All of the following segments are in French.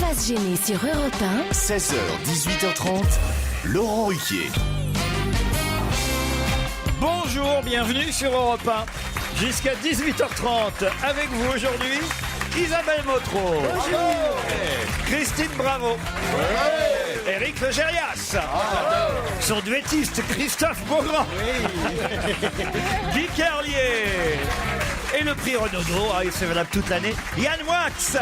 Face gênée sur Europe 1. 16h, 18h30, Laurent Ruquier. Bonjour, bienvenue sur Europe 1. Jusqu'à 18h30, avec vous aujourd'hui, Isabelle Motro. Bonjour. Christine Bravo. Éric Legérias. Son duettiste Christophe Beaugrand. Guy Carlier. Et le prix Renaudot, il se valable toute l'année, Yann Wax.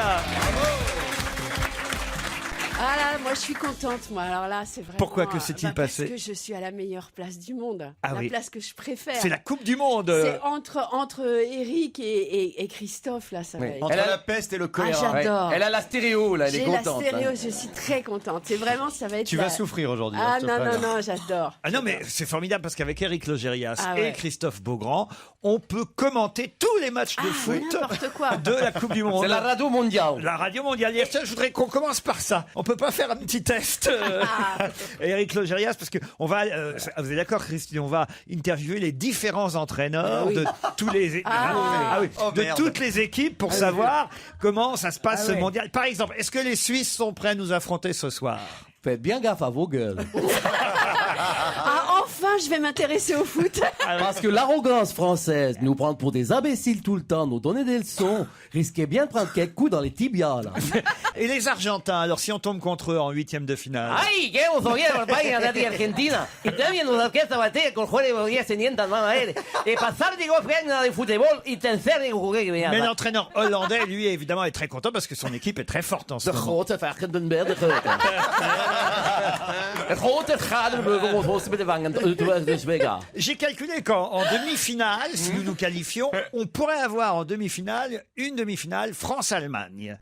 Ah là, moi je suis contente, moi. Alors là, c'est vraiment... Pourquoi, que s'est-il passé? Parce que je suis à la meilleure place du monde. Ah la oui. place que je préfère. C'est la Coupe du Monde. C'est entre Eric et Christophe, là, ça va être... Elle a la peste et le choléra. Ah, j'adore. Elle a la stéréo, là, elle est J'ai la contente. stéréo, je suis très contente. C'est vraiment, ça va être... Tu vas souffrir aujourd'hui. Ah hein, je te non, préviens. non, j'adore. Ah non, mais c'est formidable parce qu'avec Éric Legérias Ah ouais. et Christophe Beaugrand, on peut commenter tous les matchs de foot n'importe quoi. de la Coupe du Monde. C'est la radio mondiale. La radio mondiale. Et tiens, je voudrais qu'on commence par ça. On peut pas faire un petit test, Éric Legérias, parce que on va. Vous êtes d'accord, Christine? On va interviewer les différents entraîneurs de tous les de toutes les équipes pour savoir comment ça se passe ce mondial. Par exemple, est-ce que les Suisses sont prêts à nous affronter ce soir? Faites bien gaffe à vos gueules. Ah, enfin, je vais m'intéresser au foot. Parce que l'arrogance française, nous prendre pour des imbéciles tout le temps, nous donner des leçons, risquait bien de prendre quelques coups dans les tibias, là. Et les Argentins, alors si on tombe contre eux en huitième de finale? ¡Ay, qué euforia por el país de Argentina! Y también nos orquesta batea con juegos de ascendientes más a él. Y pasar de golpe de fútbol y tercer de jugué que Mais l'entraîneur hollandais, lui, évidemment, est très content parce que son équipe est très forte en ce De moment. grote Varkendenberg, de grote. Het grote Gadenburger was met de wangen. Dus mega. J'ai calculé qu'en demi-finale, si nous nous qualifions, on pourrait avoir en demi-finale une demi-finale France-Allemagne.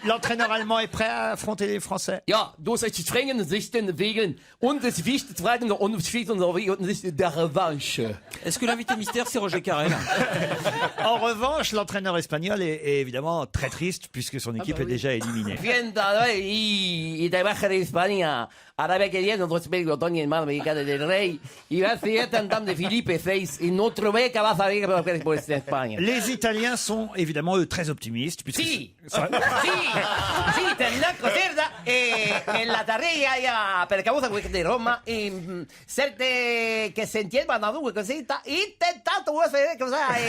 L'entraîneur allemand est prêt à affronter les Français? Ja, door zijn strenge zichten wegen und des wichtigsten und der Revanche. Est-ce que l'invité mystère, c'est Roger Carrel? En revanche, l'entraîneur espagnol est évidemment très triste puisque son équipe est déjà éliminée. y te baja de España. Arabia queriendo dos médicos Tony el mal mexicano del rey y va a ser tan de Felipe VI y otro beca va a saber que por España. Les Italiens sont évidemment eux très optimistes puisque Sí, sí, tendrá coserda en la tarea ya per causa de Roma y certe que se entienda una cosita y tentato vuoi sapere cosa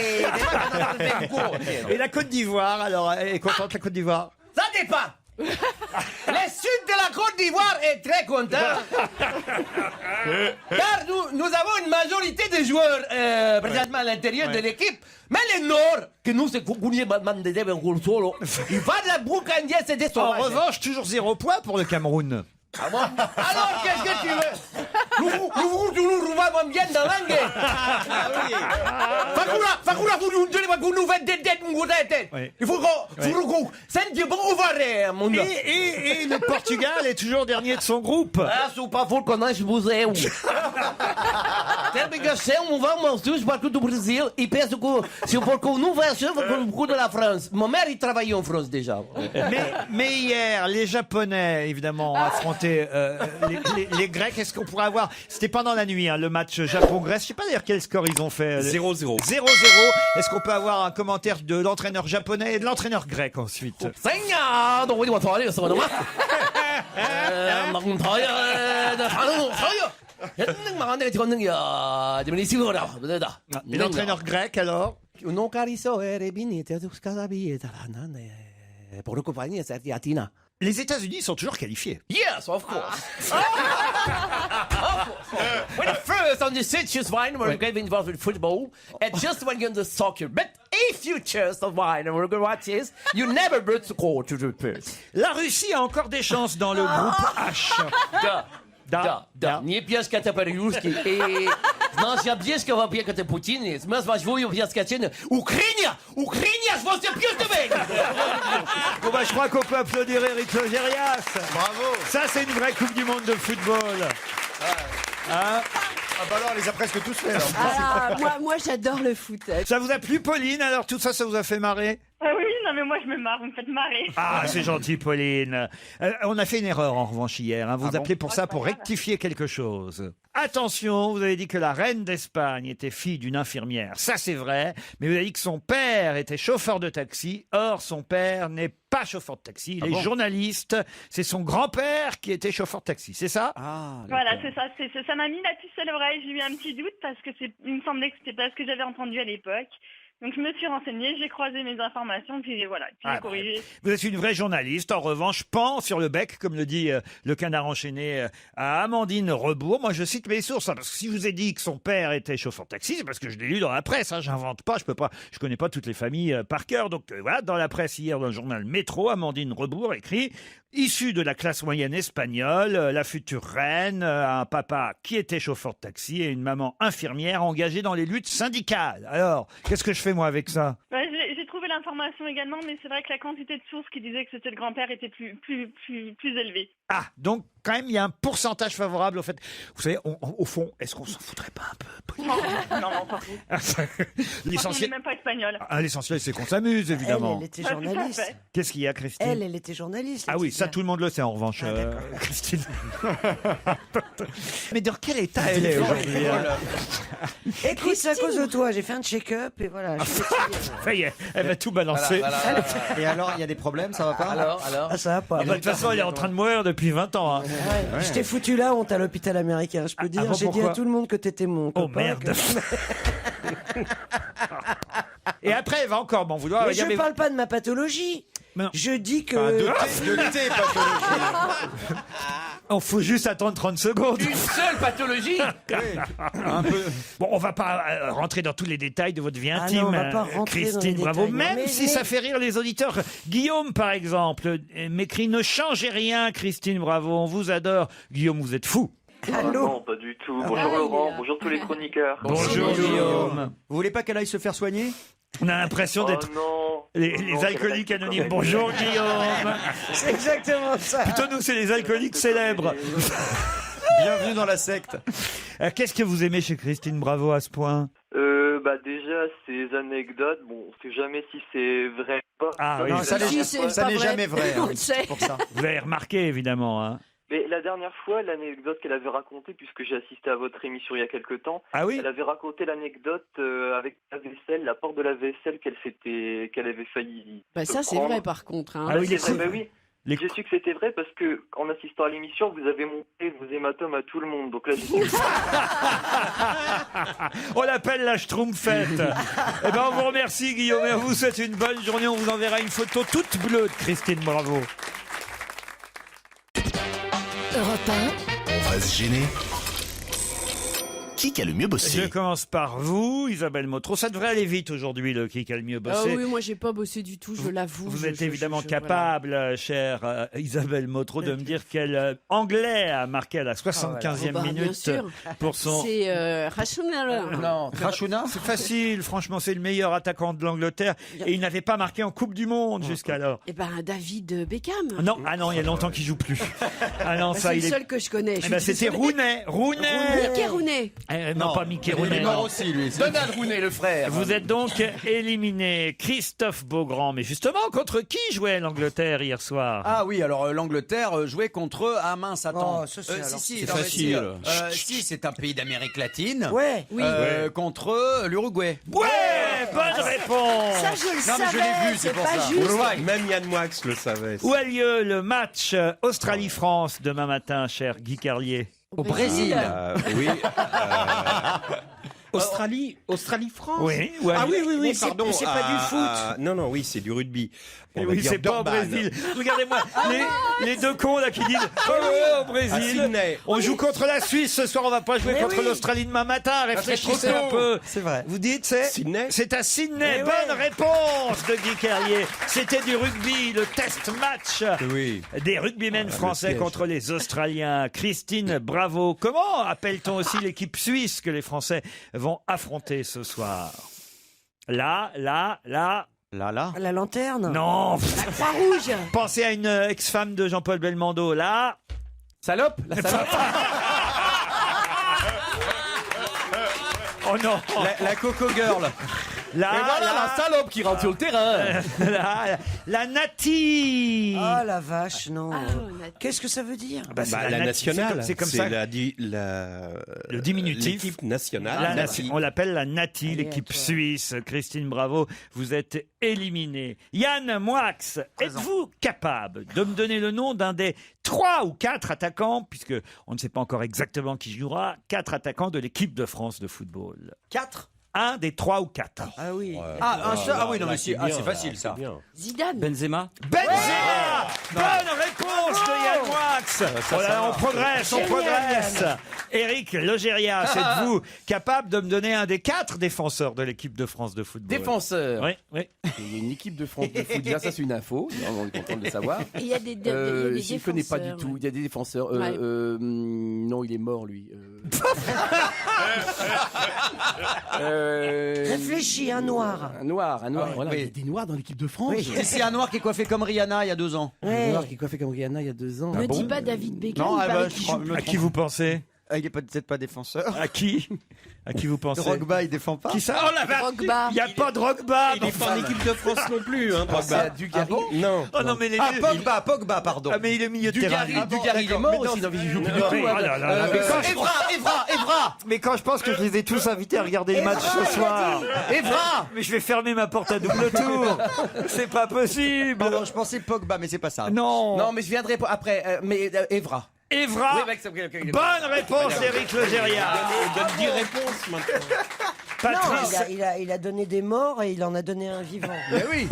et la Côte d'Ivoire, alors elle est contente la Côte d'Ivoire? Ça dépend. Le sud de la Côte d'Ivoire est très content. Car nous avons une majorité de joueurs présentement à l'intérieur de l'équipe. Mais le nord, que nous c'est solo, il va de la boucandier, c'est des En sauvages. revanche, toujours 0 point pour le Cameroun. Ah bon? Alors, qu'est-ce que tu veux? Nous rouvons bien dans l'angle. Fakura, vous nous faites des têtes, Oui. il faut qu'on c'est bon ouvert, mon gars. Et le Portugal est toujours dernier de son groupe. Ah, sou pas fort qu'on ache museu. Tem ligação, vamos tous partout do Brasil e penso que se for qu'on nous va sur beaucoup de la France. Mon mère, il travaillait en France déjà. Mais hier, les Japonais, évidemment, ont affronté les Grecs. Est-ce qu'on pourrait avoir... C'était pendant la nuit, hein, le match Japon-Grèce. Je sais pas d'ailleurs quel score ils ont fait. 0-0. 0-0. Est-ce qu'on peut avoir un commentaire de l'entraîneur japonais et de l'entraîneur grec ensuite? Senha, donc oui, on va parler de ça. Et l'entraîneur grec alors? Non cariso ere binite tu scasabita pour le compagnie Sertiatina. Les États-Unis sont toujours qualifiés. Yes, of course. When first on the citrus wine, we're getting involved with football, and just when you're in the soccer, but a futures of wine, and we're going to watch this, you never but score to the first. La Russie a encore des chances dans le groupe H. Да. Не пьяска Переюшки. И наша пьеска во пьяка Путин. Мы с вашей пьеска Чечен. Украина, je pense que plus de mec. Bon bah, je crois qu'on peut applaudir Éric Legérias. Bravo. Ça, c'est une vraie Coupe du Monde de football. Hein? Ah bah alors, elle les a presque tous fait. Alors. Ah, moi j'adore le foot. Ça vous a plu, Pauline? Alors tout ça, ça vous a fait marrer? Ah oui, non mais moi je me marre, vous me faites marrer. Ah, c'est gentil, Pauline. On a fait une erreur, en revanche, hier. Hein. Vous appelez pour ça, pour rectifier quelque chose. Attention, vous avez dit que la reine d'Espagne était fille d'une infirmière. Ça, c'est vrai. Mais vous avez dit que son père était chauffeur de taxi. Or, son père n'est pas chauffeur de taxi. Il est journaliste. C'est son grand-père qui était chauffeur de taxi. C'est ça? Voilà, c'est ça. Ça m'a mis la puce à l'oreille. J'ai eu un petit doute parce que il me semblait que c'était pas ce que j'avais entendu à l'époque. Donc je me suis renseignée, j'ai croisé mes informations, puis voilà, puis j'ai corrigé. Vous êtes une vraie journaliste. En revanche, pan sur le bec, comme le dit le canard enchaîné à Amandine Rebourg. Moi, je cite mes sources, hein, parce que si je vous ai dit que son père était chauffeur de taxi, c'est parce que je l'ai lu dans la presse. Hein, j'invente pas, je connais pas toutes les familles par cœur. Donc voilà, dans la presse hier, dans le journal Métro, Amandine Rebourg écrit: issue de la classe moyenne espagnole, la future reine a un papa qui était chauffeur de taxi et une maman infirmière engagée dans les luttes syndicales. Alors, qu'est-ce que je fais moi avec ça? Ouais, j'ai trouvé l'information également, mais c'est vrai que la quantité de sources qui disaient que c'était le grand-père était plus élevée. Ah, donc quand même, il y a un pourcentage favorable au fait. Vous savez, au fond, est-ce qu'on s'en foutrait pas un peu, Pauline? Non, pas vous. L'essentiel, même pas espagnol. l'essentiel, c'est qu'on s'amuse, évidemment. Elle était journaliste. Qu'est-ce qu'il y a, Christine? Elle était journaliste. Ah oui, ça tout le monde le sait en revanche, Christine. Mais dans quel état elle est aujourd'hui? Écoute, c'est à cause de toi, j'ai fait un check-up et voilà. Ça y est, elle va tout balancer. Et alors, il y a des problèmes, ça va pas? Alors Ah, ça va pas. De toute façon, elle est en train de mourir depuis 20 ans. Hein. Ouais. Je t'ai foutu là, honte à l'hôpital américain. Je peux dire, bon, j'ai dit pourquoi? à tout le monde que t'étais mon copain. Oh merde. Et après, elle va encore m'en vouloir. Mais je ne parle pas de ma pathologie. Non. Je dis que... De thé, pathologie. On faut juste attendre 30 secondes. Une seule pathologie. Un peu. Bon, on va pas rentrer dans tous les détails de votre vie Ah intime, non, on va pas rentrer dans Christine les Bravo. détails. Même Mais- si ça fait rire les auditeurs. Guillaume, par exemple, m'écrit: ne changez rien, Christine Bravo. On vous adore. Guillaume, vous êtes fou. Allô? Non, pas du tout. Bonjour Laurent, bonjour tous les chroniqueurs. Bonjour, Guillaume. Vous voulez pas qu'elle aille se faire soigner? On a l'impression Oh d'être non. les Non, alcooliques quelle anonymes. reste Bonjour, Guillaume. C'est exactement ça. Plutôt nous, c'est les alcooliques célèbres. Bienvenue dans la secte. Qu'est-ce que vous aimez chez Christine Bravo à ce point? Déjà, ces anecdotes, bon, on sait jamais si c'est vrai ou pas. Ah oui. Non, ça Si, n'est c'est ça pas n'est vrai. jamais vrai. On hein, le sait. c'est pour ça. Vous avez remarqué, évidemment. Hein. Mais la dernière fois, l'anecdote qu'elle avait racontée, puisque j'ai assisté à votre émission il y a quelque temps, Ah oui? elle avait raconté l'anecdote avec la vaisselle, la porte de la vaisselle qu'elle avait failli. Bah, se ça, c'est prendre. vrai, par contre. Hein. Ah oui, C'est les vrai, coups. bah oui. Les J'ai su que c'était vrai parce que, en assistant à l'émission, vous avez montré vos hématomes à tout le monde. Donc là, j'ai On l'appelle la Schtroumpfette. Eh ben, on vous remercie, Guillaume, et on vous souhaite une bonne journée. On vous enverra une photo toute bleue de Christine Bravo. Europe 1, On va se gêner. Qui a le mieux Je bossé? commence par vous, Isabelle Motro. Ça devrait aller vite aujourd'hui, le qui a le mieux Ah bossé. oui, moi, j'ai pas bossé du tout, je l'avoue. Vous Je- êtes je- évidemment je- capable, chère Isabelle Motro, de me dire quel Anglais a marqué à la 75e Oh, bah, bien minute sûr. pour son... C'est rationnel. Non, Krashuna? C'est facile, franchement, c'est le meilleur attaquant de l'Angleterre. Et il n'avait pas marqué en Coupe du Monde jusqu'alors. Eh ben, David Beckham. Non, ah non, il y a longtemps qu'il joue plus. Ah non, Bah, ça, c'est le il est... seul que je connais. Eh ben, c'était Rooney. Mickey Rooney. Non, pas Mickey Il Rooney. est mort non. aussi, lui. Donald Rooney, le frère. Vous êtes donc éliminé. Christophe Beaugrand. Mais justement, contre qui jouait l'Angleterre hier soir? Ah oui, alors l'Angleterre jouait contre... Ah mince, attends. Oh, ça, c'est alors- si, c'est non, mais facile. Si, c'est un pays d'Amérique latine. Ouais. Oui. Contre l'Uruguay. Ouais, bonne réponse. Ça, je le Non, mais je savais. l'ai vu, c'est pour pas ça. juste. Même Yann Moix le savait. Où a lieu le match Australie-France demain matin, cher Guy Carlier? Au Brésil. Oui. Australie-France. Oui. Ah oui, Mais c'est- pardon. c'est pas du foot. Non, non, oui, c'est du rugby. On va Oui, dire c'est pas au Durban. Brésil. Regardez-moi, les deux cons là qui disent oh, ouais, au À Brésil. Sydney. On joue contre la Suisse ce soir, on va pas jouer Mais contre oui. l'Australie demain matin. Réfléchissez trop un tôt. peu. C'est vrai. Vous dites c'est Sydney. C'est à Sydney. Mais Bonne réponse de Guy Carlier. C'était du rugby, le test match Oui. des rugbymen français piège. contre les Australiens. Christine Bravo. Comment appelle-t-on aussi l'équipe suisse que les Français vont affronter ce soir? Là. Là. La lanterne. Non. La Croix-Rouge. Pensez à une ex-femme de Jean-Paul Belmondo. Là. Salope. La salope. Oh non. La Coco Girl. Et voilà la salope qui rentre sur le terrain. La Nati. Oh la vache, non. Ah, Nati. Qu'est-ce que ça veut dire? Bah, c'est la Nati. nationale. C'est comme ça. Le diminutif. L'équipe nationale. La Nati. Nati. On l'appelle la Nati, Allez, l'équipe à toi. suisse. Christine Bravo, vous êtes éliminée. Yann Moix, êtes-vous capable de me donner le nom d'un des 3 ou 4 attaquants, puisque on ne sait pas encore exactement qui jouera, 4 attaquants de l'équipe de France de football? 4. Un des 3 ou 4. Ah oui. Oui, non, mais c'est facile ça. Zidane. Benzema. Benzema. Bonne réponse de Yann Moix. Oh là là, on progresse, on Génial, progresse. Yann. Éric Logérias, êtes-vous capable de me donner un des 4 défenseurs de l'équipe de France de football? Défenseur. Oui, oui. Il y a une équipe de France de foot. Déjà, ça c'est une info. On est content de le savoir. Et il y a des, il y a des Je ne connais pas du défenseurs, tout. ouais. Il y a des défenseurs. Ouais. Non, il est mort lui. Réfléchis, un noir. Un noir. Voilà, oui. il y a des noirs dans l'équipe de France. Oui. C'est un noir qui est coiffé comme Rihanna il y a 2 ans. Un Ouais. noir qui est coiffé comme Rihanna il y a 2 ans. Ne dis pas David Beckham. Non, il ah paraît bah, qu'il je crois- joue me plus. À qui vous pensez? Il est peut-être pas défenseur. À qui? À qui vous pensez? Drogba, il défend pas. Qui ça? Oh la vache! Drogba. Il n'y a pas de Drogba! Il est pas en équipe de France non plus, hein, C'est Drogba. à Dugarry. Non. Oh non, mais les Pogba, pardon. Ah, mais il est milieu de terrain. Dugarry, il est mort aussi. Non, il joue plus du tout. Oh là là là. Mais quand je- Evra. Mais quand je pense que je les ai tous invités à regarder le match ce soir. Evra. Mais je vais fermer ma porte à double tour. C'est pas possible. Pardon, je pensais Pogba, mais c'est pas ça. Non. Non, mais je viendrai après. Mais Evra. Evra. Bonne réponse, Éric Logérias. Donne 10 réponses maintenant. Patrice. Il a donné des morts et il en a donné un vivant. Mais oui.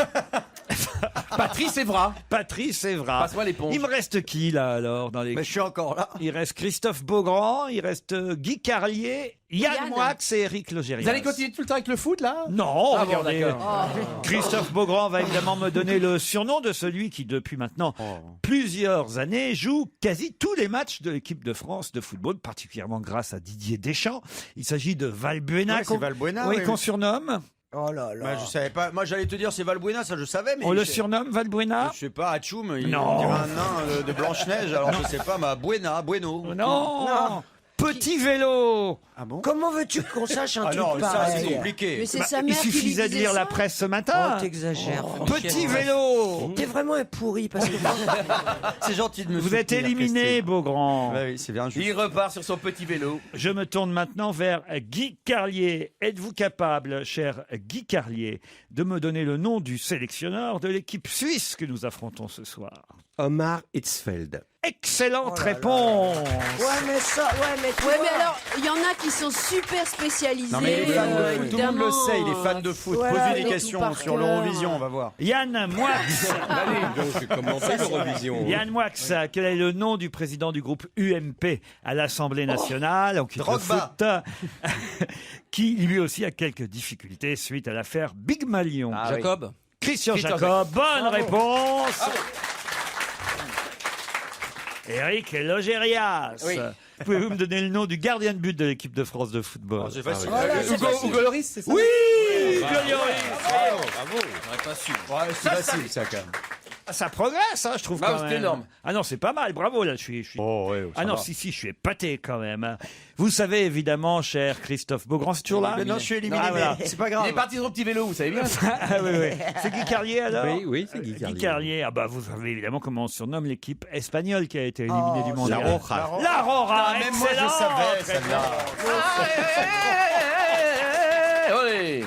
Patrice Evra. Patrice Evra. Passe-moi l'éponge. Il me reste qui là alors dans les... Mais je suis encore là. Il reste Christophe Beaugrand, il reste Guy Carlier, Yann Yann. Moix et Éric Logérias. Vous allez continuer tout le temps avec le foot là? Non, Ah bon, regardez. d'accord. Christophe Beaugrand va évidemment me donner le surnom de celui qui, depuis maintenant plusieurs années, joue quasi tous les matchs de l'équipe de France de football, particulièrement grâce à Didier Deschamps. Il s'agit de Valbuena, Ouais, c'est Valbuena, oui. qu'on surnomme. Oh là là. Bah, je savais pas. Moi, j'allais te dire c'est Valbuena, ça je savais, mais On le je- surnomme Valbuena. Je sais pas, Atchoum, il Non. dirait un nain de Blanche-Neige, alors je sais pas, Bueno. Non. Petit vélo. Ah bon? Comment veux-tu qu'on sache un Ah truc non, ça pareil? c'est compliqué. Mais c'est Bah, sa il mère qui lui suffisait de disait lire la ça. presse ce Oh, matin. t'exagères. Petit vélo. T'es vraiment un pourri parce que C'est gentil de me Vous êtes soutenir, éliminé, Christine. Beaugrand. Ouais, oui, c'est bien juste. Il repart sur son petit vélo. Je me tourne maintenant vers Guy Carlier. Êtes-vous capable, cher Guy Carlier, de me donner le nom du sélectionneur de l'équipe suisse que nous affrontons ce soir? Omar Hitzfeld. Excellente Oh là là. réponse. Ouais, mais ça, tu Ouais, vois. mais alors, il y en a qui sont super spécialisés. Non mais il est fan de foot, tout le monde évidemment. le sait, il est fan de foot. Voilà, Pose-lui il des est questions tout par sur cœur. l'Eurovision, on va voir. Yann Moix. Donc j'ai commencé l'Eurovision. Yann Moix, quel est le nom du président du groupe UMP à l'Assemblée nationale, en quitte le Drogba. foot, qui lui aussi a quelques difficultés suite à l'affaire Big Malion. Ah, Jacob. Christian Christian Jacob, bonne réponse. Éric Logérias. Oui. Pouvez-vous me donner le nom du gardien de but de l'équipe de France de football? C'est facile. Hugo Loris, c'est ça? Oui, Hugo Lloris. Ouais, c'est facile ça quand même. Ah, ça progresse, hein, je trouve. Ah, quand c'est même. énorme. Ah non, c'est pas mal, bravo là, je suis. Oh, ouais, Ah non, si, je suis épaté quand même. hein. Vous savez évidemment, cher Christophe Beaugrand, c'est toujours là? Mais non, je suis éliminé, Ah, voilà. mais c'est pas Il grave. est parti sur son petit vélo, vous savez bien. Ah oui, oui. C'est Guy Carlier alors? Oui, c'est Guy Carlier. Guy Carlier, ah bah vous savez évidemment comment on surnomme l'équipe espagnole qui a été éliminée du mondial. La Roja. La Roja, Ah, même moi je excellente savais celle-là. Ouais.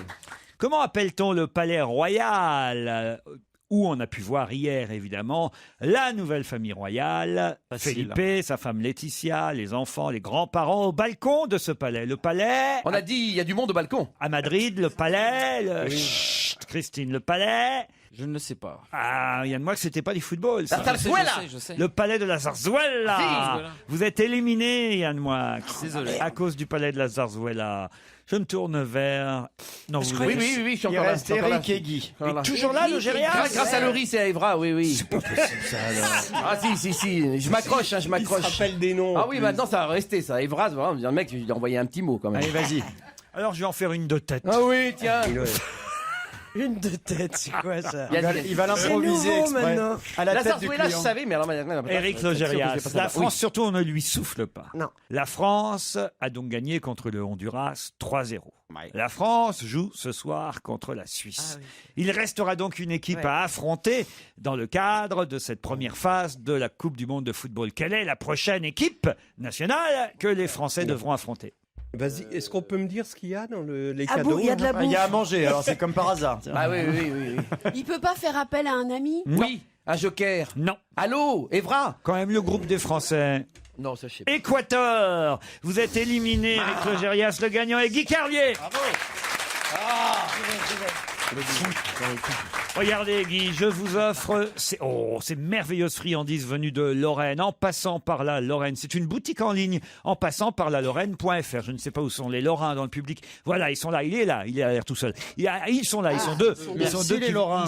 Comment appelle-t-on le palais royal où on a pu voir hier, évidemment, la nouvelle famille royale, Facile. Felipe, sa femme Laetitia, les enfants, les grands-parents au balcon de ce palais. Le palais, On a dit, il y a du monde au balcon. à Madrid, le palais, Chut, Christine, le palais. Je ne sais pas. Ah, Yann Moix, c'était pas du football, ça. La Zarzuela. Je sais. Le palais de la Zarzuela. Si. Vous êtes éliminé, Yann Moix. Désolé. À cause du palais de la Zarzuela. Je me tourne vers... Non, vous Oui, êtes- oui, oui, je suis Il encore là. reste je suis encore là. Eric et Guy. Voilà. Toujours là, le Gérias? Grâce à Loris et à Evra, oui, oui. C'est pas possible, ça, alors. Ah si, je m'accroche, je Il m'accroche. se rappelle des noms. Ah oui, maintenant ça va rester ça. Evra, voilà, le mec, je lui ai envoyé un petit mot quand même. Allez, vas-y. Alors, je vais en faire une de tête. Ah oui, tiens. Une de tête, c'est quoi ça? Il va C'est l'improviser nouveau exprès. maintenant. À la La tête du Zarzuela, je client. savais, mais alors... Éric Logérias, la France, surtout, on ne lui souffle pas. Non. La France a donc gagné contre le Honduras 3-0. La France joue ce soir contre la Suisse. Il restera donc une équipe à affronter dans le cadre de cette première phase de la Coupe du monde de football. Quelle est la prochaine équipe nationale que les Français devront affronter? Vas-y, est-ce qu'on peut me dire ce qu'il y a dans les Ah cadeaux bon, il y a de la Il y bouffe. a à manger, alors c'est comme par hasard. tiens. Ah oui. Il peut pas faire appel à un ami? Oui, un joker. Non. Allô, Evra? Quand même le groupe des Français. Non, ça je sais pas. Équateur, vous êtes éliminé, Eric Logérias. Le gagnant est Guy Carlier. Regardez Guy, je vous offre ces merveilleuses friandises venues de Lorraine, en passant par la Lorraine. C'est une boutique en ligne, en passant par la Lorraine.fr. Je ne sais pas où sont les Lorrains dans le public. Voilà, ils sont là, il est à l'air tout seul. Ils sont là, ils sont deux. Ils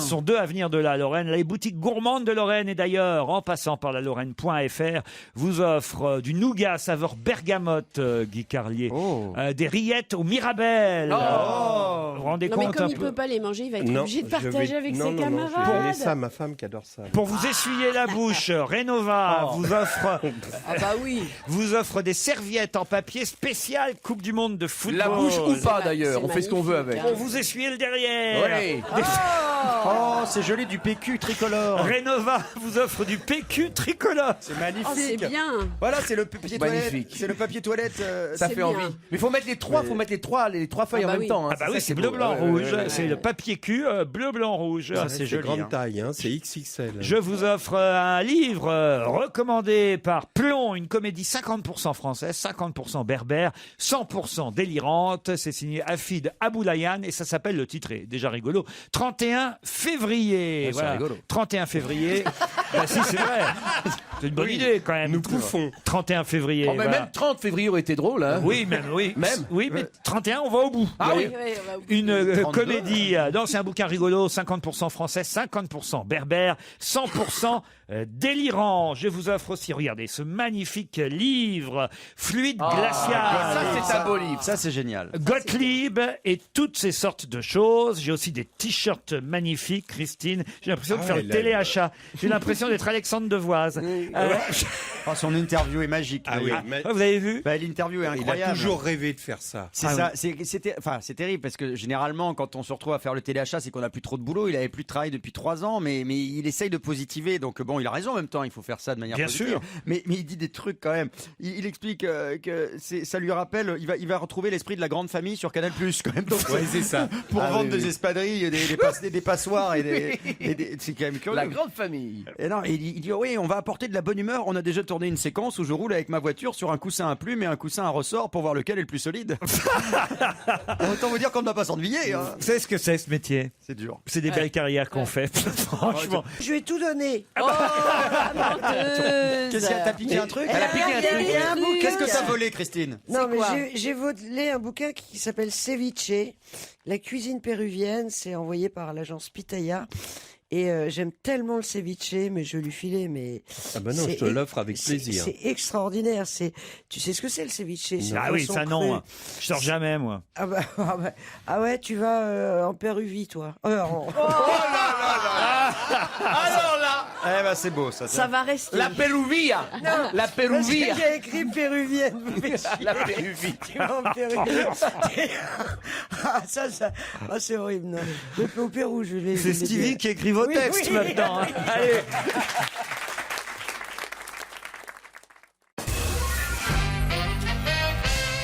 sont deux à venir de la Lorraine. Les boutiques gourmandes de Lorraine, et d'ailleurs, en passant par la Lorraine.fr, vous offrent du nougat saveur bergamote, Guy Carlier. Des rillettes au Mirabelle. Vous vous rendez Non, mais compte comme un il peu peut pas les manger, il va être obligé de partager avec ses je vais camarades. donner ça à ma femme qui adore ça. Pour vous essuyer la bouche, Renova vous offre Ah bah oui. vous offre des serviettes en papier spécial Coupe du monde de football. La bouche ou pas C'est d'ailleurs, on fait ce qu'on veut avec. Pour vous essuyer le derrière. Ouais. Oh, c'est joli du PQ tricolore. Renova vous offre du PQ tricolore. C'est Oh, magnifique. c'est bien. Voilà, c'est le papier Magnifique. toilette. C'est le papier toilette. Ça C'est fait bien. envie. Mais faut mettre les trois, les trois feuilles Ah bah en même oui. temps. hein. Ah bah oui, ça, c'est beau. bleu, blanc, Ouais, rouge. ouais, ouais. C'est le papier cul bleu, blanc, rouge. Ça, c'est joli. grande hein. taille, hein, c'est XXL. Je vous offre un livre recommandé par Plon, une comédie 50% française, 50% berbère, 100% délirante. C'est signé Afid Aboulayan et ça s'appelle, le titre est déjà rigolo, 31 février. c'est rigolo. 31 février. Bah si, c'est vrai. C'est une bonne idée quand même. Nous pouffons. 31 février. Oh, mais voilà. même 30 février aurait été drôle. Hein. Oui, même, oui. Même Oui, mais 31, on va au bout. Ah oui. Ouais, on va oublier. Une 32. comédie, non, c'est un bouquin rigolo, 50% français, 50% berbère, 100% délirant. Je vous offre aussi, regardez, ce magnifique livre, Fluide glacial. Ça, c'est un beau livre. Ça, c'est génial. Gottlieb et toutes ces sortes de choses. J'ai aussi des t-shirts magnifiques, Christine. J'ai l'impression de Ah faire ouais, le là, téléachat. J'ai l'impression d'être Alexandre Devoise. Oh, son interview est magique. Ah oui, d'ailleurs. mais Vous avez vu? Bah, l'interview est il a incroyable. toujours rêvé de faire ça. C'est ça, c'est terrible parce que généralement quand on se retrouve à faire le téléachat, c'est qu'on a plus trop de boulot. Il avait plus de travail depuis 3 ans, mais il essaye de positiver. Donc bon, il a raison en même temps. Il faut faire ça de manière Bien positive. sûr. Mais il dit des trucs quand même. Il explique que ça lui rappelle. Il va retrouver l'esprit de la grande famille sur Canal+ quand même. Donc, Ouais, c'est ça. pour Ah, vendre oui, des oui. espadrilles, des passoires c'est quand même curieux. La grande famille. Et non, il dit oui, on va apporter de la bonne humeur. On a déjà tourné une séquence où je roule avec ma voiture sur un coussin à plumes et un coussin à ressort pour voir lequel est le plus solide. Autant vous dire qu'on ne va pas s'ennuyer. Hein. Vous savez ce que c'est, ce métier? C'est dur. C'est des belles carrières qu'on fait, franchement. Je lui ai tout donné. Oh, menteuse. Qu'est-ce qu'elle t'a piqué un truc Elle a piqué un truc. il y a un bouquin. Qu'est-ce que t'as volé, Christine? Non, mais quoi j'ai volé un bouquin qui s'appelle Ceviche, la cuisine péruvienne. C'est envoyé par l'agence Pitaya. Et j'aime tellement le ceviche, mais je lui filais, mais... Ah bah non, je te l'offre avec plaisir. C'est extraordinaire. Tu sais ce que c'est le ceviche? C'est Ah un oui, poisson ça non. cru. Je sors jamais, moi. Ah ouais, tu vas en Péruvie, toi. Alors là, Eh ben c'est beau ça. Ça va rester. la Péruvia. Non, La parce que Péruvia. j'ai écrit péruvienne. La Péruvie. Tu vas en Péruvie. Ah, c'est horrible. Non. Je vais au Pérou, je vais. C'est Stevie qui écrit vos Oui, textes oui. maintenant. hein. Allez.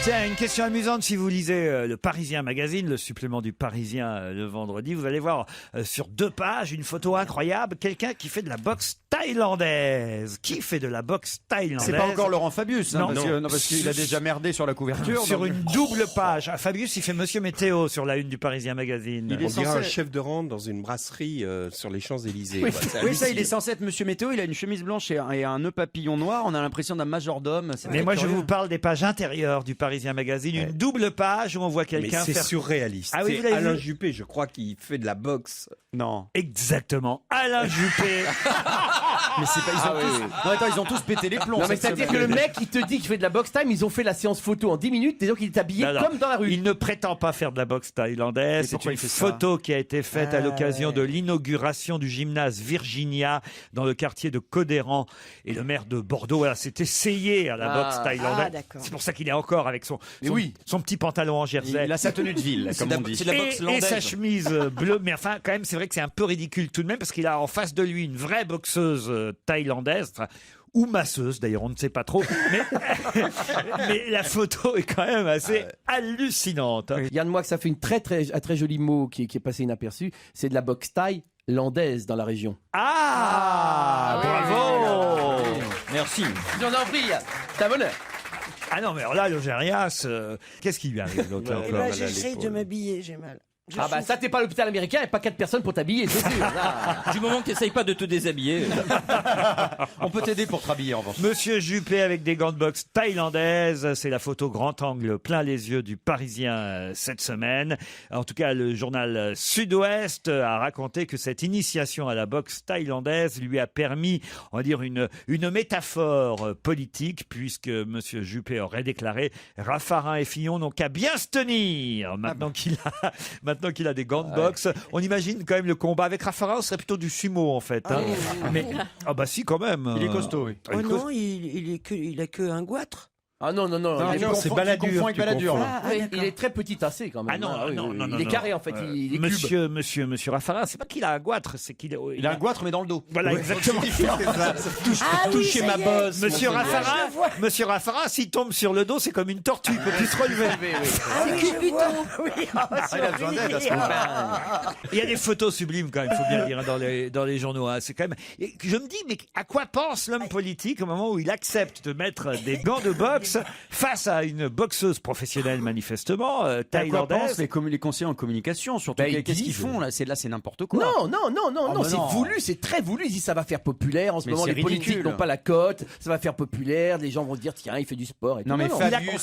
Tiens, une question amusante. Si vous lisez le Parisien Magazine, le supplément du Parisien le vendredi, vous allez voir sur 2 pages une photo incroyable. Quelqu'un qui fait de la boxe thaïlandaise. Qui fait de la boxe thaïlandaise? C'est pas encore Laurent Fabius, hein, Non. parce qu'il a déjà merdé sur la couverture. Sur donc- une double page. Ah, Fabius, il fait Monsieur Météo sur la une du Parisien Magazine. Il est On dirait censé- un chef de rang dans une brasserie sur les Champs-Élysées. Oui, quoi. C'est oui, ça, il est hallucinant. censé être Monsieur Météo. Il a une chemise blanche et un nœud papillon noir. On a l'impression d'un majordome. C'est Mais très moi, je curieux. vous parle des pages intérieures du Parisien Magazine. Une double page où on voit Mais quelqu'un c'est faire... surréaliste. Ah oui, C'est vous l'avez Alain vu Juppé, je crois qu'il fait de la boxe. Non. Exactement. Alain Juppé. Mais c'est pas. Non, attends, ils ont tous pété les plombs. Non, mais cette c'est-à-dire que semaine. le mec, il te dit qu'il fait de la box time, ils ont fait la séance photo en 10 minutes, disons qu'il est habillé Non, non. comme dans la rue. Il ne prétend pas faire de la boxe thaïlandaise. Mais C'est pourquoi une il fait ça photo qui a été faite à l'occasion de l'inauguration du gymnase Virginia dans le quartier de Codéran. Et le maire de Bordeaux s'est essayé à la boxe Ah, thaïlandaise. d'accord. C'est pour ça qu'il est encore avec avec son petit pantalon en jersey. Il a sa tenue de ville, comme on dit. Et sa chemise bleue. Mais enfin, quand même, c'est vrai que c'est un peu ridicule tout de même parce qu'il a en face de lui une vraie boxeuse thaïlandaise. Ou masseuse, d'ailleurs, on ne sait pas trop. Mais la photo est quand même assez hallucinante. Yann Moix, ça fait un très joli mot qui est passé inaperçu. C'est de la boxe thaïlandaise dans la région. Bravo. Merci. J'en en prie, t'as bonheur. Ah non, mais alors là, Logérias, qu'est-ce qui lui arrive l'autre Eh ben, j'essaye de m'habiller, j'ai mal. Ça t'es pas à l'hôpital américain et pas 4 personnes pour t'habiller, c'est sûr. Du moment que t'essayes pas de te déshabiller. On peut t'aider pour te rhabiller en revanche. Monsieur Juppé avec des gants de boxe thaïlandaises, c'est la photo grand angle plein les yeux du Parisien cette semaine. En tout cas, le journal Sud-Ouest a raconté que cette initiation à la boxe thaïlandaise lui a permis, on va dire, une métaphore politique, puisque Monsieur Juppé aurait déclaré « Raffarin et Fillon n'ont qu'à bien se tenir » maintenant qu'il a des gants de boxe. On imagine quand même le combat avec Raffarin, ce serait plutôt du sumo en fait. Mais bah si quand même. Il est costaud, oui. Oh non, il a que un goitre. Ah non, c'est Balladur. Il est très petit tassé quand même. Non. Il est carré en fait. Il est cube. Monsieur Raffarin, c'est pas qu'il a un goitre, c'est qu'il a un goitre mais dans le dos. Voilà, exactement. Toucher ma bosse. Monsieur Raffarin, s'il tombe sur le dos, c'est comme une tortue, il peut plus se relever. C'est Cupiton. Il a besoin d'aide à ce moment-là. Il y a des photos sublimes quand même, il faut bien dire, dans les journaux. C'est quand même. Et je me dis, mais à quoi pense l'homme politique au moment où il accepte de mettre des gants de boxe face à une boxeuse professionnelle manifestement thaïlandaise? Les conseillers en communication, surtout qu'est-ce qu'ils font là? C'est n'importe quoi. Non, c'est voulu, c'est très voulu. Ils disent ça va faire populaire. En ce moment, les politiques n'ont pas la cote. Ça va faire populaire. Les gens vont dire tiens, il fait du sport. Et il a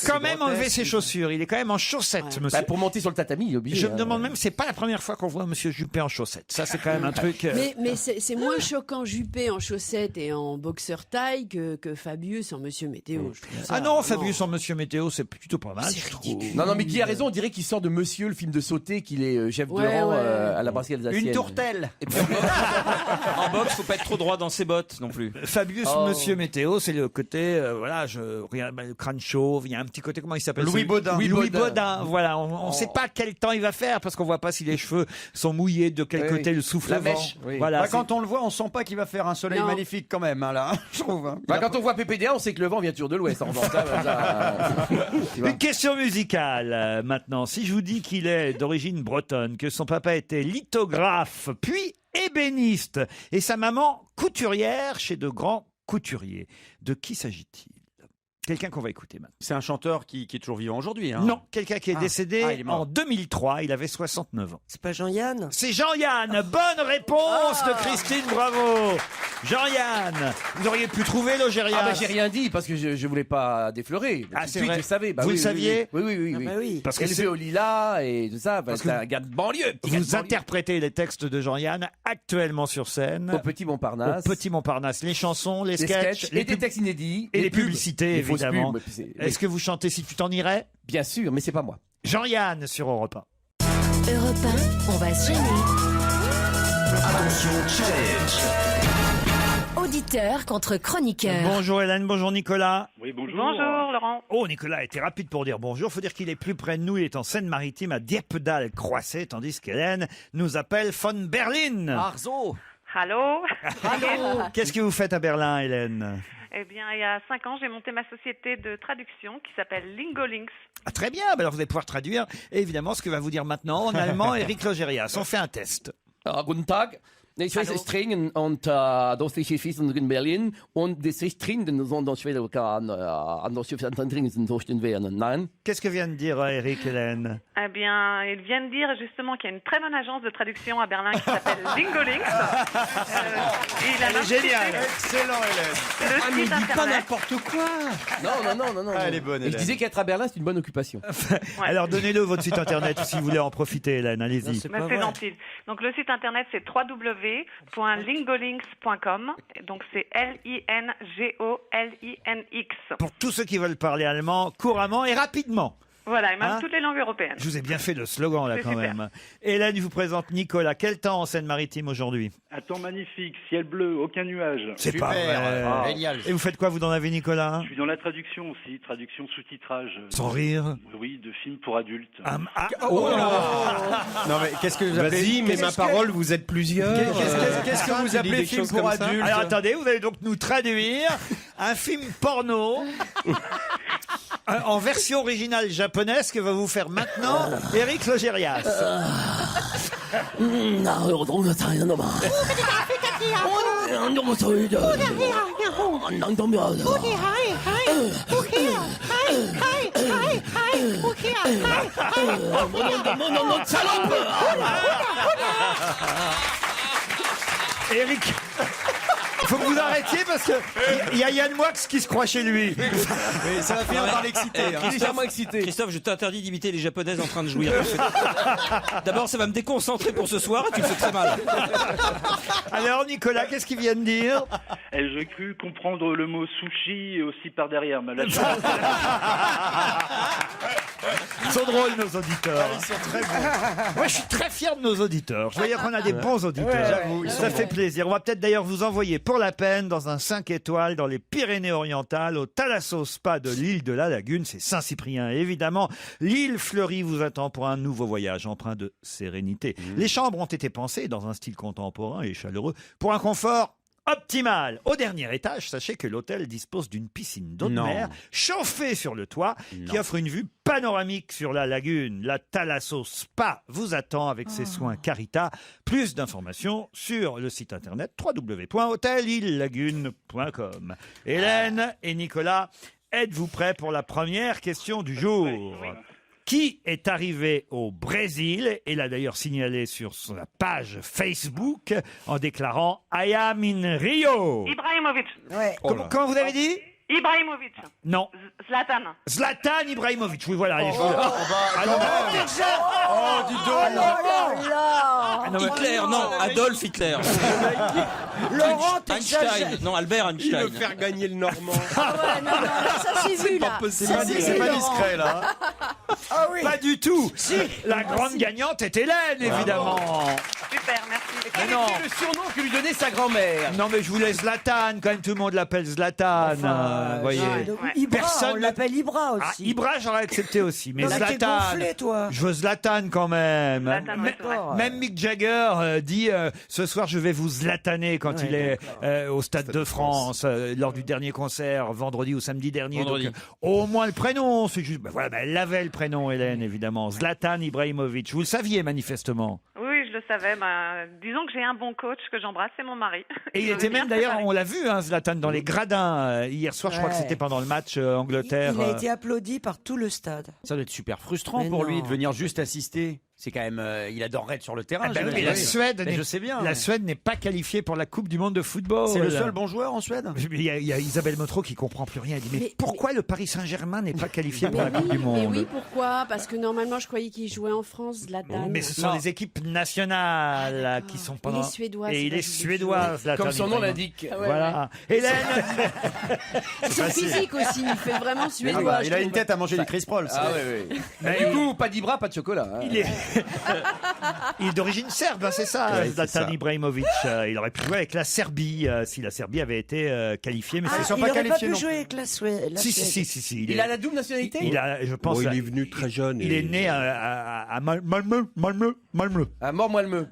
quand même enlevé ses chaussures. Il est quand même en chaussettes, monsieur. Pour monter sur le tatami, il est obligé. Je me demande même, c'est pas la première fois qu'on voit Monsieur Juppé en chaussettes. Ça, c'est quand même un truc. Mais c'est moins choquant Juppé en chaussettes et en boxeur taille que Fabius en Monsieur Météo. Non, Fabius en Monsieur Météo, c'est plutôt pas mal. Non, mais Guy a raison. On dirait qu'il sort de Monsieur, le film de sauté, qu'il est chef de rang à la brasserie alsacienne. Une tourtelle. Et puis, en boxe, faut pas être trop droit dans ses bottes non plus. Fabius Monsieur Météo, c'est le côté, le crâne chauve. Il y a un petit côté, comment il s'appelle? Louis Baudin. Louis Baudin. Voilà, on sait pas quel temps il va faire parce qu'on voit pas si les cheveux sont mouillés, de quel côté le souffle vent. Voilà. Quand on le voit, on sent pas qu'il va faire un soleil magnifique quand même, là. Je trouve. Quand on voit PPDA, on sait que le vent vient toujours de l'ouest. Une question musicale maintenant. Si je vous dis qu'il est d'origine bretonne, que son papa était lithographe, puis ébéniste, et sa maman couturière chez de grands couturiers, de qui s'agit-il? Quelqu'un qu'on va écouter maintenant. C'est un chanteur qui est toujours vivant aujourd'hui. Hein. Non, quelqu'un qui est décédé en 2003. Il avait 69 ans. C'est pas Jean-Yann? C'est Jean-Yann. Bonne réponse de Christine, bravo. Jean-Yann, vous auriez pu trouver Logérias. J'ai rien dit parce que je voulais pas déflorer. C'est vrai. Je savais. Vous le saviez? Oui. Parce que élevé au lilas et tout ça. C'est un gars de banlieue. Vous interprétez les textes de Jean-Yann actuellement sur scène. Au Petit Montparnasse. Les chansons, les sketchs, et des textes inédits. Et les publicités, évidemment. Est-ce que vous chantez Si tu t'en irais? Bien sûr, mais c'est pas moi. Jean-Yann sur Europe 1. Europe 1, on va se gêner. Attention, challenge. Auditeur contre chroniqueur. Bonjour Hélène, bonjour Nicolas. Oui, bonjour. Bonjour Laurent. Oh, Nicolas était rapide pour dire bonjour. Faut dire qu'il est plus près de nous. Il est en Seine-Maritime, à Dieppe-Croisset, tandis qu'Hélène nous appelle von Berlin. Arzo. Allô. Qu'est-ce que vous faites à Berlin, Hélène? Eh bien, il y a 5 ans, j'ai monté ma société de traduction qui s'appelle Lingolinks. Ah, très bien, alors vous allez pouvoir traduire évidemment ce que va vous dire maintenant en allemand Eric Logérias. On fait un test. Guten Tag. Ich heiße Stringen und das ist in Berlin und das ist Trinken sondern schwer kann anders trinken so stehen werden. Nein. Qu'est-ce que vient de dire Eric, Hélène? Eh bien, il vient de dire justement qu'il y a une très bonne agence de traduction à Berlin qui s'appelle Lingolinks. Il a génial. Excellent, Hélène. Le site Dis pas internet. n'importe quoi. Non. Elle est bonne, Et je disais qu'être à Berlin, c'est une bonne occupation. Alors donnez-le votre site internet si vous voulez en profiter, Hélène. Allez-y. C'est gentil. Donc le site internet c'est www.lingolinks.com. Donc c'est Lingolinx. Pour tous ceux qui veulent parler allemand couramment et rapidement. Voilà, il m'a Hein toutes les langues européennes. Je vous ai bien fait le slogan là C'est quand super. même. Hélène vous présente Nicolas. Quel temps en Seine-Maritime aujourd'hui? Un temps magnifique, ciel bleu, aucun nuage. C'est pas vrai. Génial. Et vous faites quoi vous dans la vie, Nicolas? Je suis dans la traduction aussi, traduction sous-titrage. Sans rire. Oui, de films pour adultes. Oh non mais qu'est-ce que vous appelez? Vas-y, mais ma parole, vous êtes plusieurs. Qu'est-ce que vous appelez film pour adultes? Alors attendez, vous allez donc nous traduire un film porno en version originale japonaise que va vous faire maintenant Éric Logérias. Éric, il faut que vous arrêtiez parce que il y a Yann Moix qui se croit chez lui. Mais ça va finir par l'exciter. Christophe, je t'interdis d'imiter les japonaises en train de jouir. D'abord, ça va me déconcentrer pour ce soir et tu me fais très mal. Alors Nicolas, qu'est-ce qu'il vient de dire? Et j'ai cru comprendre le mot sushi aussi par derrière. Mais là, Ils sont drôles nos auditeurs. Ils sont très bons. Moi je suis très fier de nos auditeurs. Je veux dire qu'on a des bons auditeurs. Ouais, j'avoue, ils Ça sont fait bons. plaisir. On va peut-être d'ailleurs vous envoyer pour la peine dans un 5 étoiles dans les Pyrénées-Orientales au Thalasso Spa de l'île de la Lagune. C'est Saint-Cyprien évidemment. L'île fleurie vous attend pour un nouveau voyage empreint de sérénité. Les chambres ont été pensées dans un style contemporain et chaleureux pour un confort optimal. Au dernier étage, sachez que l'hôtel dispose d'une piscine d'eau de Non. mer chauffée sur le toit qui offre une vue panoramique sur la lagune. La Thalasso Spa vous attend avec ses soins Carita. Plus d'informations sur le site internet www.hotelillagune.com. Hélène et Nicolas, êtes-vous prêts pour la première question du jour? Qui est arrivé au Brésil et l'a d'ailleurs signalé sur sa page Facebook en déclarant « I am in Rio ». Ibrahimovic. Comment vous avez dit? Ibrahimovic. Non. Zlatan. Zlatan Ibrahimovic. Oui, voilà. Oh, dis donc. Ah, non, mais- Hitler, non, Adolf Hitler. Laurent, Einstein, t'exagères. non, Albert Il veut Einstein. faire gagner le Normand. Ah ouais, non, là, ça c'est vu, là. C'est Ça, pas c'est c'est vu, pas Laurent. discret là. Ah oui. Pas du tout. La grande gagnante est Hélène, évidemment. Super, merci. Mais non. Quel était le surnom que lui donnait sa grand-mère? Non, mais je vous laisse Zlatan. Quand même, tout le monde l'appelle Zlatan. vous voyez. Donc, Ibra, Personne on ne- l'appelle Ibra aussi. Ah, Ibra, j'aurais accepté aussi. Mais Non, mais t'es Zlatan. gonflé, toi. Je veux Zlatan quand même. Zlatan, ouais, c'est vrai. Même Mick Jagger dit ce soir je vais vous zlataner quand Ouais, il est au Stade de France lors du dernier concert vendredi ou samedi dernier. Vendredi. Donc, au moins le prénom, c'est juste. Voilà, elle avait le prénom, Hélène, évidemment. Zlatan Ibrahimovic. Vous le saviez manifestement. Oui, je le savais. Disons que j'ai un bon coach que j'embrasse, c'est mon mari. Et il était même d'ailleurs, on l'a vu, hein, Zlatan, dans les gradins hier soir. Je crois que Ouais. c'était pendant le match Angleterre. Il a été applaudi par tout le stade. Ça doit être super frustrant Mais pour non. lui de venir juste assister. C'est quand même, il adorerait être sur le terrain. Ah bah oui, j'imagine. mais la Suède, Mais n'est- je sais bien. la mais- Suède n'est pas qualifiée pour la Coupe du Monde de football. C'est le seul bon joueur en Suède. Il y a Isabelle Motro qui comprend plus rien. Elle dit mais, Mais- pourquoi le Paris Saint-Germain n'est pas qualifié pour Mais la Coupe du mais Monde oui, pourquoi? Parce que normalement, je croyais qu'il jouait en France, Zlatan. Mais ce sont les équipes nationales qui sont pendant. Il est suédois, Et c'est il pas est du suédois, Zlatan Comme son nom Ibrahimovic. l'indique. Ah ouais, Voilà. Hélène, Son physique aussi, il fait vraiment Ah suédois. bah, je il a une trouve. tête à manger du Chris Paul. ça. Ah oui, oui. Mais Du coup, pas d'Ibra, pas de chocolat. hein. il est, il est d'origine serbe, hein, c'est ça, Ouais, c'est Zlatan ça. Ibrahimovic. Il aurait pu jouer avec la Serbie si la Serbie avait été qualifiée, mais Ah, ils sont il pas n'aurait pas qualifiés pu non jouer avec la Suède. plus. Si. Il a la double nationalité? Il a, je pense, Bon, il est venu très jeune. il et- est né à Malmö. Ah, mort-moi le meu.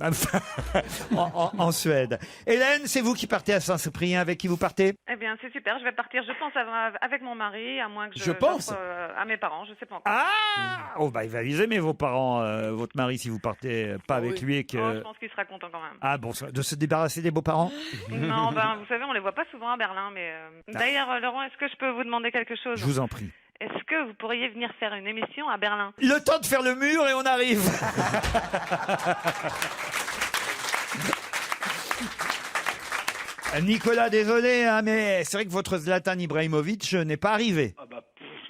en Suède. Hélène, c'est vous qui partez à Saint-Cyprien. Avec qui vous partez? Eh bien, c'est super. Je vais partir, je pense, avec mon mari, à moins que Je pense. j'offre, à mes parents. Je sais pas encore. Ah Oh, bah, il va les aimer, vos parents, votre mari, si vous partez pas avec lui et que. Oh, je pense qu'il sera content quand même. Ah bon, de se débarrasser des beaux-parents? Non, vous savez, on les voit pas souvent à Berlin, mais d'ailleurs, Laurent, est-ce que je peux vous demander quelque chose? Je vous en prie. Est-ce que vous pourriez venir faire une émission à Berlin? Le temps de faire le mur et on arrive. Nicolas, désolé, hein, mais c'est vrai que votre Zlatan Ibrahimovic n'est pas arrivé. Ah bah,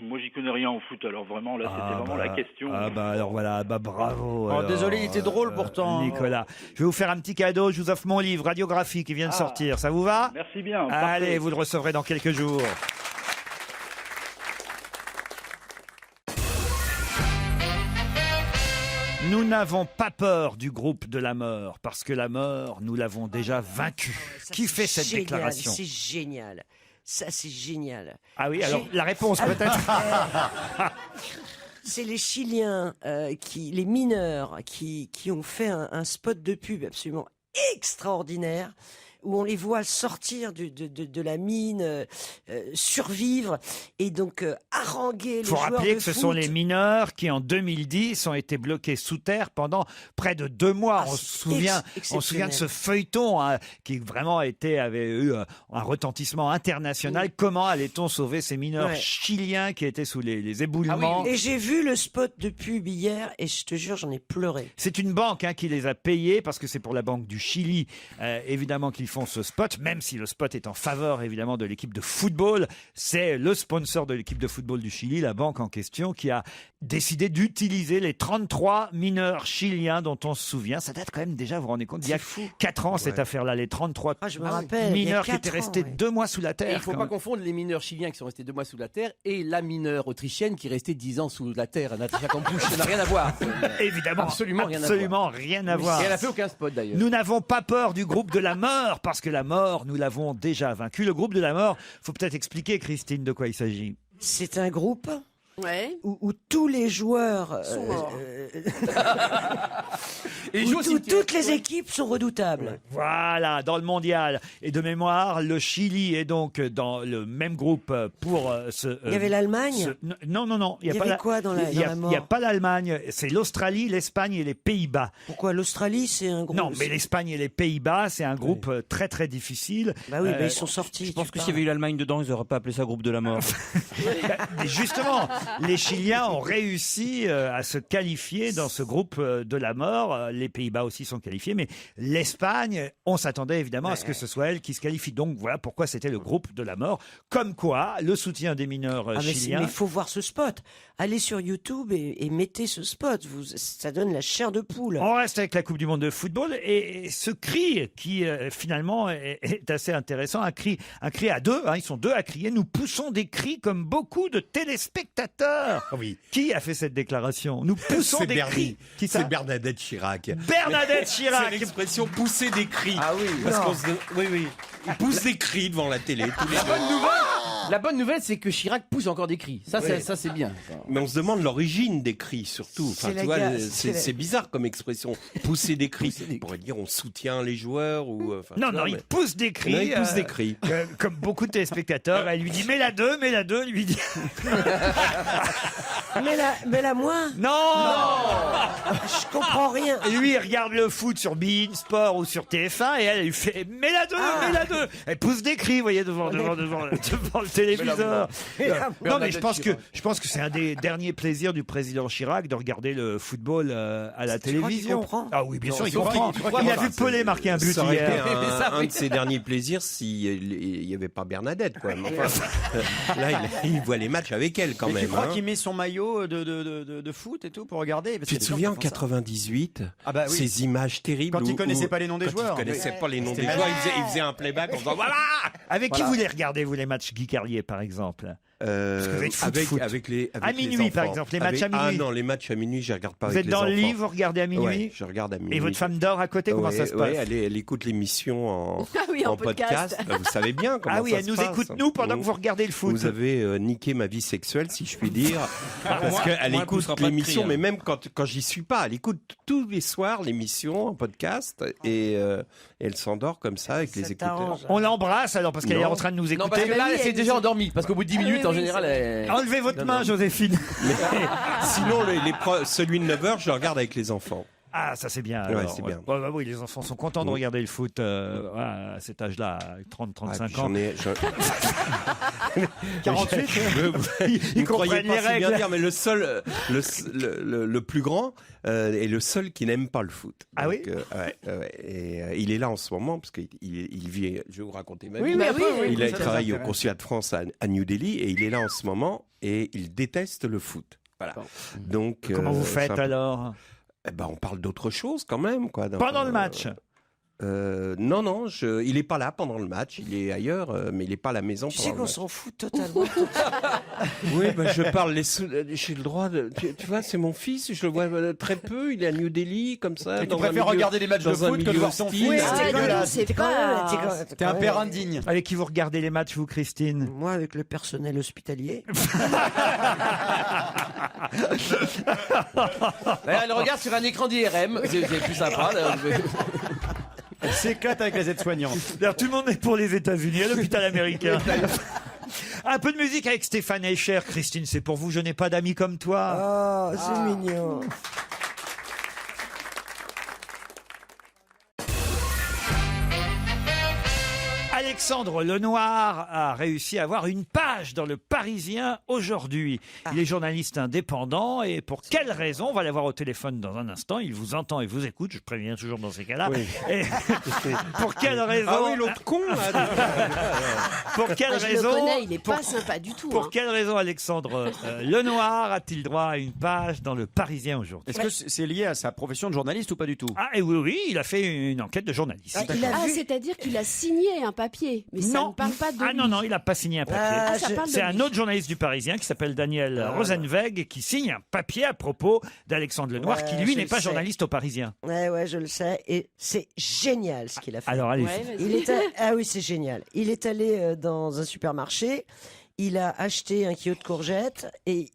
moi, j'y connais rien en foot, alors vraiment, là, c'était vraiment la question. Ah bah alors voilà, bah bravo. Oh, alors, désolé, il était drôle pourtant. Nicolas, je vais vous faire un petit cadeau. Je vous offre mon livre radiographie qui vient de sortir. Ça vous va? Merci bien. Allez, parfait. vous le recevrez dans quelques jours. Nous n'avons pas peur du groupe de la mort, parce que la mort, nous l'avons déjà vaincue. Qui fait cette Génial, déclaration? C'est génial. Ça, c'est génial. Ah oui, alors la réponse peut-être. C'est les Chiliens, les mineurs, qui ont fait un spot de pub absolument extraordinaire, où on les voit sortir de la mine, survivre, et donc haranguer les Il faut joueurs rappeler de que ce foot. sont les mineurs qui, en 2010, ont été bloqués sous terre pendant près de 2 mois. On se souvient de ce feuilleton qui vraiment avait eu un retentissement international. Oui. Comment allait-on sauver ces mineurs Ouais. chiliens qui étaient sous les éboulements? Et j'ai vu le spot de pub hier, et je te jure, j'en ai pleuré. C'est une banque qui les a payés, parce que c'est pour la Banque du Chili, évidemment, qu'ils font ce spot, même si le spot est en faveur, évidemment, de l'équipe de football. C'est le sponsor de l'équipe de football du Chili, la banque en question, qui a décidé d'utiliser les 33 mineurs chiliens dont on se souvient. Ça date quand même déjà, vous vous rendez compte, il y a 4 ans, cette affaire-là, les 33 je me rappelle, il y a mineurs qui 4 étaient restés 2 mois sous la Et terre. il ne faut quand pas même. confondre les mineurs chiliens qui sont restés 2 mois sous la terre et la mineure autrichienne qui est restée 10 ans sous la terre. Natacha Campouche, ça n'a rien à voir. Évidemment, Absolument rien à absolument voir. rien à voir. Et elle a fait aucun spot d'ailleurs. Nous n'avons pas peur du groupe de la mort, parce que la mort, nous l'avons déjà vaincu. Le groupe de la mort, faut peut-être expliquer, Christine, de quoi il s'agit. C'est un groupe Ouais. où tous les joueurs Sont morts. Et où toutes les équipes sont redoutables. Voilà, dans le mondial. Et de mémoire, le Chili est donc dans le même groupe pour ce... Il y avait l'Allemagne Non. Il y avait quoi dans la Il n'y mort a pas l'Allemagne. C'est l'Australie, l'Espagne et les Pays-Bas. Pourquoi l'Australie, c'est un groupe? Non, mais l'Espagne et les Pays-Bas, c'est un groupe très très difficile. Bah oui, ils sont sortis. Je pense que s'il y avait eu l'Allemagne dedans, ils n'auraient pas appelé ça groupe de la mort. Mais justement, les Chiliens ont réussi à se qualifier dans ce groupe de la mort. Les Pays-Bas aussi sont qualifiés, mais l'Espagne, on s'attendait évidemment à ce que ce soit elle qui se qualifie. Donc voilà pourquoi c'était le groupe de la mort. Comme quoi, le soutien des mineurs chiliens... Mais il faut voir ce spot. Allez sur YouTube et mettez ce spot. Ça donne la chair de poule. On reste avec la Coupe du Monde de football et ce cri qui finalement est assez intéressant, un cri à deux, ils sont deux à crier. Nous poussons des cris comme beaucoup de téléspectateurs. Oui. Qui a fait cette déclaration? Nous poussons des cris. Qui ça? C'est Bernadette Chirac. Bernadette Chirac. C'est l'expression pousser des cris. Ah oui. Parce Non. qu'on se... Oui. Il pousse des cris devant la télé tous les jours. La bonne nouvelle, c'est que Chirac pousse encore des cris. Ça, Oui. ça c'est bien. Mais on se demande l'origine des cris surtout. Enfin, C'est la tu vois, guerre, c'est bizarre comme expression. Pousser des cris. On pourrait dire on soutient les joueurs ou. Enfin, Non, tu vois, il mais- pousse des cris. Non, il pousse des cris. Comme beaucoup de téléspectateurs. Elle lui dit, mets la 2, lui dit. Mais la moi Non, Je comprends rien. Et lui, il regarde le foot sur beIN Sport ou sur TF1 et elle lui fait mets la 2, mets la 2. Elle pousse des cris, vous voyez, devant le téléviseur. Non, mais je pense que c'est un des derniers plaisirs du président Chirac de regarder le football à la télévision. comprend Ah oui, bien Non, sûr, il sauf comprend. qu'il- Il a vu Pelé marquer un but Ça aurait été hier. un de ses derniers plaisirs s'il n'y avait pas Bernadette. Quoi. Mais enfin, là, il voit les matchs avec elle quand Mais même. tu crois hein. qu'il met son maillot de foot et tout pour regarder? Parce Tu qu'il te y a des gens souviens en qui font ça. 98, Ah bah oui. ces images terribles Quand il connaissait pas les noms des quand joueurs. il connaissait Ouais. pas les noms des C'était joueurs, malin. il faisait un playback en disant voilà. Avec qui Voilà. vous les regardez, vous, les matchs Guy Carlier, par exemple? Parce que vous êtes foot. avec les À minuit, par exemple, les matchs à minuit. Ah non, les matchs à minuit, je regarde pas Vous avec êtes les dans le enfants. lit, vous regardez à minuit? Ouais, je regarde à minuit. Et votre femme dort à côté? Comment ça se passe? Ouais, elle écoute l'émission en, Ah oui, en podcast. Vous savez bien comment Ah oui, ça elle se nous passe. écoute, nous, pendant que vous regardez le foot. Vous avez niqué ma vie sexuelle, si je puis dire. Parce Moi, qu'elle elle écoute poussera pas de l'émission, cri, mais hein. même quand j'y suis pas, elle écoute tous les soirs l'émission en podcast et elle s'endort comme ça avec les écouteurs. On l'embrasse alors parce qu'elle est Non. en train de nous écouter. Non, parce que là, oui, elle s'est elle déjà nous- endormie. Parce qu'au bout de 10 minutes, en général, elle... Enlevez votre Non, main, non. Joséphine. Sinon, celui de 9h, je le regarde avec les enfants. Ah, ça c'est bien. Ouais, alors. c'est bien. Ouais, bah oui, les enfants sont contents de Oui. regarder le foot voilà, à cet âge-là, à 30-35 Ah, ans. 48. Ils ne croyez comprennent les pas si bien règles. dire, mais le seul, le plus grand est le seul qui n'aime pas le foot. Ah oui ouais. Et il est là en ce moment parce qu'il vit. Je vais vous raconter ma vie. Oui, mais après, oui, Il oui, ça travaille au m'intéresse. consulat de France à New Delhi et il est là en ce moment et il déteste le foot. Voilà. Donc Comment vous c'est faites un peu- alors? Eh ben, on parle d'autre chose quand même, quoi. Pendant le match? Non, il est pas là pendant le match, il est ailleurs, mais il est pas à la maison Tu pendant sais le qu'on match. s'en fout totalement. Oui, je parle, j'ai le droit de... Tu vois, c'est mon fils, je le vois très peu, il est à New Delhi, comme ça. Et tu préfères regarder les matchs de foot que de voir ton fils. C'est dégueulasse. T'es un père indigne. Avec qui vous regardez les matchs, vous, Christine? Moi, avec le personnel hospitalier. Elle regarde sur un écran d'IRM, c'est plus sympa. Elle s'éclate avec les aides-soignants. D'ailleurs, tout le monde est pour les États-Unis, à l'hôpital américain. Un peu de musique avec Stéphane Eicher. Christine, c'est pour vous, je n'ai pas d'amis comme toi. Oh, c'est mignon. Alexandre Lenoir a réussi à avoir une page dans le Parisien aujourd'hui. Il est journaliste indépendant et pour quelle raison? On va l'avoir au téléphone dans un instant. Il vous entend et vous écoute. Je préviens toujours dans ces cas-là. Oui. Et pour quelle raison? Ah oui, l'autre con, là. Pour quelle Je raison? le connais, il est pas sympa du tout. Pour hein. quelle raison Alexandre Lenoir a-t-il droit à une page dans le Parisien aujourd'hui? Est-ce que c'est lié à sa profession de journaliste ou pas du tout? Ah, et oui, il a fait une enquête de journaliste. C'est-à-dire qu'il a signé un papier, mais ça ne parle pas de lui. Non, il n'a pas signé un papier. ça parle de C'est un lui. autre journaliste du Parisien qui s'appelle Daniel Rosenweg qui signe un papier à propos d'Alexandre Lenoir qui, lui, je n'est le pas sais. journaliste au Parisien. Ouais, je le sais. Et c'est génial ce qu'il a fait. Alors, allez. Ah oui, c'est génial. Il est allé dans un supermarché. Il a acheté un kilo de courgettes et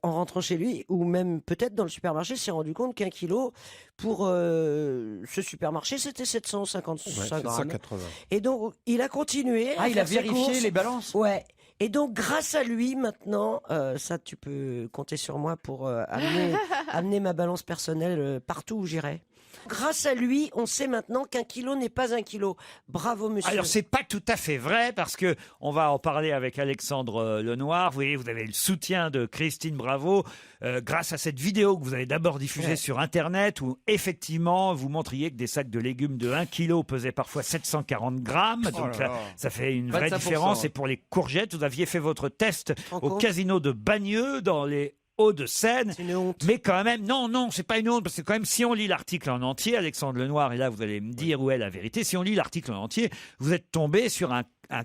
en rentrant chez lui, ou même peut-être dans le supermarché, s'est rendu compte qu'un kilo pour ce supermarché, c'était 755 grammes. 780. Et donc, il a continué. Ah, à il a faire ses vérifié courses. les balances. Ouais. Et donc, grâce à lui, maintenant, ça, tu peux compter sur moi pour amener ma balance personnelle partout où j'irai. Grâce à lui, on sait maintenant qu'un kilo n'est pas un kilo. Bravo, monsieur. Alors, c'est pas tout à fait vrai parce que on va en parler avec Alexandre Lenoir. Vous voyez, vous avez le soutien de Christine Bravo grâce à cette vidéo que vous avez d'abord diffusée sur Internet où effectivement vous montriez que des sacs de légumes de 1 kilo pesaient parfois 740 grammes. Donc ça fait une vraie 25%, différence. ouais. Et pour les courgettes, vous aviez fait votre test au casino de Bagneux dans les Hauts-de-Seine. C'est une honte. Mais quand même, non, c'est pas une honte, parce que quand même, si on lit l'article en entier, Alexandre Lenoir, et là vous allez me dire où est la vérité, si on lit l'article en entier, vous êtes tombé sur un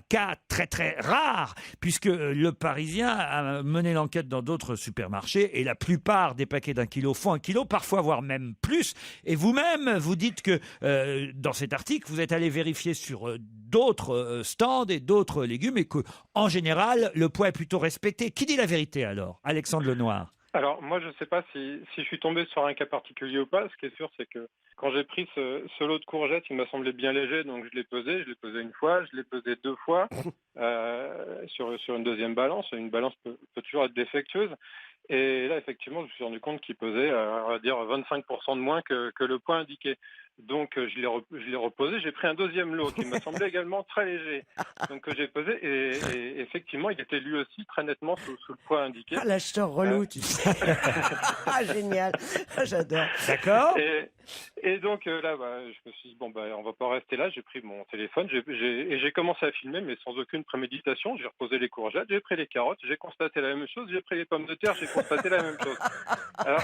cas très très rare, puisque le Parisien a mené l'enquête dans d'autres supermarchés, et la plupart des paquets d'1 kilo font 1 kilo, parfois voire même plus, et vous-même, vous dites que dans cet article, vous êtes allé vérifier sur d'autres stands et d'autres légumes, et que en général, le poids est plutôt respecté. Qui dit la vérité alors, Alexandre Lenoir? Alors, moi, je ne sais pas si je suis tombé sur un cas particulier ou pas. Ce qui est sûr, c'est que quand j'ai pris ce lot de courgettes, il m'a semblé bien léger, donc je l'ai pesé. Je l'ai pesé une fois, je l'ai pesé 2 fois sur une deuxième balance. Une balance peut toujours être défectueuse. Et là, effectivement, je me suis rendu compte qu'il pesait, on va dire, 25% de moins que le poids indiqué. Donc, je l'ai reposé. J'ai pris un deuxième lot qui me semblait également très léger. Donc, que j'ai pesé. Et effectivement, il était lui aussi très nettement sous le poids indiqué. Ah, l'acheteur relou, tu sais. Ah, génial. Ah, j'adore. D'accord. Et donc, là, je me suis dit, on va pas rester là. J'ai pris mon téléphone et j'ai commencé à filmer, mais sans aucune préméditation. J'ai reposé les courgettes, j'ai pris les carottes, j'ai constaté la même chose. J'ai pris les pommes de terre, j'ai constaté la même chose. Alors,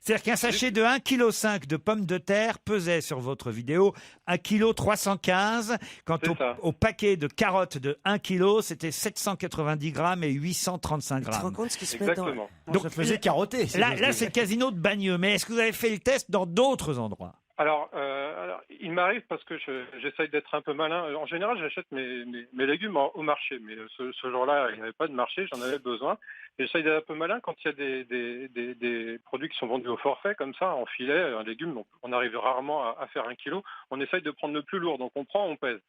c'est-à-dire qu'un sachet de 1,5 kg de pommes de terre pesait sur votre vidéo 1,315 kg. Quant au paquet de carottes de 1 kg, c'était 790 grammes et 835 grammes. Tu te rends compte ce qui se met dans... Donc, ça faisait carotter. Là, c'est le casino de Bagneux. Mais est-ce que vous avez fait le test dans d'autres endroits? Alors, il m'arrive parce que j'essaye d'être un peu malin. En général, j'achète mes légumes au marché, mais ce jour-là, il n'y avait pas de marché, j'en avais besoin. Et j'essaye d'être un peu malin quand il y a des produits qui sont vendus au forfait, comme ça, en filet, un légume, on arrive rarement à faire 1 kilo. On essaye de prendre le plus lourd, donc on prend, on pèse.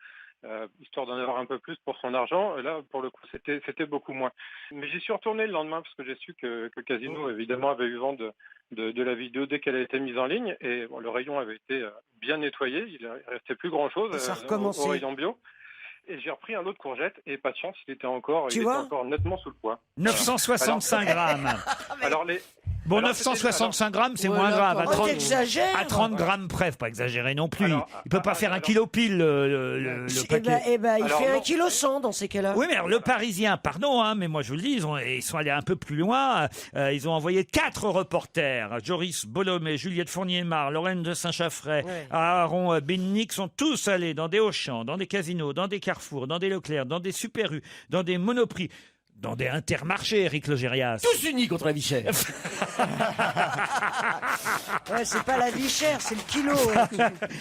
Histoire d'en avoir un peu plus pour son argent. Et là, pour le coup, c'était beaucoup moins. Mais j'y suis retourné le lendemain parce que j'ai su que Casino, évidemment, avait eu vent de la vidéo dès qu'elle a été mise en ligne. Et le rayon avait été bien nettoyé. Il ne restait plus grand-chose au rayon bio. Et j'ai repris un lot de courgettes et pas de chance, il était encore nettement sous le poids. 965 grammes. Alors Bon, Alors, 965 grammes, c'est Ouais, moins là, grave. quand même. Oh, t'exagères. À 30 grammes près, faut pas exagérer non plus. Il peut pas faire 1 kilo pile le paquet. Il Alors, fait non. 1,1 kg dans ces cas-là. Oui, mais alors, le Parisien, pardon, hein, mais moi je vous le dis, ils sont allés un peu plus loin. Ils ont envoyé 4 reporters. Joris Bolomé, Juliette Fournier-Mar, Lorraine de Saint-Chaffray, Aaron Bennick sont tous allés dans des Auchan, dans des casinos, dans des Carrefour, dans des Leclerc, dans des Super U, dans des Monoprix, dans des Intermarchés, Éric Logérias. Tous unis contre la vie chère. Ouais, c'est pas la vie chère, c'est le kilo.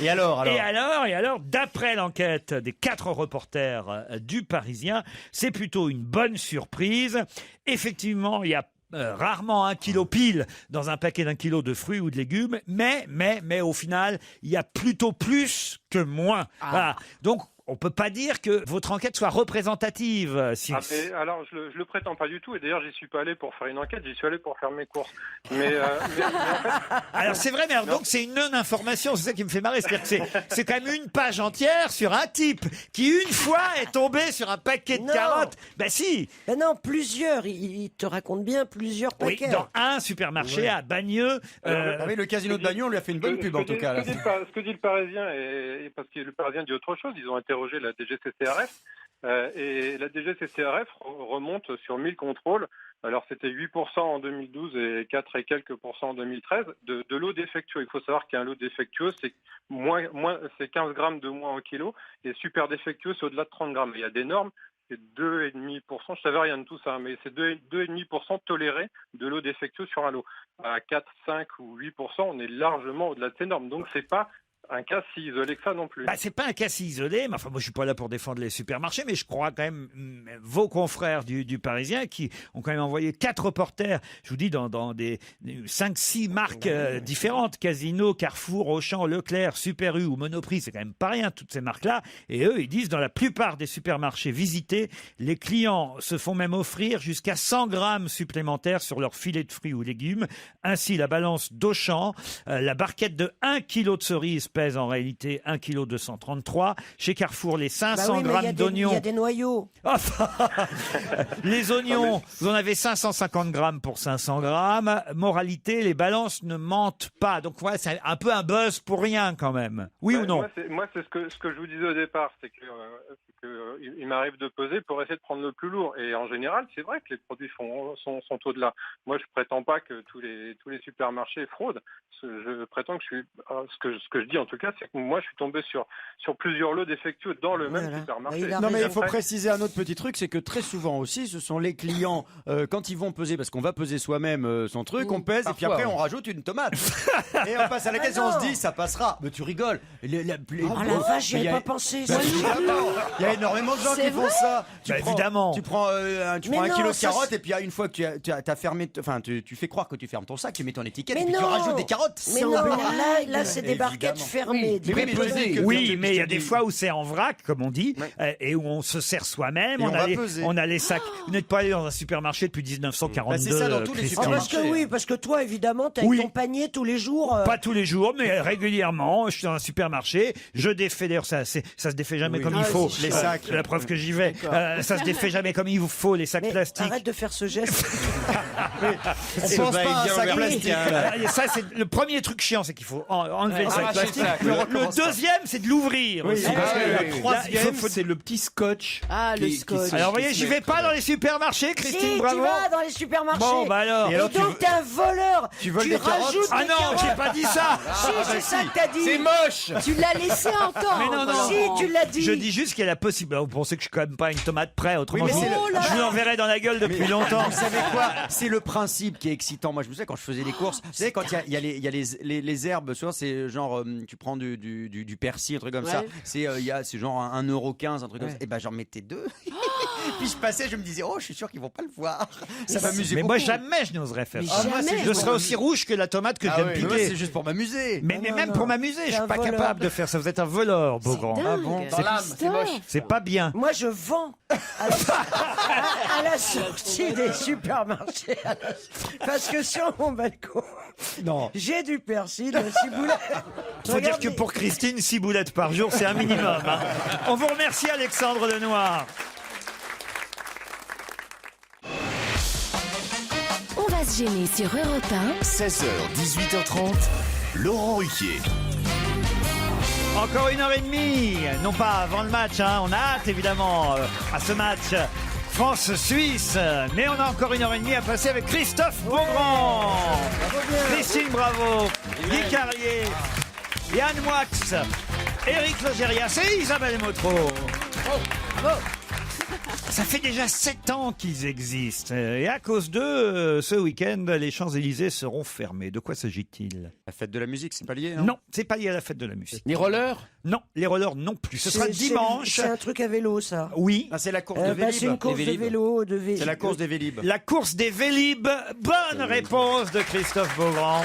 Et alors Et alors, d'après l'enquête des 4 reporters du Parisien, c'est plutôt une bonne surprise. Effectivement, il y a rarement 1 kilo pile dans un paquet d'1 kilo de fruits ou de légumes, mais au final, il y a plutôt plus que moins. Voilà. Donc, on peut pas dire que votre enquête soit représentative. Mais alors, je le prétends pas du tout. Et d'ailleurs, j'y suis pas allé pour faire une enquête. J'y suis allé pour faire mes courses. Mais en fait, Alors c'est vrai, mais alors, donc c'est une non-information. C'est ça qui me fait marrer. C'est-à-dire que c'est quand même une page entière sur un type qui une fois est tombé sur un paquet de carottes. Ben si. Ben non, plusieurs. Il te raconte bien plusieurs Oui, paquets. dans un supermarché à Bagneux. oui, le casino de Bagneux, on lui a fait une bonne pub en tout cas. Ce que dit le Parisien, et parce que le Parisien dit autre chose, ils ont interrogé la DGCCRF, et la DGCCRF remonte sur 1000 contrôles. Alors c'était 8% en 2012 et 4 et quelques pourcents en 2013 de lot défectueux. Il faut savoir qu'un lot défectueux, c'est c'est 15 grammes de moins en kilo, et super défectueux, c'est au-delà de 30 grammes. Il y a des normes. C'est 2,5%, je savais rien de tout ça, mais c'est 2,5% toléré de lot défectueux sur un lot. À 4, 5 ou 8%, on est largement au-delà de ces normes. Donc c'est pas un cas si isolé que ça non plus. Bah, c'est pas un cas si isolé, mais enfin, moi je suis pas là pour défendre les supermarchés, mais je crois quand même vos confrères du Parisien qui ont quand même envoyé 4 reporters, je vous dis, dans des 5-6 marques différentes, Casino, Carrefour, Auchan, Leclerc, Super U ou Monoprix, c'est quand même pas rien toutes ces marques-là, et eux ils disent dans la plupart des supermarchés visités, les clients se font même offrir jusqu'à 100 grammes supplémentaires sur leur filet de fruits ou légumes. Ainsi, la balance d'Auchan, la barquette de 1 kg de cerises pèse en réalité 1,233 kg. Chez Carrefour, les 500 grammes d'oignons. Il y a des noyaux. Les oignons, vous en avez 550 grammes pour 500 grammes. Moralité, les balances ne mentent pas. Donc, ouais, c'est un peu un buzz pour rien quand même. Oui ou non? Moi, c'est ce que je vous disais au départ, c'est que il m'arrive de peser pour essayer de prendre le plus lourd. Et en général, c'est vrai que les produits sont au-delà. Moi, je prétends pas que tous les supermarchés fraudent. Je prétends que ce que je dis en tout cas, c'est que moi, je suis tombé sur plusieurs lots défectueux dans le même supermarché. Non, mais il faut préciser un autre petit truc, c'est que très souvent aussi, ce sont les clients, quand ils vont peser, parce qu'on va peser soi-même son truc, on pèse, et puis après, on rajoute une tomate. Et on passe à la caisse et on se dit, ça passera. Mais tu rigoles. Oh la vache, j'y avais pas pensé. Il y a énormément de gens qui font ça. Évidemment. Tu prends 1 kilo de carottes, et puis une fois que tu as fermé, enfin, tu fais croire que tu fermes ton sac, tu mets ton étiquette, et puis tu rajoutes des carottes. Mais non, là c'est des barquettes fermées. Oui, mais il y a des fois où c'est en vrac, comme on dit, et où on se sert soi-même. On a les sacs. Vous n'êtes pas allé dans un supermarché depuis 1942. C'est ça dans tous les supermarchés. Parce que toi, évidemment, tu as ton panier tous les jours. Pas tous les jours, mais régulièrement. Je suis dans un supermarché, je défais, d'ailleurs, ça se défait jamais comme il faut. Les sacs. La preuve que j'y vais. Ça se défait jamais comme il vous faut, les sacs plastiques. Arrête de faire ce geste. On pense pas à un sac plastique. Ça, c'est le premier truc chiant, c'est qu'il faut enlever le sac plastique. Le deuxième, c'est de l'ouvrir. Le troisième, c'est le petit scotch. Ah, le scotch. Alors, vous voyez, j'y vais pas dans les supermarchés, Christine, Si, bravo. tu vas dans les supermarchés. Bon, bah alors. Et donc, t'es un voleur. Tu voles des carottes. rajoutes Ah des non, carottes. j'ai pas dit ça. Si, c'est ça que t'as dit. C'est moche. Tu l'as laissé entendre. Mais non. Si, tu l'as dit. Je dis juste qu'il y a la possibilité. Vous pensez que je suis quand même pas une tomate près, autrement Oui, mais je vous l'enverrai dans la gueule depuis longtemps. Vous savez quoi? C'est le principe qui est excitant. Moi, je me souviens quand je faisais les courses. Vous savez, quand il y a les herbes, souvent c'est genre tu prends du persil, un truc comme ça. C'est genre 1,15 €, un truc comme ça. Et ben j'en mettais 2. Puis je passais, je me disais, oh, je suis sûr qu'ils vont pas le voir. Ça m'amusait beaucoup. Mais moi, jamais je n'oserais faire ça. jamais. Je serais aussi rouge que la tomate que je viens de Moi, piquer. c'est juste pour m'amuser. Mais même pour m'amuser, je suis pas capable de faire ça. Vous êtes un voleur, Beaugrand. Dingue. Dans l'âme, c'est moche. C'est pas bien. Moi, je vends à la sortie des supermarchés. Parce que sur mon balcon, j'ai du persil, de ciboulette. Faut dire que pour Christine, 6 boulettes par jour, c'est un minimum. Hein. On vous remercie, Alexandre Lenoir. On va se gêner sur Europe 1. 16h, 18h30, Laurent Ruquier. Encore 1h30, non pas avant le match, hein. On a hâte évidemment à ce match France-Suisse, mais on a encore 1h30 à passer avec Christophe Beaugrand, Christine Bravo, Guy Carlier, Yann Moix, Éric Logérias et Isabelle Motro. Ça fait déjà 7 ans qu'ils existent. Et à cause d'eux, ce week-end, les Champs-Élysées seront fermés. De quoi s'agit-il? La fête de la musique, c'est pas lié, Non, c'est pas lié à la fête de la musique. Les rollers? Non, les rollers non plus. Ce sera dimanche. C'est un truc à vélo, ça. Oui. Ah, c'est la course de Vélib. C'est une course de vélo. C'est la course des Vélib. La course des Vélib. Bonne réponse de Christophe Beaugrand.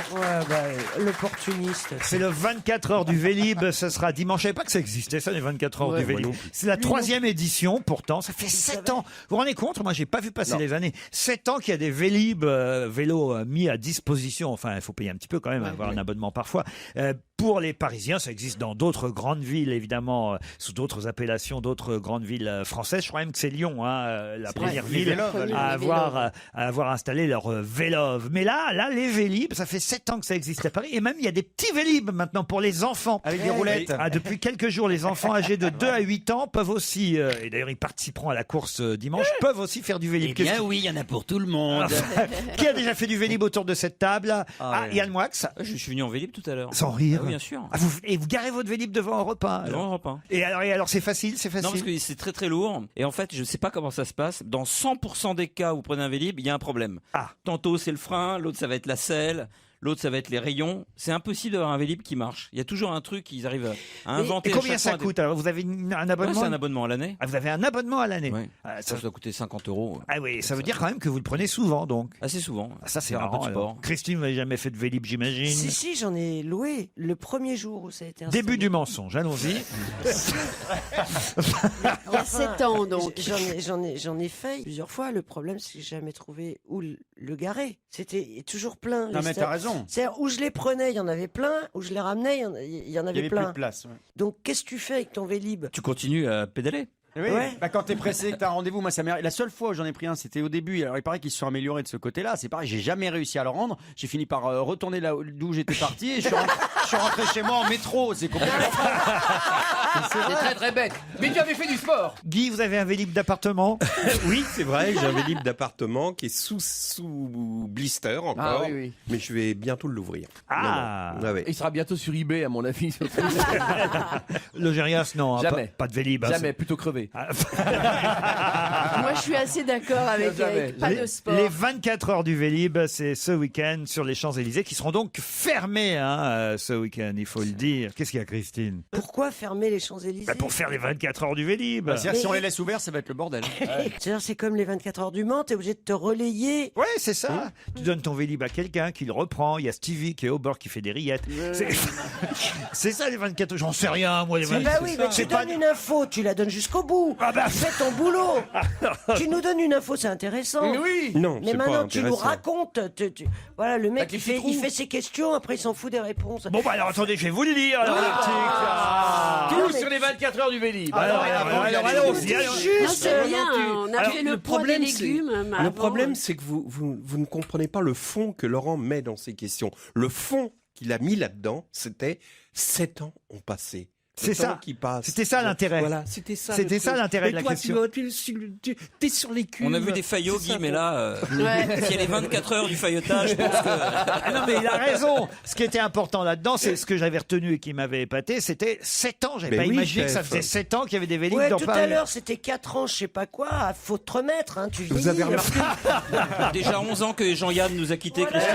L'opportuniste. C'est le 24 heures du Vélib. Ce sera dimanche. Je savais pas que ça existait, ça, les 24 heures du Vélib. C'est la 3e édition, pourtant. Ça fait 7 ans. Vous vous rendez compte? Moi, j'ai pas vu passer les années. 7 ans qu'il y a des Vélib, vélos mis à disposition. Enfin, il faut payer un petit peu quand même, avoir un abonnement parfois. Pour les Parisiens, ça existe dans d'autres grandes villes, évidemment, sous d'autres appellations, d'autres grandes villes françaises. Je crois même que c'est Lyon, la première ville à avoir installé leur Vélov. Mais là, les Vélib, ça fait 7 ans que ça existe à Paris. Et même, il y a des petits Vélib maintenant pour les enfants. Avec des roulettes. Depuis quelques jours, les enfants âgés de 2 à 8 ans peuvent aussi, et d'ailleurs, ils participeront à la course dimanche, peuvent aussi faire du Vélib. Eh bien oui, il y en a pour tout le monde. Qui a déjà fait du Vélib autour de cette table? Yann Moix. Je suis venu en Vélib tout à l'heure. Sans rire. Ah, bien sûr. Et vous garez votre Vélib devant Europe 1. Devant Europe 1. Et alors c'est facile? Non, parce que c'est très très lourd. Et en fait, je ne sais pas comment ça se passe. Dans 100% des cas où vous prenez un Vélib, il y a un problème. Tantôt c'est le frein, l'autre ça va être la selle. L'autre, ça va être les rayons. C'est impossible d'avoir un Vélib qui marche. Il y a toujours un truc qu'ils arrivent à inventer. Et combien ça coûte? Alors, vous avez un abonnement? C'est un abonnement à l'année. Ah, vous avez un abonnement à l'année? Oui. Ça doit coûter 50 €. Ah oui, ça veut dire quand même que vous le prenez souvent, donc. Assez souvent. Ça, c'est un marrant. peu de sport. Alors. Christine, vous n'avez jamais fait de Vélib, j'imagine? Si, j'en ai loué le premier jour où ça a été installé. Début du mensonge, allons-y. Il y a 7 ans, donc. J'en ai fait plusieurs fois. Le problème, c'est que j'ai jamais trouvé où le garer. C'était toujours plein. Non, mais t'as raison. C'est-à-dire, où je les prenais, il y en avait plein. Où je les ramenais, il y en avait plein. Plus de place. Ouais. Donc, qu'est-ce que tu fais avec ton Vélib? Tu continues à pédaler. Oui, quand t'es pressé, que t'as un rendez-vous, moi ça m'est. La seule fois où j'en ai pris un, c'était au début. Alors il paraît qu'ils se sont améliorés de ce côté-là. C'est pareil, j'ai jamais réussi à le rendre. J'ai fini par retourner là d'où j'étais parti et je suis rentré chez moi en métro. C'est complètement. C'est très très bête. Mais tu avais fait du sport. Guy, vous avez un Vélib d'appartement? Oui, c'est vrai, j'ai un Vélib d'appartement qui est sous blister encore. Ah oui. Mais je vais bientôt l'ouvrir. Ah. Non. Ouais. Il sera bientôt sur eBay, à mon avis. Logérias, non. Jamais. Pas de Vélib. Jamais, plutôt crevé. Moi, je suis assez d'accord avec pas de sport. Les 24 heures du Vélib, c'est ce week-end sur les Champs-Élysées, qui seront donc fermés ce week-end, il faut le dire. Qu'est-ce qu'il y a, Christine? Pourquoi fermer les Champs-Élysées? Pour faire les 24 heures du Vélib. C'est-à-dire si on les laisse ouverts, ça va être le bordel. C'est-à-dire, c'est comme les 24 heures du Mans, t'es obligé de te relayer. Ouais, c'est ça. Tu donnes ton Vélib à quelqu'un qui le reprend. Il y a Stevie qui est au bord, qui fait des rillettes. C'est ça les 24 heures. J'en sais rien, moi. Les 24 Bah oui, mais tu donnes une info, tu la donnes jusqu'au bout. Fais ton boulot. Tu nous donnes une info, c'est intéressant. Mais oui. Non, mais c'est maintenant pas tu nous intéressant. racontes. Voilà, le mec il fait ses questions, après il s'en fout des réponses. Bon bah alors attendez, je vais vous le lire. Tout sur les 24 heures du Vélib. Alors, allons-y. Non, c'est rien. On a fait le poids des légumes. Le problème, c'est que vous ne comprenez pas le fond que Laurent met dans ses questions. Le fond qu'il a mis là-dedans, c'était 7 ans ont passé. C'est ça. Qui passe. C'était ça l'intérêt. Voilà, c'était ça. C'était ça l'intérêt de la question. T'es sur les culs. On a vu des faillots, Guy, mais là, s'il y a les 24 heures du faillotage, je pense que... Ah non, mais il a raison. Ce qui était important là-dedans, c'est ce que j'avais retenu et qui m'avait épaté, c'était 7 ans. J'avais pas imaginé que ça faisait 7 ans qu'il y avait des Vélib dans tout Paris. à l'heure, c'était 4 ans, je sais pas quoi. Faut te remettre, hein, tu Vous avez remarqué Déjà 11 ans que Jean-Yann nous a quittés, Christine.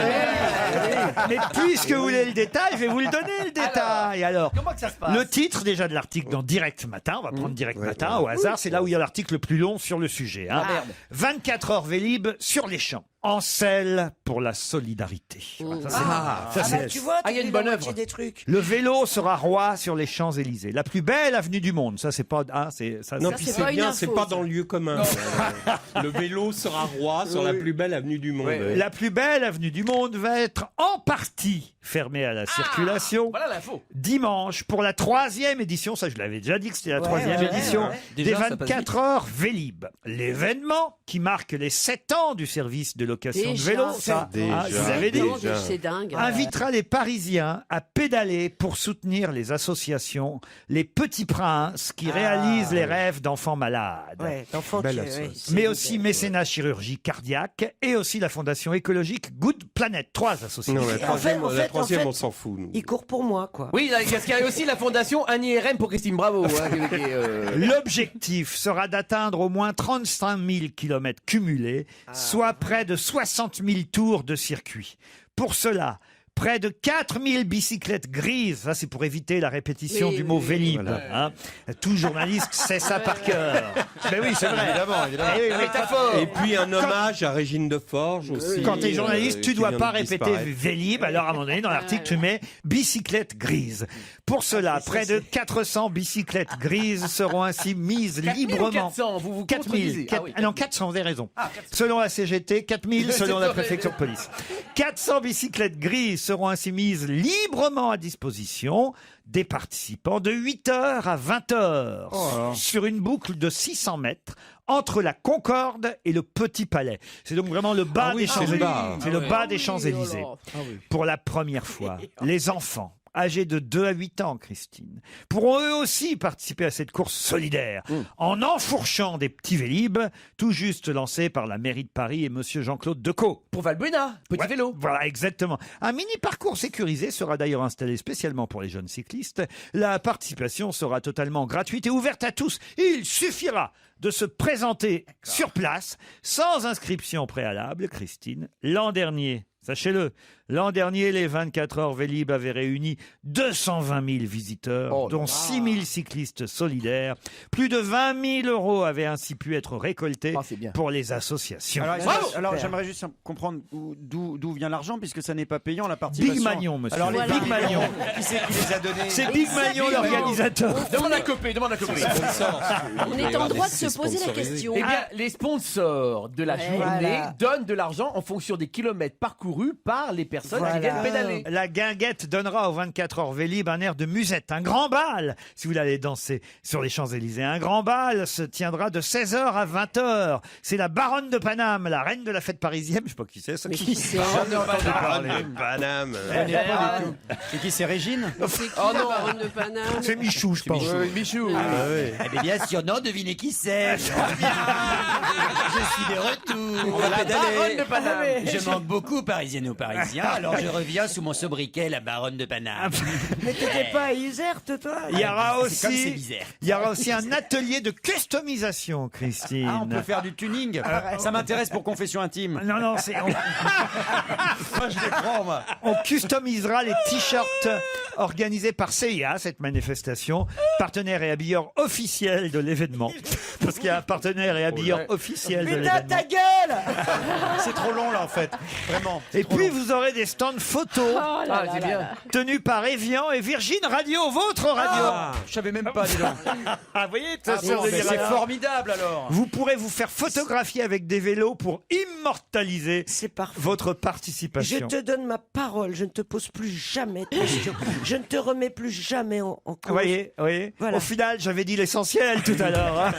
Mais puisque vous voulez le détail, je vais vous le donner, le détail. Alors, comment que ça se passe? le titre déjà de l'article dans Direct Matin, on va prendre Direct Matin au hasard, c'est là où il y a l'article le plus long sur le sujet. Hein. 24 heures Vélib sur les champs. En selle pour la solidarité. Tu vois, il y a une bonne œuvre. des trucs. Le vélo sera roi sur les Champs-Élysées. La plus belle avenue du monde. Ça, c'est pas. Non, puis c'est bien, c'est pas dans le lieu commun. Le vélo sera roi sur la plus belle avenue du monde. La plus belle avenue du monde va être en partie fermée à la circulation. Voilà l'info. Dimanche, pour la 3e édition, ça je l'avais déjà dit que c'était la 3e édition, des Déjà, ça passe 24 heures Vélib. L'événement qui marque les 7 ans du service de l'opinion location Déjà. de vélo. Ça, Déjà. je vous avais dit. Non, c'est dingue. Invitera les Parisiens à pédaler pour soutenir les associations Les Petits Princes qui réalisent les rêves d'enfants malades. Ouais, d'enfants Belle qui- association. ouais, c'est- Mais aussi mécénat chirurgie cardiaque et aussi la fondation écologique Good Planet. 3 associations. Non, la troisième, en fait, on s'en fout. Nous. Il court pour moi, quoi. Oui, parce qu'il y a aussi la fondation Annie IRM pour Christine Bravo. Hein, L'objectif sera d'atteindre au moins 35 000 km cumulés, soit près de 60 000 tours de circuit. Pour cela, près de 4 000 bicyclettes grises, ça c'est pour éviter la répétition Oui, du oui, mot oui. Vélib. Voilà. Hein. Tout journaliste sait ça par cœur. Mais oui, c'est vrai. Évidemment. Eh oui, Métaphore. Et puis un hommage à Régine de Forge aussi. Quand tu es journaliste, tu qui dois vient pas de répéter disparaître. Vélib. Alors, à un moment donné, dans l'article, tu mets bicyclette grise. Pour cela, près de 400 bicyclettes grises seront ainsi mises 4000 ou librement. 400, vous vous 4000. contredisez. Ah oui. Non, 400, vous avez raison. Selon la CGT, 4000 selon la préfecture de police. 400 bicyclettes grises seront ainsi mises librement à disposition des participants de 8h à 20h sur une boucle de 600 mètres entre la Concorde et le Petit Palais. C'est donc vraiment le bas des Champs-Élysées. bas. C'est le bas des Champs-Élysées. Pour la première fois, les enfants âgés de 2 à 8 ans, Christine, pourront eux aussi participer à cette course solidaire en enfourchant des petits vélib tout juste lancés par la mairie de Paris et monsieur Jean-Claude Decaux. Pour Valbuena, petit Ouais, vélo. Voilà, exactement. Un mini-parcours sécurisé sera d'ailleurs installé spécialement pour les jeunes cyclistes. La participation sera totalement gratuite et ouverte à tous. Il suffira de se présenter sur place, sans inscription préalable, Christine. L'an dernier, sachez-le, l'an dernier, les 24 heures Vélib avaient réuni 220 000 visiteurs, dont 6 000 cyclistes solidaires. Plus de 20 000 euros avaient ainsi pu être récoltés pour les associations. Alors, j'aimerais juste comprendre d'où vient l'argent, puisque ça n'est pas payant la participation. Big Magnon, monsieur. Alors, les Voilà. Big Magnon, qui c'est qui les a donnés? C'est Big Magnon, l'organisateur. Demande à Copé, demande à Copé. On est en droit de se poser la question. Eh bien, les sponsors de la journée voilà. donnent de l'argent en fonction des kilomètres parcourus par les personnes qui viennent pédaler. La guinguette donnera aux 24 heures Vélib un air de musette, un grand bal, si vous voulez aller danser sur les Champs-Élysées. Un grand bal se tiendra de 16h à 20h. C'est la baronne de Paname, la reine de la fête parisienne. Je sais pas qui c'est, ça. Mais qui c'est J'en ai entendu parler. Paname. Je connais pas du tout. C'est qui, c'est Régine? C'est qui la baronne de Paname? C'est Michou, je pense. Michou. Eh bien, bien sûr, non, devinez qui c'est. Je suis de retour. On va pédaler. Je manque beaucoup, parisiennes ou parisiens, alors je reviens sous mon sobriquet, la baronne de Paname. Mais t'étais pas à Iserte, toi? Il y aura C'est comme c'est aussi, bizarre. il y aura aussi un atelier de customisation, Christine. Ah, on peut faire du tuning. Ça m'intéresse pour confession intime. Non, non, c'est. Moi, je les prends, moi. On customisera les t-shirts organisés par CIA, cette manifestation, partenaire et habilleur officiel de l'événement. Parce qu'il y a un partenaire et habilleur officiel de Putain, l'événement. ta gueule! C'est trop long, là, en fait. Vraiment. Et puis vous aurez des stands photos c'est bien. tenus par Evian et Virgin Radio, votre radio. Je savais même pas, dis donc. Ah, vous voyez, ça, Bon, c'est mais c'est formidable, alors. Vous pourrez vous faire photographier avec des vélos pour immortaliser votre Je participation. te donne ma parole, je ne te pose plus jamais de questions. Je ne te remets plus jamais en cause. Vous voyez, Voilà. Au final, j'avais dit l'essentiel tout à l'heure. Hein.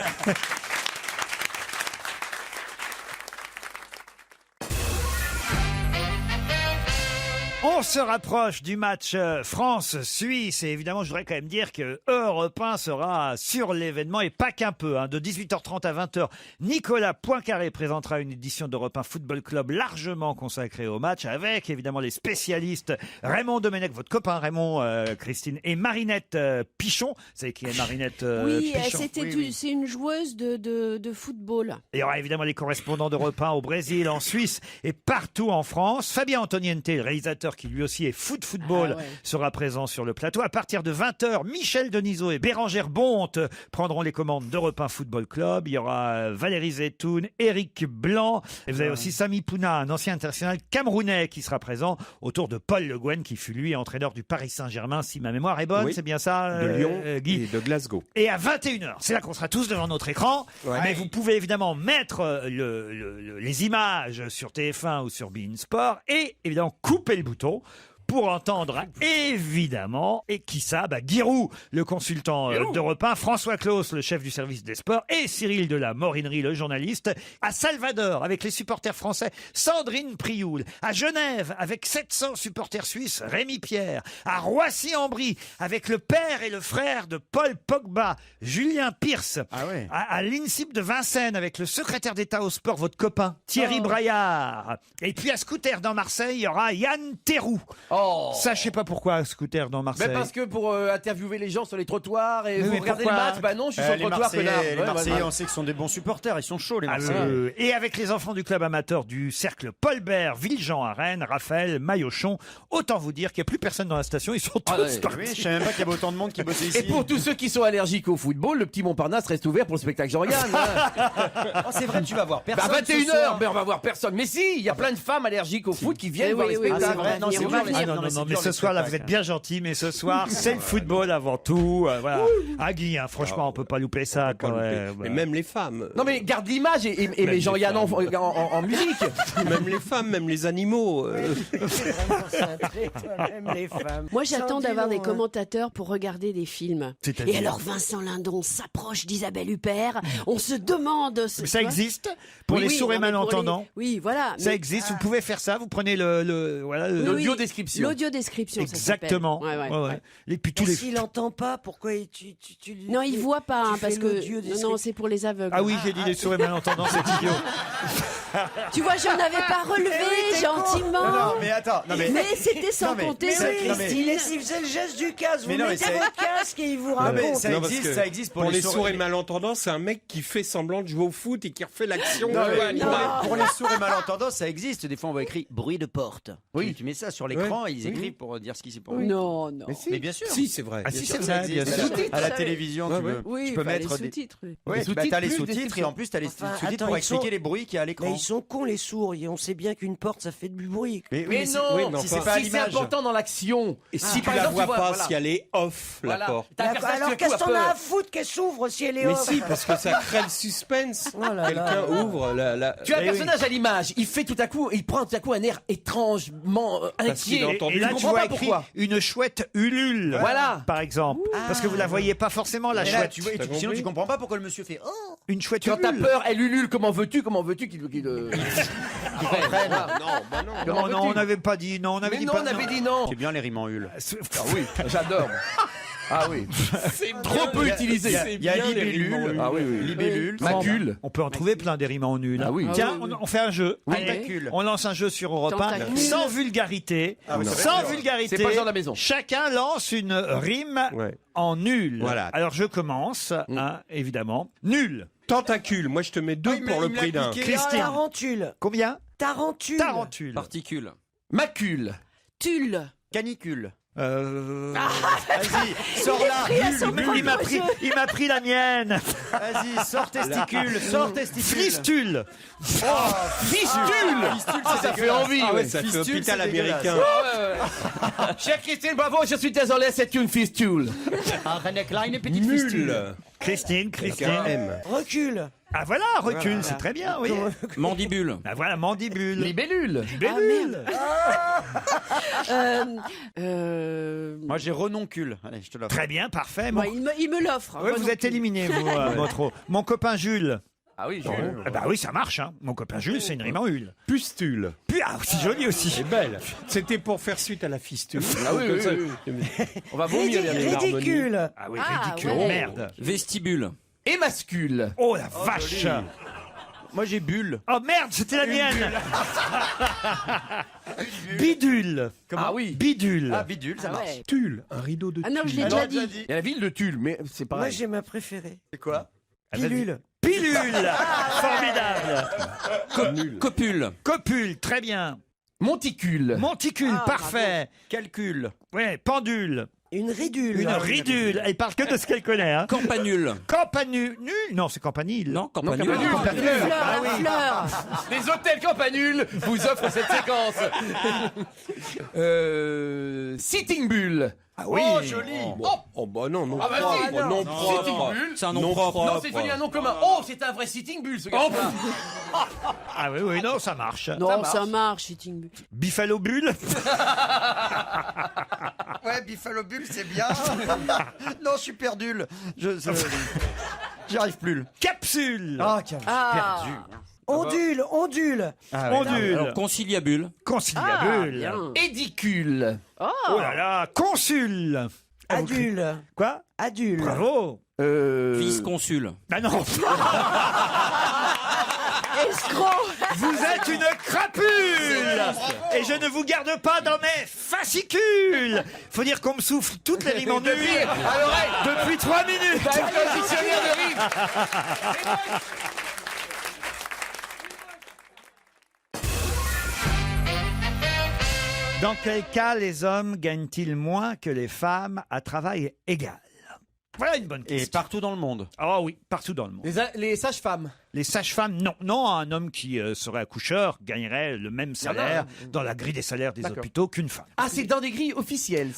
On se rapproche du match France-Suisse et évidemment je voudrais quand même dire que Europe 1 sera sur l'événement et pas qu'un peu. Hein. De 18h30 à 20h, Nicolas Poincaré présentera une édition d'Europe 1 Football Club largement consacrée au match avec évidemment les spécialistes Raymond Domenech, votre copain Raymond, Christine et Marinette Pichon. Vous savez qui est Marinette Oui, Pichon? c'est une joueuse de football. Il y aura évidemment les correspondants d'Europe 1 au Brésil, en Suisse et partout en France. Fabien Antoniente, le réalisateur qui lui aussi est football, sera présent sur le plateau. À partir de 20h, Michel Denisot et Bérangère Bonte prendront les commandes d'Europe 1 Football Club. Il y aura Valérie Zetoun, Éric Blanc. Et vous avez aussi Sami Pouna, un ancien international camerounais qui sera présent autour de Paul Le Guen, qui fut lui entraîneur du Paris Saint-Germain, si ma mémoire est bonne. Oui. C'est bien ça, De Lyon Guy? et de Glasgow. Et à 21h, c'est là qu'on sera tous devant notre écran. Ouais. Mais vous pouvez évidemment mettre les images sur TF1 ou sur beIN Sport et évidemment couper le bouton pour entendre évidemment, et qui ça, Giroud, le consultant d'Europe 1, François Claus, le chef du service des sports, et Cyril de la Morinerie, le journaliste, à Salvador avec les supporters français, Sandrine Prioul, à Genève avec 700 supporters suisses, Rémi Pierre, à Roissy-en-Brie avec le père et le frère de Paul Pogba, Julien Pierce, à l'INSIP de Vincennes avec le secrétaire d'État au sport, votre copain Thierry Braillard, et puis à Scooter dans Marseille, il y aura Yann Théroux. Ça, je sais pas pourquoi Scooter dans Marseille. Parce que pour interviewer les gens sur les trottoirs et Oui, vous mais regardez le pourquoi match, non, je suis sur le trottoir, connard. Les Marseillais, on sait que ce sont des bons supporters, ils sont chauds les Marseillais. Et avec les enfants du club amateur du cercle Paul Bert, Villejean à Rennes, Raphaël, Maillochon, autant vous dire qu'il n'y a plus personne dans la station, ils sont tous partis. Oui, je savais même pas qu'il y avait autant de monde qui bossait ici. Et pour tous ceux qui sont allergiques au football, le petit Montparnasse reste ouvert pour le spectacle Jean-Yann. C'est vrai, tu vas voir personne. À 21h, mais on va voir personne. Mais si, il y a plein de femmes allergiques au foot qui viennent voir les spectacles. Non, mais ce soir, là, vous êtes bien gentil, mais ce soir, c'est le football avant tout. Voilà. Guy, franchement, on peut pas louper ça quand même. Mais même les femmes. Non, mais garde l'image et les Jean-Yann en musique. Même les femmes, même les animaux. Moi, j'attends d'avoir des commentateurs pour regarder des films. C'est-à-dire Et alors, Vincent Lindon s'approche d'Isabelle Huppert. On se demande. Mais ça existe pour les sourds et malentendants. Oui, voilà. Ça existe. Vous pouvez faire ça. Vous prenez l'audio-description. L'audio-description. Exactement. Ouais. Et puis tous les. S'il entend pas, pourquoi tu Non, il voit pas, tu parce fais que l'audio-description. non, c'est pour les aveugles. Ah oui, j'ai dit les sourds et malentendants, c'est idiot. Tu vois, je n'avais pas relevé gentiment. Non, mais attends. Mais c'était sans compter sur Christine. S'il faisait le geste du casque, vous Mais non, mais mettez c'est- votre casque et il vous Non, mais raconte. ça existe Pour les sourds et malentendants, c'est un mec qui fait semblant de jouer au foot et qui refait l'action. Non, mais animale. pour les sourds et malentendants, ça existe. Des fois, on voit écrit bruit de porte. Oui. Tu mets ça sur l'écran et ils écrivent pour dire ce qui s'est pour Non. Mais bien sûr. Si, c'est vrai. Ah si, Bien c'est sûr, ça vrai, bien existe. sûr. À la télévision, Oui, tu peux enfin, mettre les des sous-titres. Ouais, sous-titres, t'as les plus sous-titres et en plus t'as les Enfin, sous-titres attends, pour ils sont- expliquer les bruits qu'il y a à Mais l'écran. ils sont cons les sourds, et on sait bien qu'une porte ça fait du bruit. Mais c'est- non, oui, mais si enfin, c'est important dans l'action. Et si tu par la exemple, vois tu vois, pas, voilà. si elle est off, la Voilà. porte. T'as un personnage Alors tout à qu'est-ce coup qu'on a peur. à foutre qu'elle s'ouvre si elle est Mais off? si, parce que ça crée le suspense. Oh là là. Quelqu'un ouvre la. Tu as un Eh oui. personnage à l'image, il fait tout à coup, il prend tout à coup un air étrangement qu'il inquiet. a entendu. Et là, Je tu comprends vois pas écrit pourquoi. une chouette Ulule. Voilà. Par exemple. Parce que vous la voyez pas forcément, la Et là, chouette. tu vois, et sinon tu comprends pas pourquoi le monsieur fait oh. Une chouette Quand t'as Ulule. peur, elle ulule, comment veux-tu qu'il prenne Non, on n'avait pas dit. Non, on avait Mais dit non, pas. on avait dit non. C'est bien les rimes en hul. Ah oui, j'adore. Ah oui. Trop peu utilisé. Il y a libellule. Ah oui, oui. Libellule. Macule. On peut en trouver plein des rimes en nul. Ah oui. Tiens, on fait un jeu. Oui. Allez, Tentacule. on lance un jeu sur Europe 1 Tentacule. sans vulgarité. Ah oui, ça va Sans être dur. vulgarité. C'est pas le genre de la maison. Chacun lance une rime Ouais. en nul. Voilà. Alors je commence, évidemment. Nul. Tentacule, moi je te mets 2 il pour me le l'a prix d'un. piqué. Christine. Tarentule. Combien Tarentule. Tarentule. Particule. Macule. Tulle. Canicule. Vas-y, Sors là. il m'a pris la mienne. Vas-y, sors testicule. Sors testicule. Flistule. Fistule. Fistule, Ah, ça fait envie. Ah ouais. ouais, ça fait Fistule, hôpital c'est dégueulasse. américain. Chère Christine, bravo, je suis désolé, c'est une fistule. Une petite fistule. Nul. Christine. Avec un M. Recule. Ah voilà, recule, c'est très bien, oui. Mandibule. Ah voilà, mandibule. Libellule. Libellule. Moi j'ai renoncule. Allez, je te l'offre. Très bien, parfait. Mon... Ouais, il me l'offre. Oui, vous êtes éliminé, vous, Motro. Mon copain Jules. Ah oui, Ah bah oui, ça marche, hein. Mon copain Jules, c'est une rime en hule. Pustule. Puis, ah, c'est joli aussi. C'est belle. C'était pour faire suite à la fistule. Ah oui, oui, oui. On va vomir derrière. Ridicule. Ah oui, Ah, ridicule, ouais. merde. Vestibule. Émascule. Oh la vache. Moi j'ai bulle. Oh merde, c'était la mienne. Bidule. Ah oui. Bidule. Ah bidule, ça Ah marche. ouais. Tulle, un rideau de Ah non, je tulle. l'ai déjà dit. Il y a la ville de Tulle, mais c'est Moi pareil. j'ai ma préférée. C'est quoi? Pilule. Pilule. Formidable. Copule. Copule, très bien. Monticule. Monticule, Ah, parfait. Calcul. Ouais, pendule. Une ridule. Une ridule. Elle parle que de ce qu'elle connaît. Hein. Campanule. Campanule. Non, c'est campanile. Non, campanule. Campanule. Fleur, Ah oui. fleur. Les hôtels Campanules vous offrent cette séquence. Sitting Bull. Ah oui. Oh, joli. Oh bah non, non Ah bah propre, si. non Sitting propre. Bull. C'est un nom Non propre. Non, c'est devenu un nom commun. Oh, c'est un vrai Sitting Bull, ce gars. Ah oui, non, ça marche. Non, ça marche, Sitting Bull. Buffalo Bull. Ouais, Buffalo Bull, c'est bien. Non, je suis perdu. J'y arrive plus. Capsule. Ah, perdu. Ondule, ondule. Ondule. Alors, conciliabule. Conciliabule. bien. Édicule. Oh là là, consul. Adule. Quoi? Adule. Bravo. Vice-consul. Ah non. Escroc. Vous êtes une crapule. Et je ne vous garde pas dans mes fascicules. Faut dire qu'on me souffle toutes les rimes en nuit À l'oreille. depuis 3 minutes. Avec un dictionnaire de rimes. Dans quel cas les hommes gagnent-ils moins que les femmes à travail égal? Voilà une bonne question. Et partout dans le monde. Ah oui, partout dans le monde. Les sages-femmes. Les sages-femmes, non. Non, un homme qui serait accoucheur gagnerait le même salaire dans la grille des salaires des D'accord. hôpitaux qu'une femme. Ah, c'est dans des grilles officielles.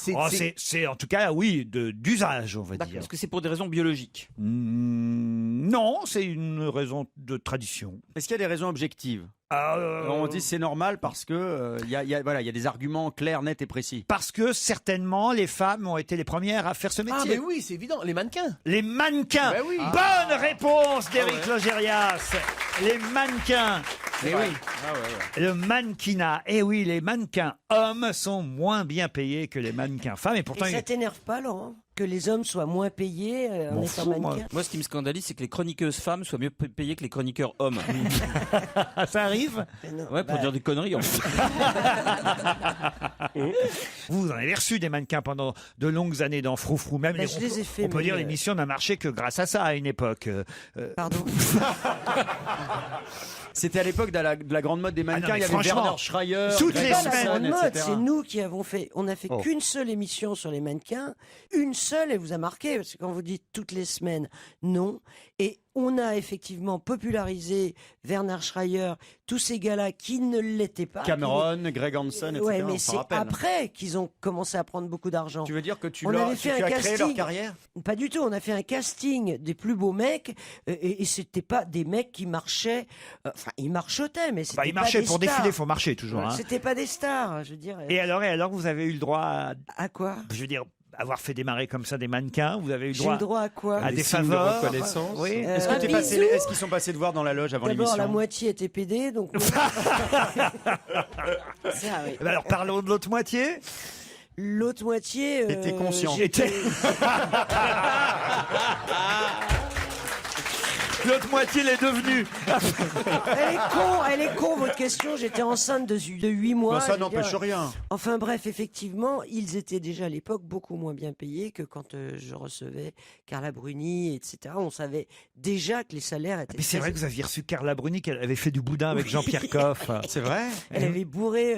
C'est en tout cas, oui, d'usage, on va dire. Est-ce que c'est pour des raisons biologiques? Non, c'est une raison de tradition. Est-ce qu'il y a des raisons objectives? On dit c'est normal parce que il y a des arguments clairs, nets et précis. Parce que certainement les femmes ont été les premières à faire ce Ah, métier. mais oui, c'est évident. Les mannequins. Les mannequins. Ben oui. Bonne réponse d'Éric ouais. Logérias. Les mannequins. Eh oui. Le mannequinat. Eh oui, les mannequins hommes sont moins bien payés que les mannequins femmes. Et pourtant, Et ça t'énerve pas, Laurent, que les hommes soient moins payés en M'en étant fous, moi. mannequins? Moi, ce qui me scandalise, c'est que les chroniqueuses femmes soient mieux payées que les chroniqueurs hommes. ça arrive. Ouais, pour dire des conneries. En fait. Vous en avez reçu des mannequins pendant de longues années dans Froufrou. Même Ben, je les ai fait, on peut mais, dire l'émission n'a marché que grâce à ça à une époque. Pardon. C'était à l'époque de la grande mode des mannequins. mais Il y avait franchement, Bernard Schreier, toutes Greg les Hansen, semaines, grande mode, etc. c'est nous qui avons fait. On n'a fait Oh. qu'une seule émission sur les mannequins, une seule, et vous a marqué parce que quand vous dites toutes les semaines, non. Et on a effectivement popularisé Bernard Schreier, tous ces gars-là qui ne l'étaient pas. Cameron, Greg Hansen, etc. Ouais, mais on s'en c'est rappelle. après qu'ils ont commencé à prendre beaucoup d'argent. Tu veux dire que tu On as avait fait un créé casting. leur carrière? Pas du tout. On a fait un casting des plus beaux mecs et c'était pas des mecs qui marchaient. Enfin, ils marchotaient, mais c'était Bah, il pas marchait des pour stars. défiler, faut marcher toujours. Hein. C'était pas des stars, je veux dire. Et alors, vous avez eu le droit à quoi? Je veux dire, avoir fait démarrer comme ça des mannequins, vous avez eu le J'ai droit, eu le droit à quoi? à des signes de faveurs. reconnaissance. Oui. Est-ce un que bisou. est-ce qu'ils sont passés te voir dans la loge avant D'abord, l'émission? la moitié était pédée, donc. Ça, oui. Eh ben alors parlons de l'autre moitié. L'autre moitié. T'étais conscient. J'étais- L'autre moitié l'est devenue. Elle est con, votre question. J'étais enceinte de 8 mois. Bah, ça je veux n'empêche dire. rien. Enfin bref, effectivement, ils étaient déjà à l'époque beaucoup moins bien payés que quand je recevais Carla Bruni, etc. On savait déjà que les salaires étaient. Mais c'est vrai que vous aviez reçu Carla Bruni, qu'elle avait fait du boudin avec Jean-Pierre Coff. C'est vrai? Elle avait bourré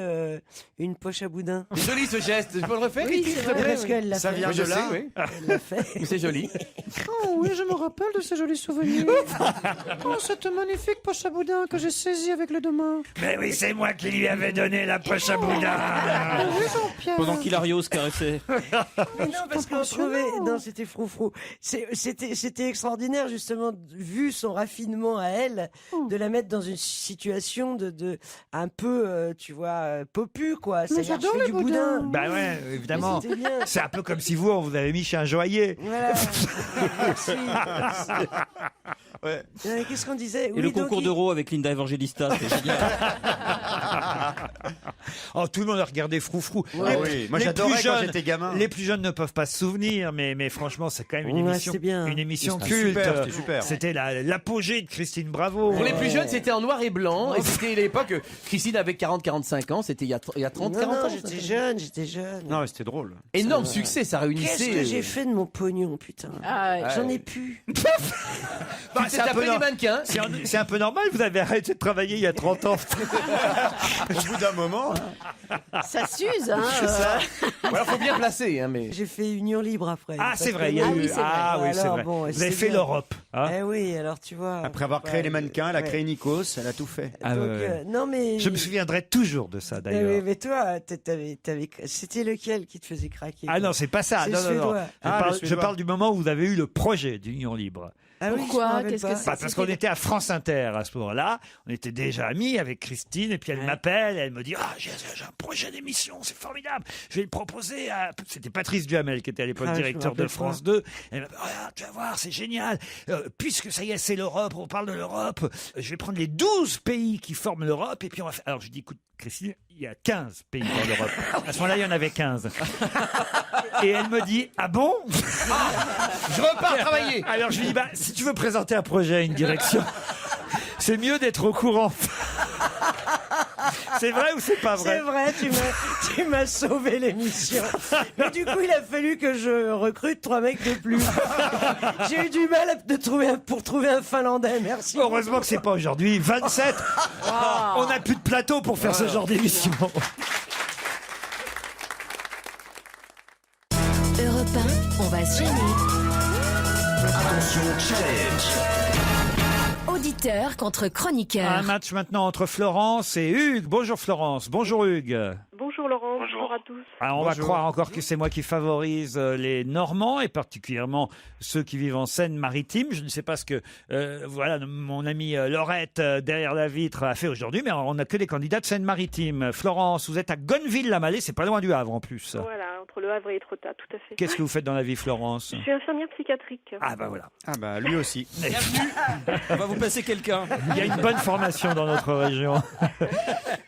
une poche à boudin. C'est joli ce geste. Tu peux le refaire? Oui, Christine, c'est s'il te vrai, plaît? parce qu'elle l'a Ça fait. vient Oui, je de là. sais, oui. Elle l'a fait. Mais c'est joli. Oh oui, je me rappelle de ces jolis souvenirs. Oh, cette magnifique poche à boudin que j'ai saisie avec les deux mains. Mais oui, c'est moi qui lui avais donné la poche à boudin. Oui, Jean-Pierre. Pendant qu'Hilario se caressait. Mais non, parce qu'on trouvait. Non, c'était froufrou. C'était extraordinaire, justement, vu son raffinement à elle, de la mettre dans une situation de un peu, tu vois, popu, quoi. C'est-à-dire, je j'adore fais les du boudin. Bah ouais, évidemment. Mais c'était bien. C'est un peu comme si vous, on vous avait mis chez un joaillier. Voilà. Merci. Ouais. Qu'est-ce qu'on disait? Et le concours d'euro avec Linda Evangelista, c'est génial. Oh, tout le monde a regardé Froufrou. Ah oui, moi j'adorais quand j'étais gamin. Les plus jeunes ne peuvent pas se souvenir, mais franchement, c'est quand même une Ouais, émission, c'était bien. une émission C'était culte. super, c'était super. C'était l'apogée de Christine Bravo. Pour les plus jeunes, c'était en noir et blanc. Et c'était l'époque, Christine avait 40-45 ans. C'était il y a 30-40 Non, ans. j'étais jeune. Non, mais c'était drôle. Énorme succès, ça réunissait. Qu'est-ce que j'ai fait de mon pognon, putain? J'en ai plus. Bah, Tu t'es tapé les mannequins. C'est un peu normal, vous avez arrêté de travailler il y a 30 ans. Au bout d'un moment. Ça s'use, hein. C'est ça. Voilà, faut bien placer, hein, mais. J'ai fait Union Libre après. Ah, Parce c'est que- vrai, il y a eu. oui, c'est vrai. Ah oui, c'est Alors, vrai. bon, Vous c'est avez fait bien. l'Europe. hein. Eh oui, alors tu vois. Après avoir créé les mannequins, elle a créé Ouais. Nikos, elle a tout fait. Ah, Donc, ouais, ouais. non mais. Je me souviendrai toujours de ça, Eh d'ailleurs. oui, mais toi, c'était lequel qui te faisait craquer Ah non, c'est pas ça. C'est Non, non, non. suédois. Je parle du moment où vous avez eu le projet d'Union Libre. Ah oui, Pourquoi je me rappelle Qu'est-ce pas. que c'est Bah, parce qu'on était à France Inter à ce moment-là. On était déjà amis avec Christine. Et puis elle m'appelle. Elle me dit j'ai un projet d'émission. C'est formidable. Je vais le proposer à. C'était Patrice Duhamel qui était à l'époque Ah, je me directeur de rappelle France pas. 2. Elle m'a dit tu vas voir, c'est génial. Puisque ça y est, c'est l'Europe. On parle de l'Europe. Je vais prendre les 12 pays qui forment l'Europe. Et puis on va faire. Alors je dis écoute, Christine, il y a 15 pays dans l'Europe. À ce moment-là, il y en avait 15. Et elle me dit ah bon Je repars travailler. Alors je lui dis si tu veux présenter un projet à une direction, c'est mieux d'être au courant. C'est vrai ou c'est pas vrai? C'est vrai, tu m'as sauvé l'émission. Mais du coup, il a fallu que je recrute 3 mecs de plus. J'ai eu du mal pour trouver un Finlandais, merci. Heureusement que c'est pas aujourd'hui. 27. On n'a plus de plateau pour faire ce genre d'émission. Europe 1, on va se gêner. Attention, challenge. Auditeur contre chroniqueur. Un match maintenant entre Florence et Hugues. Bonjour Florence. Bonjour Hugues. Bonjour Laurent, bonjour à tous. Alors on va croire encore que c'est moi qui favorise les Normands et particulièrement ceux qui vivent en Seine-Maritime. Je ne sais pas ce que voilà mon amie Laurette derrière la vitre a fait aujourd'hui, mais on n'a que des candidats de Seine-Maritime. Florence, vous êtes à Gonneville-la-Mallet, c'est pas loin du Havre en plus. Voilà, entre le Havre et Étretat, tout à fait. Qu'est-ce que vous faites dans la vie, Florence? Je suis infirmière psychiatrique. Ah bah voilà. Ah bah lui aussi. On va vous passer quelqu'un. Il y a une bonne formation dans notre région.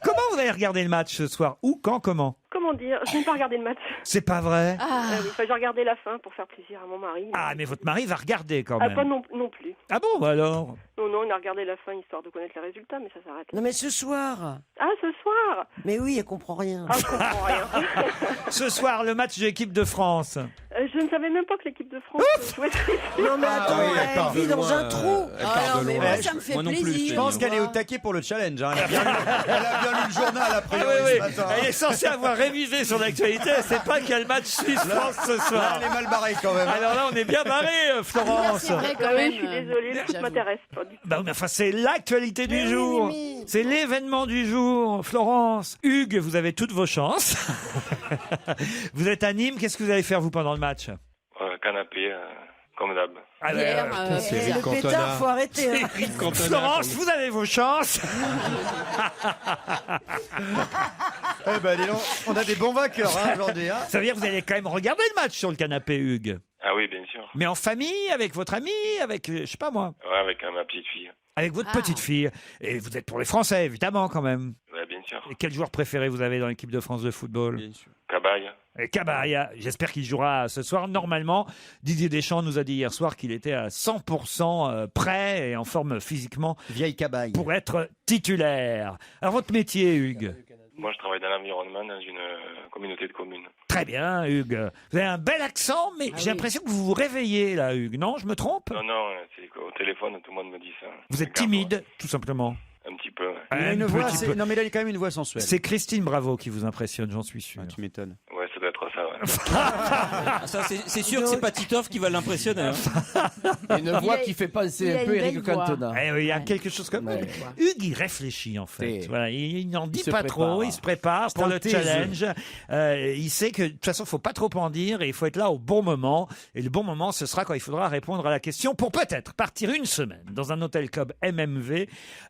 Comment vous allez regarder le match ce soir? Où, quand, comment? Comment dire? Je n'ai pas regardé le match. C'est pas vrai? Oui, enfin, j'ai regardé la fin pour faire plaisir à mon mari. Ah, mais votre mari va regarder quand Ah, même. pas non plus. Ah bon, bah alors? Non, on a regardé la fin histoire de connaître les résultats, mais ça s'arrête là. Non mais ce soir. Ah, ce soir? Mais oui, elle comprend rien. Ah, je comprends rien. Ce soir, le match de l'équipe de France. Je ne savais même pas que l'équipe de France jouait. Non mais attends, elle vit dans un trou. Ah non, mais moi, ça me fait plaisir. Je pense qu'elle est au taquet pour le challenge. hein. Elle a bien lu le journal après. Ah oui, oui. Elle est censée avoir révisé son actualité. Elle sait pas quel match Suisse-France ce soir. Là, elle est mal barrée quand même. Alors là, on est bien barré, Florence. C'est vrai quand Oui, même. je suis désolée, le foot j'avoue. m'intéresse pas du tout. Bah, mais enfin, c'est l'actualité du Mais oui, jour. Mimi. C'est l'événement du jour. Florence, Hugues, vous avez toutes vos chances. Vous êtes à Nîmes. Qu'est-ce que vous allez faire, vous, pendant le match? Canapé, comme d'hab. Ah, Hier, c'est Et Eric le Cantona. pétard, faut arrêter. hein. Eric Cantona. Florence, vous avez vos chances. Eh ben, dis donc, on a des bons vainqueurs hein, aujourd'hui. Hein. Ça veut dire que vous allez quand même regarder le match sur le canapé, Hugues. Ah oui, bien sûr. Mais en famille, avec votre ami, avec, je sais pas moi, Ouais, avec ma petite fille. avec votre Ah. petite fille. Et vous êtes pour les Français, évidemment, quand même. Ouais, bien sûr. Et quel joueur préféré vous avez dans l'équipe de France de football? Cabaye. Et Cabaye, j'espère qu'il jouera ce soir. Normalement, Didier Deschamps nous a dit hier soir qu'il était à 100% prêt et en forme physiquement Vieille cabaye. pour être titulaire. Alors, votre métier, Hugues? Moi, je travaille dans l'environnement dans une communauté de communes. Très bien, Hugues. Vous avez un bel accent, mais Ah j'ai oui. l'impression que vous vous réveillez, là, Hugues. Non, je me trompe? Non, c'est qu'au téléphone, tout le monde me dit ça. Vous êtes timide, tout simplement. Un petit peu, ouais. Il a Un une voix petit assez- peu. Non mais il a quand même une voix sensuelle. C'est Christine Bravo qui vous impressionne, j'en suis sûr. Ah, tu m'étonnes. Ouais, ça doit être ça, ouais. Ah, ça, c'est sûr que c'est pas Titoff qui va l'impressionner. hein. Une voix qui fait penser il a un peu une Eric belle voix. Cantona. Eh oui, il y a quelque chose comme Ouais. Hugues, il réfléchit en fait. C'est- Voilà, il n'en dit se pas prépare. trop, il se prépare C'est pour un le taiseux. challenge. Il sait que de toute façon, faut pas trop en dire et il faut être là au bon moment. Et le bon moment, ce sera quand il faudra répondre à la question pour peut-être partir une semaine dans un hôtel club MMV.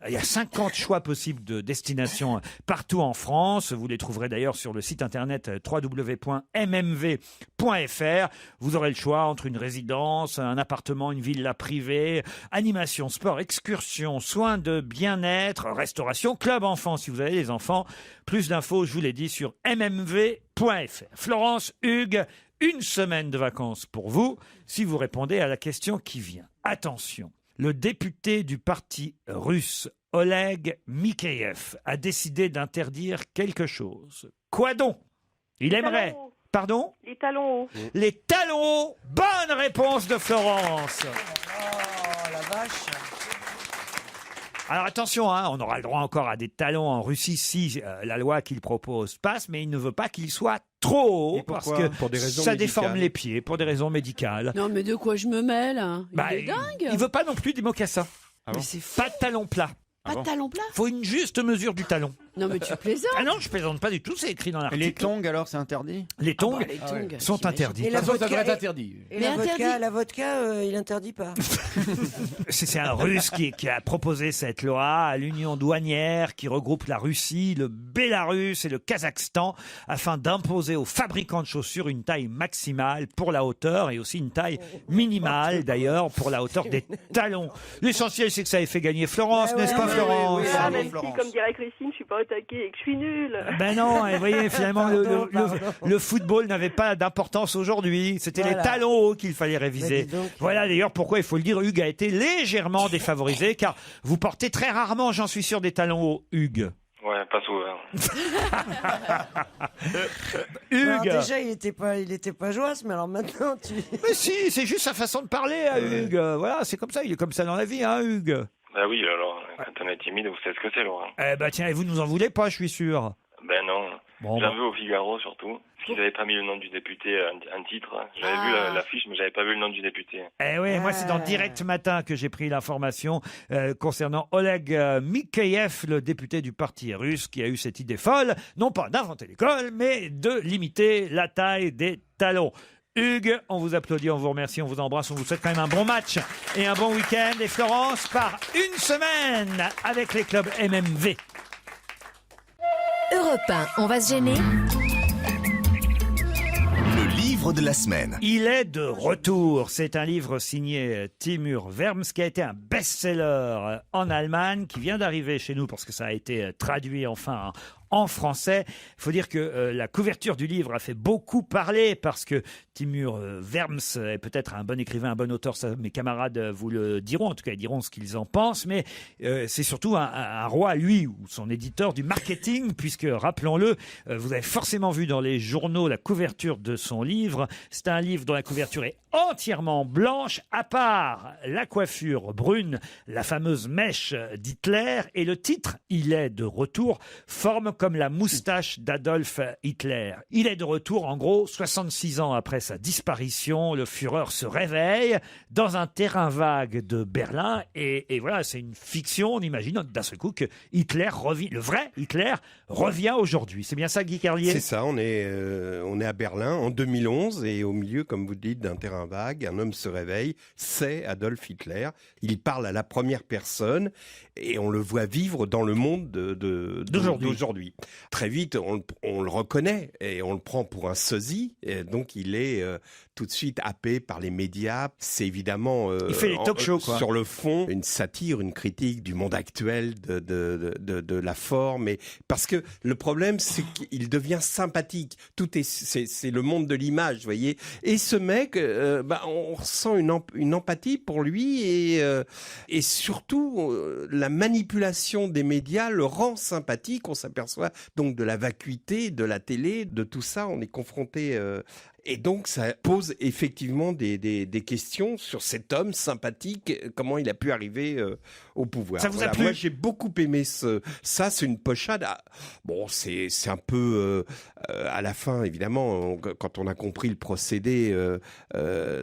Il y a 50 choix possibles de destinations partout en France. Vous les trouverez d'ailleurs sur le site internet www.mmv.fr. Vous aurez le choix entre une résidence, un appartement, une villa privée, animation, sport, excursion, soins de bien-être, restauration, club enfant si vous avez des enfants. Plus d'infos, je vous l'ai dit, sur mmv.fr. Florence, Hugues, une semaine de vacances pour vous si vous répondez à la question qui vient. Attention, le député du parti russe Oleg Mikheyev a décidé d'interdire quelque chose. Quoi donc? Il aimerait... talons hauts. Pardon? Les talons hauts. Les talons hauts. Bonne réponse de Florence. Oh la vache. Alors attention, hein, on aura le droit encore à des talons en Russie si la loi qu'il propose passe, mais il ne veut pas qu'il soit trop haut Et pourquoi? parce que Pour des raisons ça déforme médicales. les pieds pour des raisons médicales. Non, mais de quoi je me mêle? Bah, Il est dingue. Il veut pas non plus des mocassins. Mais c'est Pas de talons plats. Pas de talon plat? Faut une juste mesure du talon. Non, mais tu plaisantes. Ah non, je plaisante pas du tout, c'est écrit dans Et l'article. les tongs, alors, c'est interdit? Les tongs les tongs, sont interdits. Et la vodka, ça devrait être interdit. Et Mais la vodka, il interdit pas. C'est un Russe qui a proposé cette loi à l'union douanière qui regroupe la Russie, le Bélarus et le Kazakhstan afin d'imposer aux fabricants de chaussures une taille maximale pour la hauteur et aussi une taille minimale d'ailleurs pour la hauteur des talons. L'essentiel c'est que ça ait fait gagner Florence, n'est-ce pas Florence? Ah, même si, comme dirait Christine, je suis pas au taquet et que je suis nulle. Ben non, et vous voyez, finalement, le football n'avait pas d'importance aujourd'hui. C'était Voilà. les talons hauts qu'il fallait réviser. Mais dis donc. Voilà d'ailleurs pourquoi, il faut le dire, Hugues a été légèrement défavorisé, car vous portez très rarement, j'en suis sûr, des talons hauts, Hugues. Ouais, pas souvent. Hugues. Alors déjà, il était pas joyeux, mais alors maintenant, tu... Mais si, c'est juste sa façon de parler à Hugues. Voilà, c'est comme ça, il est comme ça dans la vie, hein, Hugues. Bah oui, alors, quand on est timide, vous savez ce que c'est, Laurent. Eh ben tiens, et vous nous en voulez pas, je suis sûr. Ben non. Bon, J'en bah. veux au Figaro, surtout. Parce qu'ils n'avaient pas mis le nom du député, un titre. J'avais vu l'affiche, mais j'avais pas vu le nom du député. Eh oui, moi c'est dans Direct Matin que j'ai pris l'information concernant Oleg Mikheyev, le député du parti russe, qui a eu cette idée folle, non pas d'inventer l'école, mais de limiter la taille des talons. Hugues, on vous applaudit, on vous remercie, on vous embrasse, on vous souhaite quand même un bon match et un bon week-end. Et Florence part une semaine avec les clubs MMV. Europe 1, on va se gêner. Le livre de la semaine. Il est de retour. C'est un livre signé Timur Verms qui a été un best-seller en Allemagne, qui vient d'arriver chez nous parce que ça a été traduit enfin en français. Il faut dire que la couverture du livre a fait beaucoup parler parce que Timur Verms est peut-être un bon écrivain, un bon auteur. Ça, mes camarades vous le diront. En tout cas, ils diront ce qu'ils en pensent. Mais c'est surtout un roi, lui, ou son éditeur du marketing, puisque, rappelons-le, vous avez forcément vu dans les journaux la couverture de son livre. C'est un livre dont la couverture est entièrement blanche, à part la coiffure brune, la fameuse mèche d'Hitler, et le titre « Il est de retour » forme comme la moustache d'Adolf Hitler. Il est de retour, en gros, 66 ans après sa disparition, le Führer se réveille dans un terrain vague de Berlin, et voilà, c'est une fiction, on imagine d'un seul coup que Hitler revient, le vrai Hitler revient aujourd'hui. C'est bien ça, Guy Carlier? C'est ça, on est à Berlin en 2011 et au milieu, comme vous dites, d'un terrain vague, un homme se réveille, c'est Adolf Hitler. Il parle à la première personne et on le voit vivre dans le monde d'aujourd'hui. Très vite, on le reconnaît et on le prend pour un sosie, et donc il est tout de suite happé par les médias. C'est évidemment il fait les talk-shows, quoi. Sur le fond, une satire, une critique du monde actuel, de la forme. Et parce que le problème, c'est qu'il devient sympathique. C'est le monde de l'image, vous voyez. Et ce mec, on ressent une empathie pour lui et surtout la manipulation des médias le rend sympathique. On s'aperçoit donc de la vacuité de la télé, de tout ça. On est confronté. Et donc, ça pose effectivement des questions sur cet homme sympathique, comment il a pu arriver au pouvoir. Ça vous a plu? Moi, j'ai beaucoup aimé ça. C'est une pochade. Bon, c'est un peu à la fin, évidemment, quand on a compris le procédé,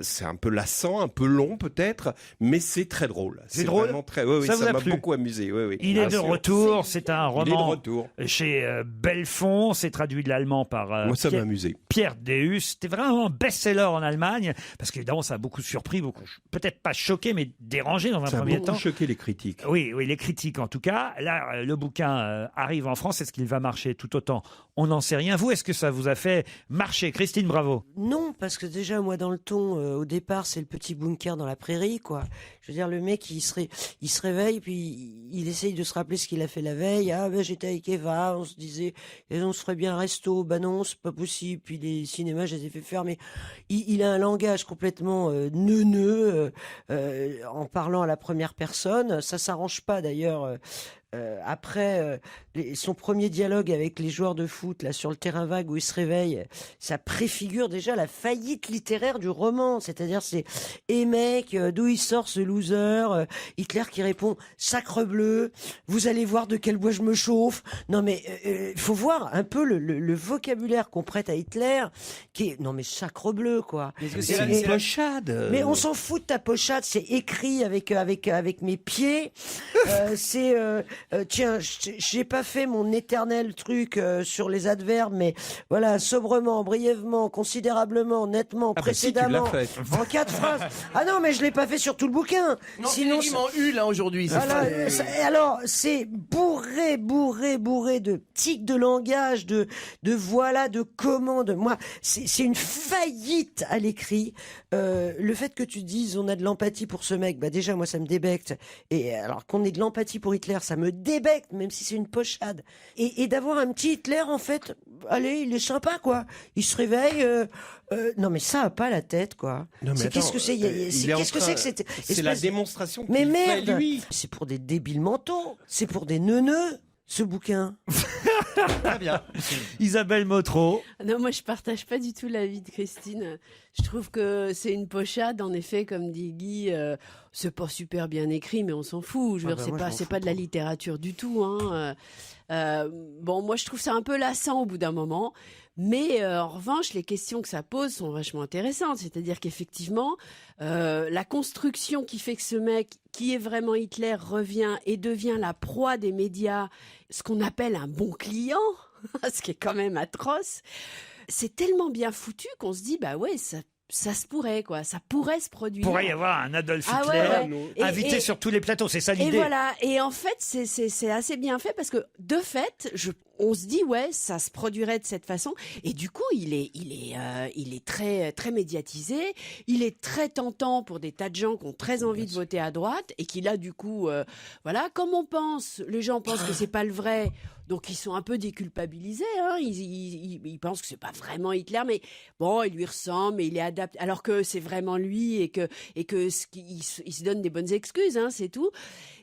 c'est un peu lassant, un peu long peut-être, mais c'est très drôle. C'est drôle. Vraiment très. Oui, Ça vous a m'a plu? beaucoup amusé. Oui, oui. Il est de retour, c'est un Il est de roman retour. chez Belfond, c'est traduit de l'allemand par Moi, ça m'a amusé. Pierre Deus. C'était vraiment un best-seller en Allemagne, parce qu'évidemment ça a beaucoup surpris, peut-être pas choqué, mais dérangé dans un Ça a premier beaucoup temps. choqué les critiques. Oui, les critiques en tout cas. Là, le bouquin arrive en France. Est-ce qu'il va marcher tout autant? On n'en sait rien. Vous, est-ce que ça vous a fait marcher? Christine Bravo. Non, parce que déjà, moi, dans le ton, au départ, c'est le petit bunker dans la prairie, quoi. Je veux dire, le mec, il se réveille, puis il essaye de se rappeler ce qu'il a fait la veille. Ah, ben, j'étais avec Eva, on se disait, on se ferait bien un resto. Ben non, c'est pas possible. Puis les cinémas, je les ai fait fermer. Il a un langage complètement neuneux, en parlant à la première personne. Ça s'arrange pas, d'ailleurs, après son premier dialogue avec les joueurs de foot là sur le terrain vague où il se réveille, ça préfigure déjà la faillite littéraire du roman. C'est-à-dire c'est mec, d'où il sort ce loser, Hitler qui répond sacre bleu, vous allez voir de quel bois je me chauffe. Non mais il faut voir un peu le vocabulaire qu'on prête à Hitler qui est non mais sacre bleu quoi. C'est une pochade. Mais on s'en fout de ta pochade, c'est écrit avec mes pieds. Tiens, j'ai pas fait mon éternel truc sur les adverbes, mais voilà, sobrement, brièvement, considérablement, nettement, précédemment, si, tu l'as fait. en 4 phrases. Ah non, mais je l'ai pas fait sur tout le bouquin. Non, Sinon, c'est en U là aujourd'hui. voilà, alors c'est bourré de tics de langage, de voilà, de commandes. Moi, c'est une faillite à l'écrit. Le fait que tu dises on a de l'empathie pour ce mec, bah déjà moi ça me débecte. Et alors qu'on ait de l'empathie pour Hitler, ça me débecte, même si c'est une pochade. Et d'avoir un petit Hitler en fait, allez, il est sympa quoi. Il se réveille. Non mais ça a pas la tête quoi. Qu'est-ce que c'est Qu'est-ce que c'est que cette C'est la démonstration qu'il Mais fait merde, lui. c'est pour des débiles mentaux, c'est pour des neuneux ce bouquin. Très bien. Isabelle Motro. Non, moi je partage pas du tout l'avis de Christine. Je trouve que c'est une pochade, en effet, comme dit Guy. C'est pas super bien écrit, mais on s'en fout. Je veux dire, c'est pas de la littérature du tout. Hein. Bon, moi je trouve ça un peu lassant au bout d'un moment. Mais en revanche, les questions que ça pose sont vachement intéressantes. C'est-à-dire qu'effectivement, la construction qui fait que ce mec, qui est vraiment Hitler, revient et devient la proie des médias, ce qu'on appelle un bon client, ce qui est quand même atroce, c'est tellement bien foutu qu'on se dit, bah ouais, ça se pourrait, quoi. Ça pourrait se produire. Il pourrait y avoir un Adolf Ah Hitler ouais. invité sur tous les plateaux, c'est ça l'idée. Et voilà. Et en fait, c'est assez bien fait parce que, de fait, on se dit, ouais, ça se produirait de cette façon. Et du coup, il est très, très médiatisé. Il est très tentant pour des tas de gens qui ont très envie de voter à droite et qui, là, du coup, voilà, comme les gens pensent que c'est pas le vrai. Donc ils sont un peu déculpabilisés, hein. Ils pensent que c'est pas vraiment Hitler, mais bon, il lui ressemble, mais il est adapté, alors que c'est vraiment lui et que il se donne des bonnes excuses, hein, c'est tout.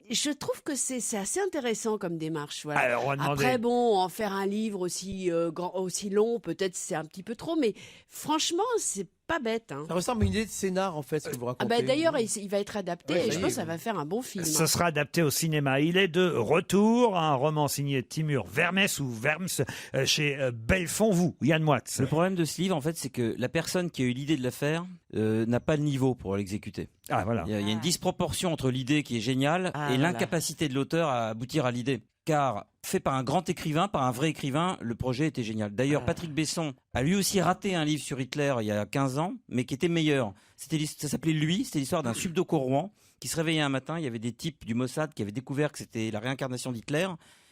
Je trouve que c'est assez intéressant comme démarche. Voilà. Alors, on va demander... Après, bon, en faire un livre aussi aussi long, peut-être c'est un petit peu trop, mais franchement, c'est pas bête. Hein. Ça ressemble à une idée de scénar, en fait, ce que vous racontez. D'ailleurs, il va être adapté et je pense que ça va faire un bon film. Ce sera adapté au cinéma. Il est de retour, un roman signé Timur Vermes ou Verms chez Belfond-Vous, Yann Moix. Le problème de ce livre, en fait, c'est que la personne qui a eu l'idée de le faire n'a pas le niveau pour l'exécuter. Ah, voilà. Il y a une disproportion entre l'idée qui est géniale et l'incapacité de l'auteur à aboutir à l'idée. Car fait par un grand écrivain, par un vrai écrivain, le projet était génial. D'ailleurs, Patrick Besson a lui aussi raté un livre sur Hitler il y a 15 ans, mais qui était meilleur. Ça s'appelait Lui, c'était l'histoire d'un subdocorouen qui se réveillait un matin, il y avait des types du Mossad qui avaient découvert que c'était la réincarnation d'Hitler.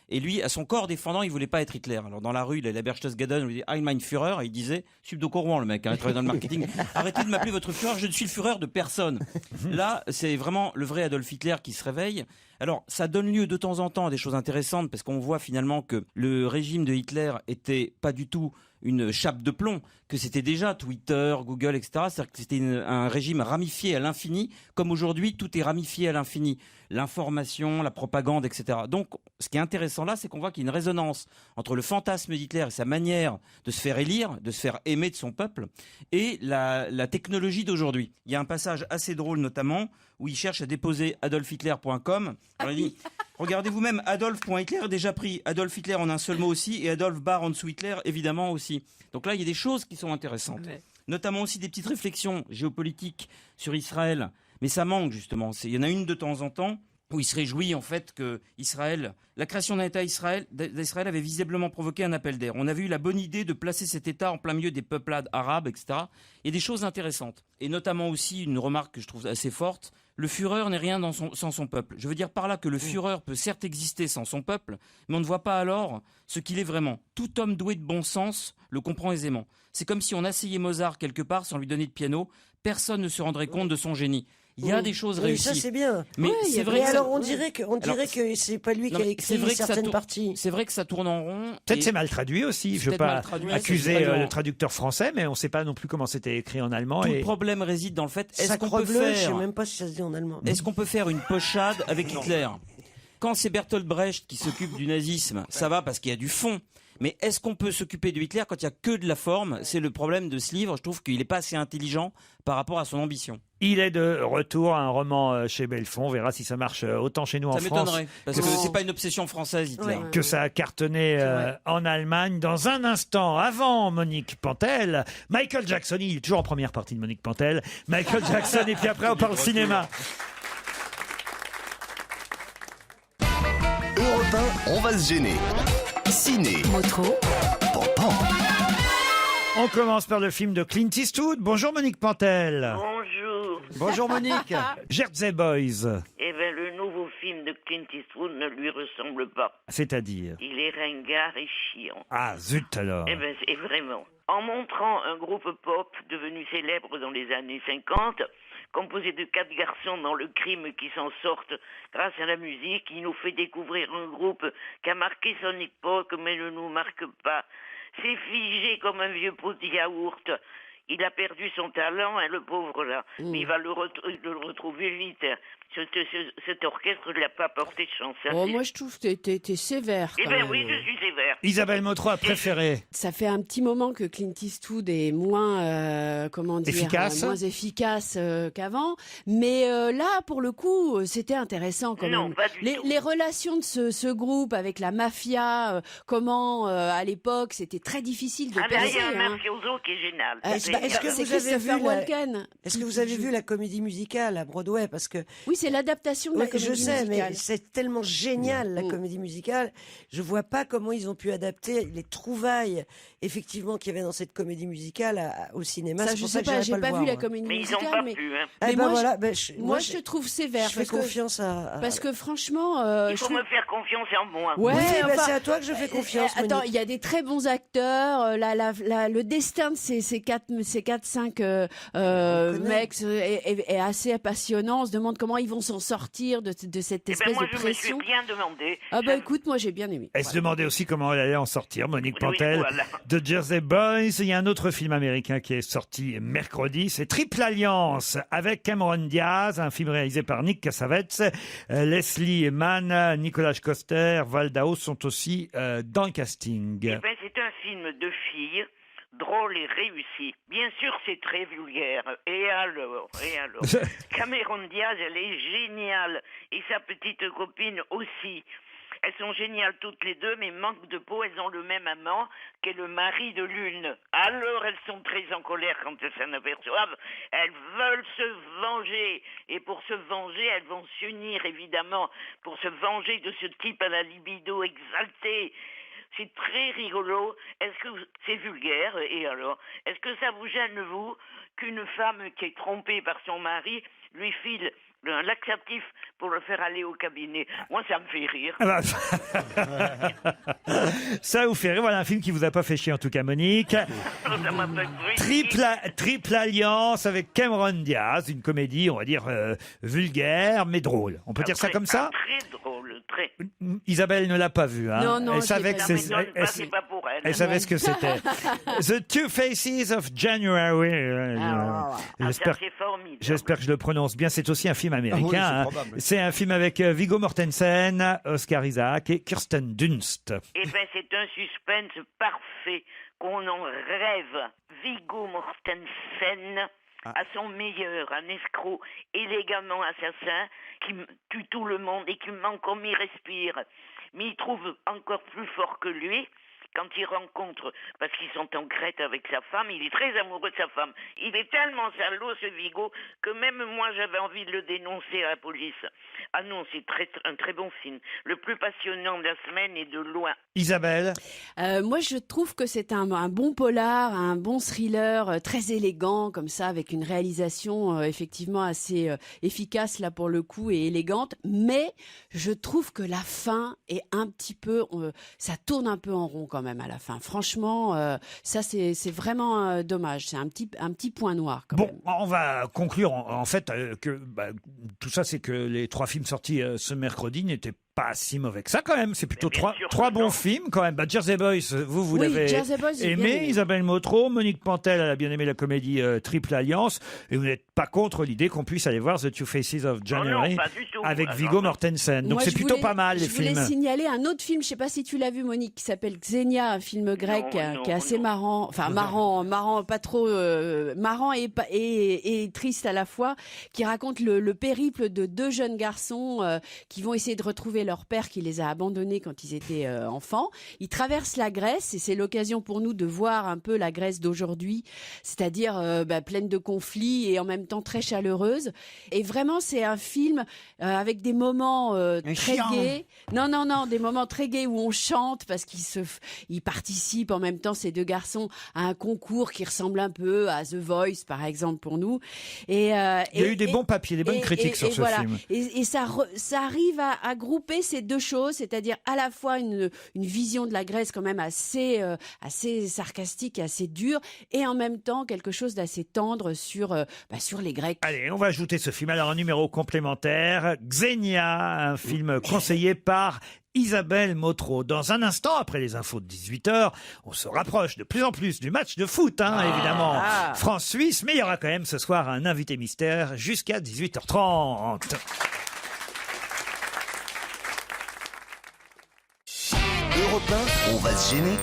Et lui, à son corps défendant, il voulait pas être Hitler. Alors dans la rue, il a la Berchtesgaden, on lui dit Ein mein Führer, et il disait subdocorouen le mec, hein, il travaillait dans le marketing. Arrêtez de m'appeler votre Führer, je ne suis le Führer de personne. Là, c'est vraiment le vrai Adolf Hitler qui se réveille. Alors, ça donne lieu de temps en temps à des choses intéressantes parce qu'on voit finalement que le régime de Hitler était pas du tout une chape de plomb, que c'était déjà Twitter, Google, etc. C'est-à-dire que c'était un régime ramifié à l'infini, comme aujourd'hui tout est ramifié à l'infini. L'information, la propagande, etc. Donc, ce qui est intéressant là, c'est qu'on voit qu'il y a une résonance entre le fantasme d'Hitler et sa manière de se faire élire, de se faire aimer de son peuple, et la technologie d'aujourd'hui. Il y a un passage assez drôle notamment, où il cherche à déposer adolfhitler.com. Alors il dit, regardez vous-même, Adolf.Hitler est déjà pris, Adolf Hitler en un seul mot aussi, et Adolf barre en dessous Hitler évidemment aussi. Donc là, il y a des choses qui sont intéressantes. Ouais. Notamment aussi des petites réflexions géopolitiques sur Israël. Mais ça manque justement. Il y en a une de temps en temps où il se réjouit en fait que la création d'un État d'Israël avait visiblement provoqué un appel d'air. On avait eu la bonne idée de placer cet État en plein milieu des peuplades arabes, etc. Il y a des choses intéressantes. Et notamment aussi une remarque que je trouve assez forte. Le Führer n'est rien sans son peuple. Je veux dire par là que le Führer peut certes exister sans son peuple, mais on ne voit pas alors ce qu'il est vraiment. Tout homme doué de bon sens le comprend aisément. C'est comme si on asseyait Mozart quelque part sans lui donner de piano. Personne ne se rendrait compte de son génie. Il y a des choses réussies. Ça c'est bien. Mais c'est vrai. Alors on dirait que c'est pas lui qui a écrit certaines parties. C'est vrai que ça tourne en rond. Peut-être c'est mal traduit aussi. Je ne veux pas accuser le traducteur français, mais on ne sait pas non plus comment c'était écrit en allemand. Tout le problème réside dans le fait. Est-ce qu'on peut faire? Je sais même pas si ça se dit en allemand. Est-ce qu'on peut faire une pochade avec Hitler? Quand c'est Bertolt Brecht qui s'occupe du nazisme, ça va parce qu'il y a du fond. Mais est-ce qu'on peut s'occuper de Hitler quand il y a que de la forme? C'est le problème de ce livre. Je trouve qu'il n'est pas assez intelligent par rapport à son ambition. Il est de retour à un roman chez Belfond. On verra si ça marche autant chez nous en Ça France. m'étonnerait, parce que c'est pas une obsession française, Hitler. Que ça a cartonné en Allemagne. Dans un instant, avant Monique Pantel, Michael Jackson, il est toujours en première partie de Monique Pantel. Michael Jackson, et puis après on parle cinéma. Europe 1, on va se gêner. Ciné. Motro. Pan. On commence par le film de Clint Eastwood. Bonjour Monique Pantel. Bonjour. Bonjour Monique. Jersey Boys. Eh bien, le nouveau film de Clint Eastwood ne lui ressemble pas. C'est-à-dire? Il est ringard et chiant. Ah zut alors. Eh bien, c'est vraiment. En montrant un groupe pop devenu célèbre dans les années 50, composé de 4 garçons dans le crime qui s'en sortent grâce à la musique, il nous fait découvrir un groupe qui a marqué son époque mais ne nous marque pas. C'est figé comme un vieux pot de yaourt. Il a perdu son talent, le pauvre là. Mais il va le retrouver vite. Cet orchestre ne l'a pas porté chance. Oh, moi, je trouve que t'es sévère. Eh bien oui, je suis sévère. Isabelle Motro a préféré. Ça fait un petit moment que Clint Eastwood est moins, moins efficace qu'avant. Mais là, pour le coup, c'était intéressant quand même. Pas du tout. Les relations de ce groupe avec la mafia, comment à l'époque, c'était très difficile de Ah ben, il y percer. a un mafioso qui est génial. Est-ce que C'est vous avez Christopher vu Walken. Est-ce que vous avez vu la comédie musicale à Broadway? Parce que Oui, c'est l'adaptation de la oui, comédie je sais, musicale. mais c'est tellement génial la comédie musicale. Je vois pas comment ils ont pu adapter les trouvailles effectivement qu'il y avait dans cette comédie musicale au cinéma. Ça, C'est je pour sais que pas, j'irai j'ai le pas voir, vu la moi. comédie Mais ils musicale. ont pas mais pu, hein. Eh mais ben moi, voilà, moi, je te trouve sévère. Je fais parce que- confiance à. Parce que franchement, Il faut me faire confiance en moi. Ouais, Oui, enfin, c'est à toi que je fais confiance. Attends, Monique. il y a des très bons acteurs. Le destin de ces 4-5 mecs est assez passionnant. On se demande comment ils vont s'en sortir de cette Eh ben, espèce moi, de je me suis pression. bien demandé. Ah bah écoute, moi j'ai bien aimé. Elle se demandait aussi comment elle allait en sortir, Monique Pantel, voilà. de Jersey Boys. Il y a un autre film américain qui est sorti mercredi, c'est Triple Alliance, avec Cameron Diaz, un film réalisé par Nick Cassavetes. Leslie Mann, Nicolas Coster, Val Dao sont aussi dans le casting. Eh ben, c'est un film de filles, drôle et réussi. Bien sûr, c'est très vulgaire. Et alors Cameron Diaz, elle est géniale. Et sa petite copine aussi. Elles sont géniales toutes les deux, mais manque de peau, elles ont le même amant qu'est le mari de l'une. Alors elles sont très en colère quand elles s'en aperçoivent. Elles veulent se venger. Et pour se venger, elles vont s'unir, évidemment, pour se venger de ce type à la libido exaltée. C'est très rigolo. Est-ce que c'est vulgaire? Et alors, est-ce que ça vous gêne, vous, qu'une femme qui est trompée par son mari lui file un laxatif pour le faire aller au cabinet? Moi, ça me fait rire. Ah bah, ça vous fait rire. Voilà un film qui vous a pas fait chier en tout cas, Monique. Ça m'a fait rire. Triple Alliance avec Cameron Diaz, une comédie, on va dire vulgaire mais drôle. On peut dire ça comme ça? Très drôle, très. Isabelle ne l'a pas vu. Hein. Non, elle je savait l'ai que pas vu. c'est. Ça m'étonne pas, c'est pas pour elle. Elle savait ce que c'était. The Two Faces of January. Ça, c'est formidable. J'espère que je le prononce bien. C'est aussi un film américain. Ah oui, c'est hein. probable. C'est un film avec Viggo Mortensen, Oscar Isaac et Kirsten Dunst. Eh ben, c'est un suspense parfait, qu'on en rêve. Viggo Mortensen, à son meilleur, un escroc élégamment assassin qui tue tout le monde et qui ment comme il respire. Mais il trouve encore plus fort que lui quand il rencontre, parce qu'ils sont en Crète avec sa femme, il est très amoureux de sa femme. Il est tellement salaud, ce Viggo, que même moi, j'avais envie de le dénoncer à la police. Ah non, c'est un très bon film. Le plus passionnant de la semaine et de loin. Isabelle? Moi, je trouve que c'est un bon polar, un bon thriller, très élégant, comme ça, avec une réalisation effectivement assez efficace, là, pour le coup, et élégante. Mais je trouve que la fin est un petit peu... ça tourne un peu en rond, quand même, à la fin. Franchement, ça, c'est vraiment dommage. C'est un petit point noir, quand même. Bon, on va conclure en fait que tout ça, c'est que les 3 films sortis ce mercredi n'étaient pas si mauvais que ça quand même. C'est plutôt bien sûr trois que bons non. films quand même. Jersey Boys, vous Oui, l'avez Jersey Boys, j'ai bien aimé. aimé. Isabelle Motro, Monique Pantel, elle a bien aimé la comédie Triple Alliance. Et vous n'êtes pas contre l'idée qu'on puisse aller voir The Two Faces of January pas du tout. avec Ah, Viggo non. Mortensen. Donc Moi, c'est je plutôt voulais- pas mal les Je voulais films. signaler un autre film, je sais pas si tu l'as vu Monique, qui s'appelle Xenia, un film grec Non, qui est assez marrant, enfin marrant, pas trop marrant et triste à la fois, qui raconte le périple de deux jeunes garçons qui vont essayer de retrouver leur père qui les a abandonnés quand ils étaient enfants. Ils traversent la Grèce et c'est l'occasion pour nous de voir un peu la Grèce d'aujourd'hui, c'est-à-dire pleine de conflits et en même temps très chaleureuse. Et vraiment, c'est un film avec des moments très gais. Non, des moments très gais où on chante parce qu'ils participent en même temps, ces deux garçons, à un concours qui ressemble un peu à The Voice, par exemple, pour nous. Et, Il y a eu des bons papiers, des bonnes critiques sur ce voilà. film. Et ça arrive à grouper ces deux choses, c'est-à-dire à la fois une vision de la Grèce quand même assez sarcastique, assez dure, et en même temps quelque chose d'assez tendre sur les Grecs. Allez, on va ajouter ce film. Alors, un numéro complémentaire, Xenia, un film conseillé par Isabelle Motro. Dans un instant, après les infos de 18h, on se rapproche de plus en plus du match de foot, évidemment. France-Suisse, mais il y aura quand même ce soir un invité mystère jusqu'à 18h30. Europe 1, on va se gêner.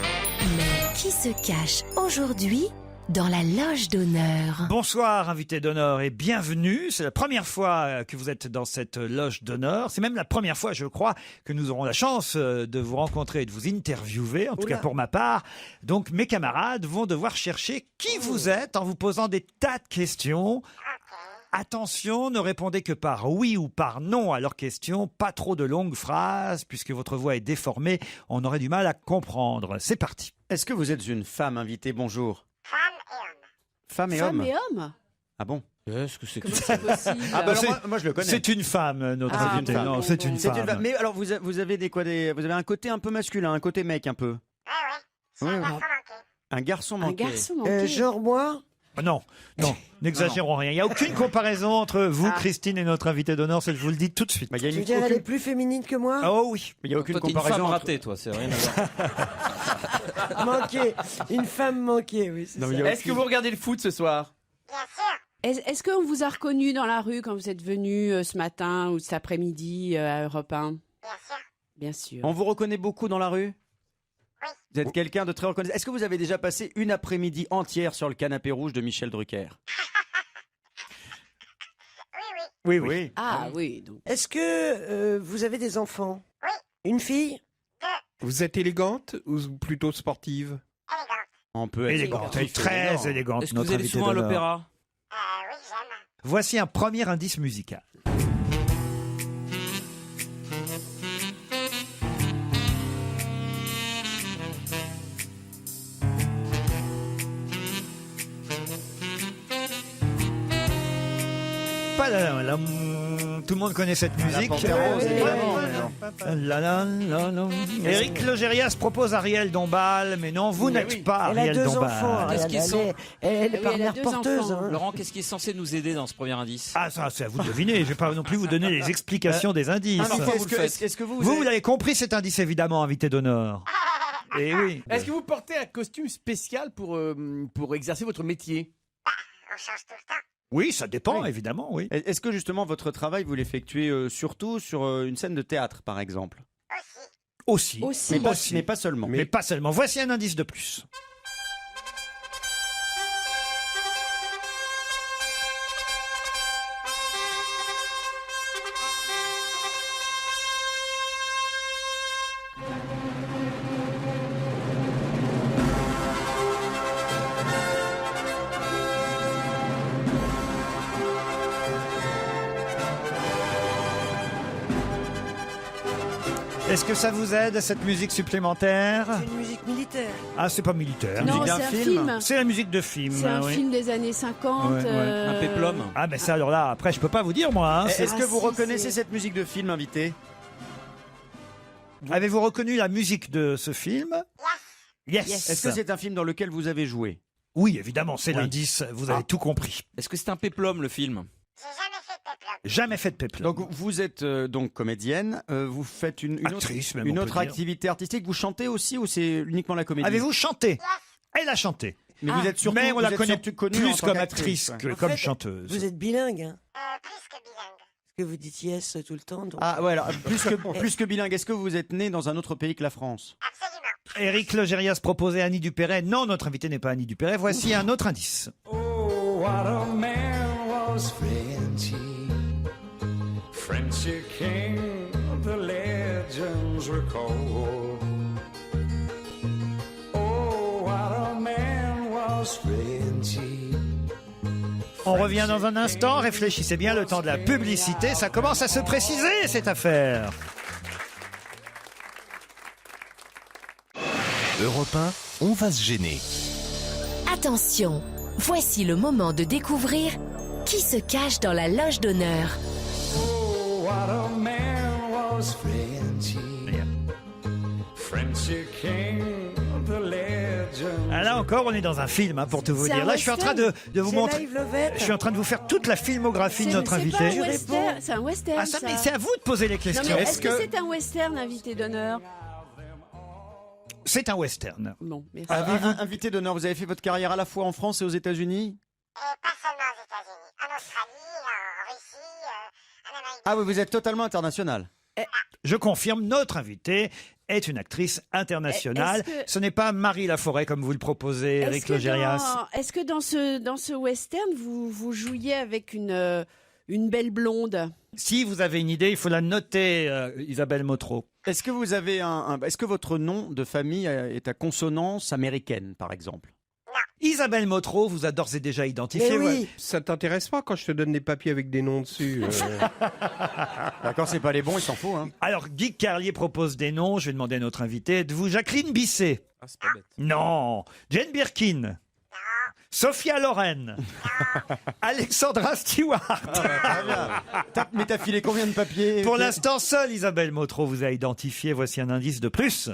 Mais qui se cache aujourd'hui dans la loge d'honneur? Bonsoir, invité d'honneur, et bienvenue. C'est la première fois que vous êtes dans cette loge d'honneur. C'est même la première fois, je crois, que nous aurons la chance de vous rencontrer et de vous interviewer, en tout cas pour ma part. Donc, mes camarades vont devoir chercher qui vous êtes en vous posant des tas de questions. Attention, ne répondez que par oui ou par non à leurs questions. Pas trop de longues phrases, puisque votre voix est déformée. On aurait du mal à comprendre. C'est parti. Est-ce que vous êtes une femme invitée? Bonjour. Femme et homme. Femme et homme. Ah bon? Est-ce que c'est Comment c'est possible? Ah bah alors moi je le connais. C'est une femme, notre invité. Non, c'est une femme. Mais alors vous avez vous avez un côté un peu masculin, un côté mec un peu. Oui, un garçon manqué. Un garçon manqué. Genre moi? Non, n'exagérons rien. Il n'y a aucune comparaison entre vous, Christine, et notre invité d'honneur, je vous le dis tout de suite. Il y a Tu veux dire, elle est plus féminine que moi? Oh oui. Il n'y a aucune Toi, t'es une comparaison. femme entre- ratée, toi, c'est rien à voir. Manquée. Une femme manquée, oui, c'est Non, ça. mais il y a Est-ce que vous regardez le foot ce soir? Est-ce qu'on vous a reconnu dans la rue quand vous êtes venu ce matin ou cet après-midi à Europe 1? Bien sûr. On vous reconnaît beaucoup dans la rue? Vous êtes quelqu'un de très reconnaissable. Est-ce que vous avez déjà passé une après-midi entière sur le canapé rouge de Michel Drucker? Oui. Ah oui. Donc. Est-ce que vous avez des enfants? Oui. Une fille? Vous êtes élégante ou plutôt sportive? On peut être Élégante, sportif, très élégant. élégante. Est-ce que vous notre allez invité souvent à d'honneur. l'opéra? Voici un premier indice musical. Padalam. Tout le monde connaît cette musique. Éric Logérias propose Ariel Dombal, mais non, vous n'êtes pas Elle a Ariel deux Dombal. enfants. Qu'est-ce qu'ils sont Elle est Oui, par elle a mère deux porteuse. enfants. hein. Laurent, qu'est-ce qui est censé nous aider dans ce premier indice? Ah, ça, c'est à vous de deviner. Je ne vais pas non plus vous donner les explications des indices. Invité, vous le faites. est-ce que vous Vous l'avez compris, cet indice, évidemment, invité d'honneur. Et oui. Est-ce que vous portez un costume spécial pour exercer votre métier? Oui, ça dépend, évidemment, oui. Est-ce que justement votre travail vous l'effectuez surtout sur une scène de théâtre par exemple? Aussi. Aussi. Mais pas seulement. Mais pas seulement. Voici un indice de plus. Est-ce que ça vous aide, cette musique supplémentaire? C'est une musique militaire. Ah, c'est pas militaire. Non, Musique d'un c'est un film. C'est la musique de film. C'est un oui. film des années 50. Ouais, ouais. Un péplum. Ah, mais ça, alors là, après, je peux pas vous dire, moi. Hein, c'est- Est-ce que vous si, reconnaissez c'est- cette musique de film, invité? Avez-vous reconnu la musique de ce film? Yes. Est-ce que c'est un film dans lequel vous avez joué? Oui, évidemment, c'est Oui. l'indice. Vous avez tout compris. Est-ce que c'est un péplum, le film? Jamais fait de péplum. Donc vous êtes donc comédienne, vous faites une Actrice, même, une on peut autre dire. activité artistique, vous chantez aussi ou c'est uniquement la comédie? Avez-vous chanté? Elle a chanté. Mais vous êtes surtout, Mais on la vous êtes connaît surtout connue en plus tant comme qu'actrice, actrice que ouais. comme fait, chanteuse. Vous êtes bilingue, hein? Plus que bilingue. Parce que vous dites yes tout le temps. Donc... Ah ouais, alors plus que bilingue, est-ce que vous êtes né dans un autre pays que la France? Éric Logérias proposait Annie Dupéret. Non, notre invité n'est pas Annie Dupéret. Voici un autre indice. Oh, what a man was Frenchy. Frenchy king, the legends recall. Oh, what a man was Frenchy. On revient dans un instant. Réfléchissez bien, le temps de la publicité. Ça commence à se préciser, cette affaire. Europe 1, on va se gêner. Attention, voici le moment de découvrir qui se cache dans la loge d'honneur. Oh, what a man was Frenchy. Frenchy king, the legends. Ah, là encore, on est dans un film, hein, pour tout vous C'est dire. un Là, je suis en train de vous C'est montrer. Live Lovett. Je suis en train de vous faire toute la filmographie de C'est- notre c'est invité. pas un western, c'est un western. Ah, ça, mais c'est à vous de poser les Non, questions. mais est-ce que c'est un western, invité d'honneur? C'est un western. Bon, merci. Avez-vous invité d'honneur, vous avez fait votre carrière à la fois en France et aux États-Unis? Ah oui, vous êtes totalement international. Je confirme, notre invité est une actrice internationale. Est-ce que- Ce n'est pas Marie Laforêt comme vous le proposez, Éric Logérias. Est-ce que dans ce western, vous jouiez avec une belle blonde? Si vous avez une idée, il faut la noter, Isabelle Motro. Est-ce que vous avez est-ce que votre nom de famille est à consonance américaine, par exemple? Isabelle Motro vous a d'ores et déjà identifié. Mais oui. Ouais. Ça t'intéresse pas quand je te donne des papiers avec des noms dessus D'accord, c'est pas les bons, il s'en fout. Hein. Alors, Guy Carlier propose des noms. Je vais demander à notre invité. Êtes-vous Jacqueline Bisset? Ah, c'est pas bête. Non. Jane Birkin? Sophia Loren? Alexandra Stewart? Mais t'as filé combien de papiers? Pour l'instant, seule Isabelle Motro vous a identifié. Voici un indice de plus.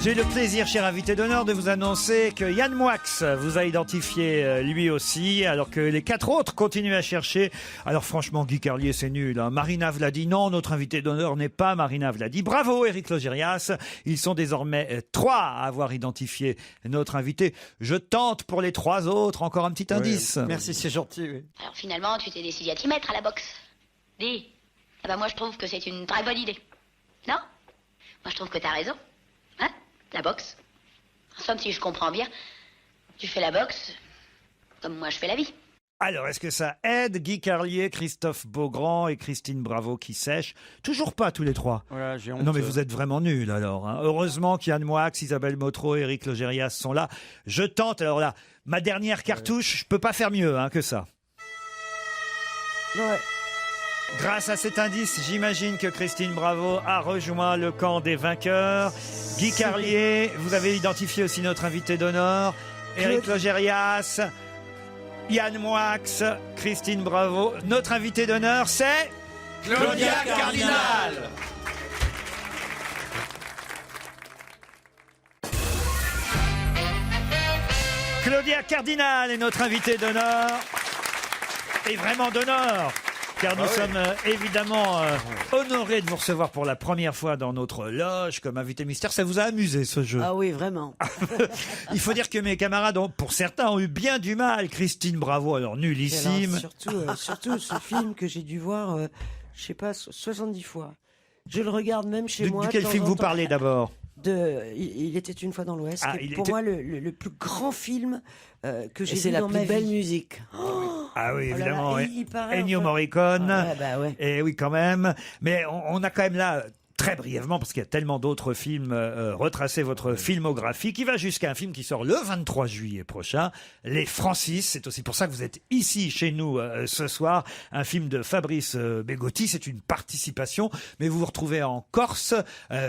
J'ai le plaisir, cher invité d'honneur, de vous annoncer que Yann Moix vous a identifié lui aussi, alors que les 4 autres continuent à chercher. Alors franchement, Guy Carlier, c'est nul. Hein. Marina Vladi, non, notre invité d'honneur n'est pas Marina Vladi. Bravo, Éric Logérias. Ils sont désormais 3 à avoir identifié notre invité. Je tente pour les 3 autres encore un petit indice. Merci, c'est gentil. Oui. Alors finalement, tu t'es décidé à t'y mettre à la boxe. Dis. Ah bah moi je trouve que c'est une très bonne idée. Non? Moi je trouve que t'as raison. Hein? La boxe. En somme, si je comprends bien, tu fais la boxe comme moi je fais la vie. Alors, est-ce que ça aide Guy Carlier, Christophe Beaugrand et Christine Bravo qui sèchent? Toujours pas tous les 3. Voilà, j'ai honte. Non mais vous êtes vraiment nuls alors. Hein. Heureusement qu'Yann Moix, Isabelle Motro et Éric Logérias sont là. Je tente, alors là, ma dernière cartouche, je peux pas faire mieux que ça. Ouais. Grâce à cet indice, j'imagine que Christine Bravo a rejoint le camp des vainqueurs. Guy Carlier, vous avez identifié aussi notre invité d'honneur. Éric Logérias, Yann Moix, Christine Bravo. Notre invité d'honneur, c'est... Claudia Cardinal. Claudia Cardinal est notre invitée d'honneur. Et vraiment d'honneur. Car nous sommes évidemment honorés de vous recevoir pour la première fois dans notre loge comme invité mystère. Ça vous a amusé ce jeu? Ah oui, vraiment. Il faut dire que mes camarades, pour certains, ont eu bien du mal. Christine Bravo, alors nullissime. Alors, surtout ce film que j'ai dû voir, je sais pas, 70 fois. Je le regarde même chez moi. De quel de temps film en vous temps. parlez d'abord? Il était une fois dans l'Ouest. Ah, qui est il pour était- moi le plus grand film que j'ai c'est vu la dans plus ma belle vie. musique. Ah oui, Oh là là, évidemment. et il paraît, Ennio enfin- Morricone. Ah ouais, bah ouais. Et oui, quand même. Mais on a quand même là très brièvement, parce qu'il y a tellement d'autres films, retracer votre filmographie qui va jusqu'à un film qui sort le 23 juillet prochain, Les Francis. C'est aussi pour ça que vous êtes ici chez nous ce soir. Un film de Fabrice Bégotti. C'est une participation, mais vous vous retrouvez en Corse.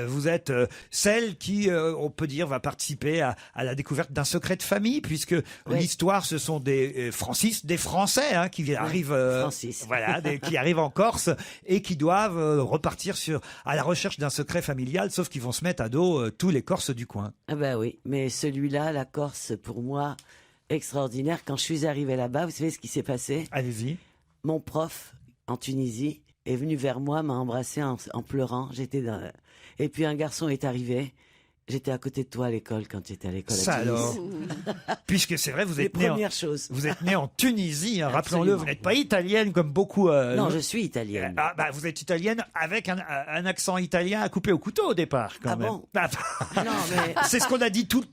Vous êtes celle qui, on peut dire, va participer à la découverte d'un secret de famille, puisque l'histoire, ce sont des Francis, des Français qui arrivent, qui arrivent en Corse et qui doivent repartir à la recherche d'un secret familial, sauf qu'ils vont se mettre à dos tous les Corses du coin. Ah bah oui, mais celui-là, la Corse, pour moi, extraordinaire. Quand je suis arrivé là-bas, vous savez ce qui s'est passé? Allez-y. Mon prof en Tunisie est venu vers moi, m'a embrassé en pleurant. Et puis un garçon est arrivé. J'étais à côté de toi à l'école quand j'étais à l'école. Ça alors. Puisque c'est vrai, vous êtes né en Tunisie, rappelons-le, vous n'êtes pas italienne comme beaucoup. Non, je suis italienne. Vous êtes italienne avec un accent italien à couper au couteau au départ, quand même. Bon non, mais... C'est ce qu'on a dit tout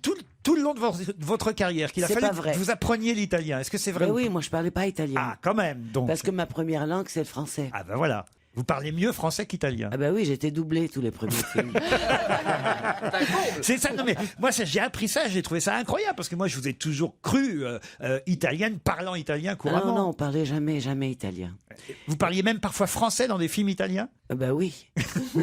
le long de votre carrière, qu'il a fallu que vous appreniez l'italien. Est-ce que c'est vrai? Mais oui, moi je parlais pas italien. Ah, quand même, donc. Parce que ma première langue, c'est le français. Ah ben voilà. Vous parlez mieux français qu'italien. Ah ben oui, j'étais doublé tous les premiers films. C'est ça, non mais moi j'ai appris ça, j'ai trouvé ça incroyable parce que moi je vous ai toujours cru italienne, parlant italien couramment. Non, on parlait jamais italien. Vous parliez même parfois français dans des films italiens? Ben oui.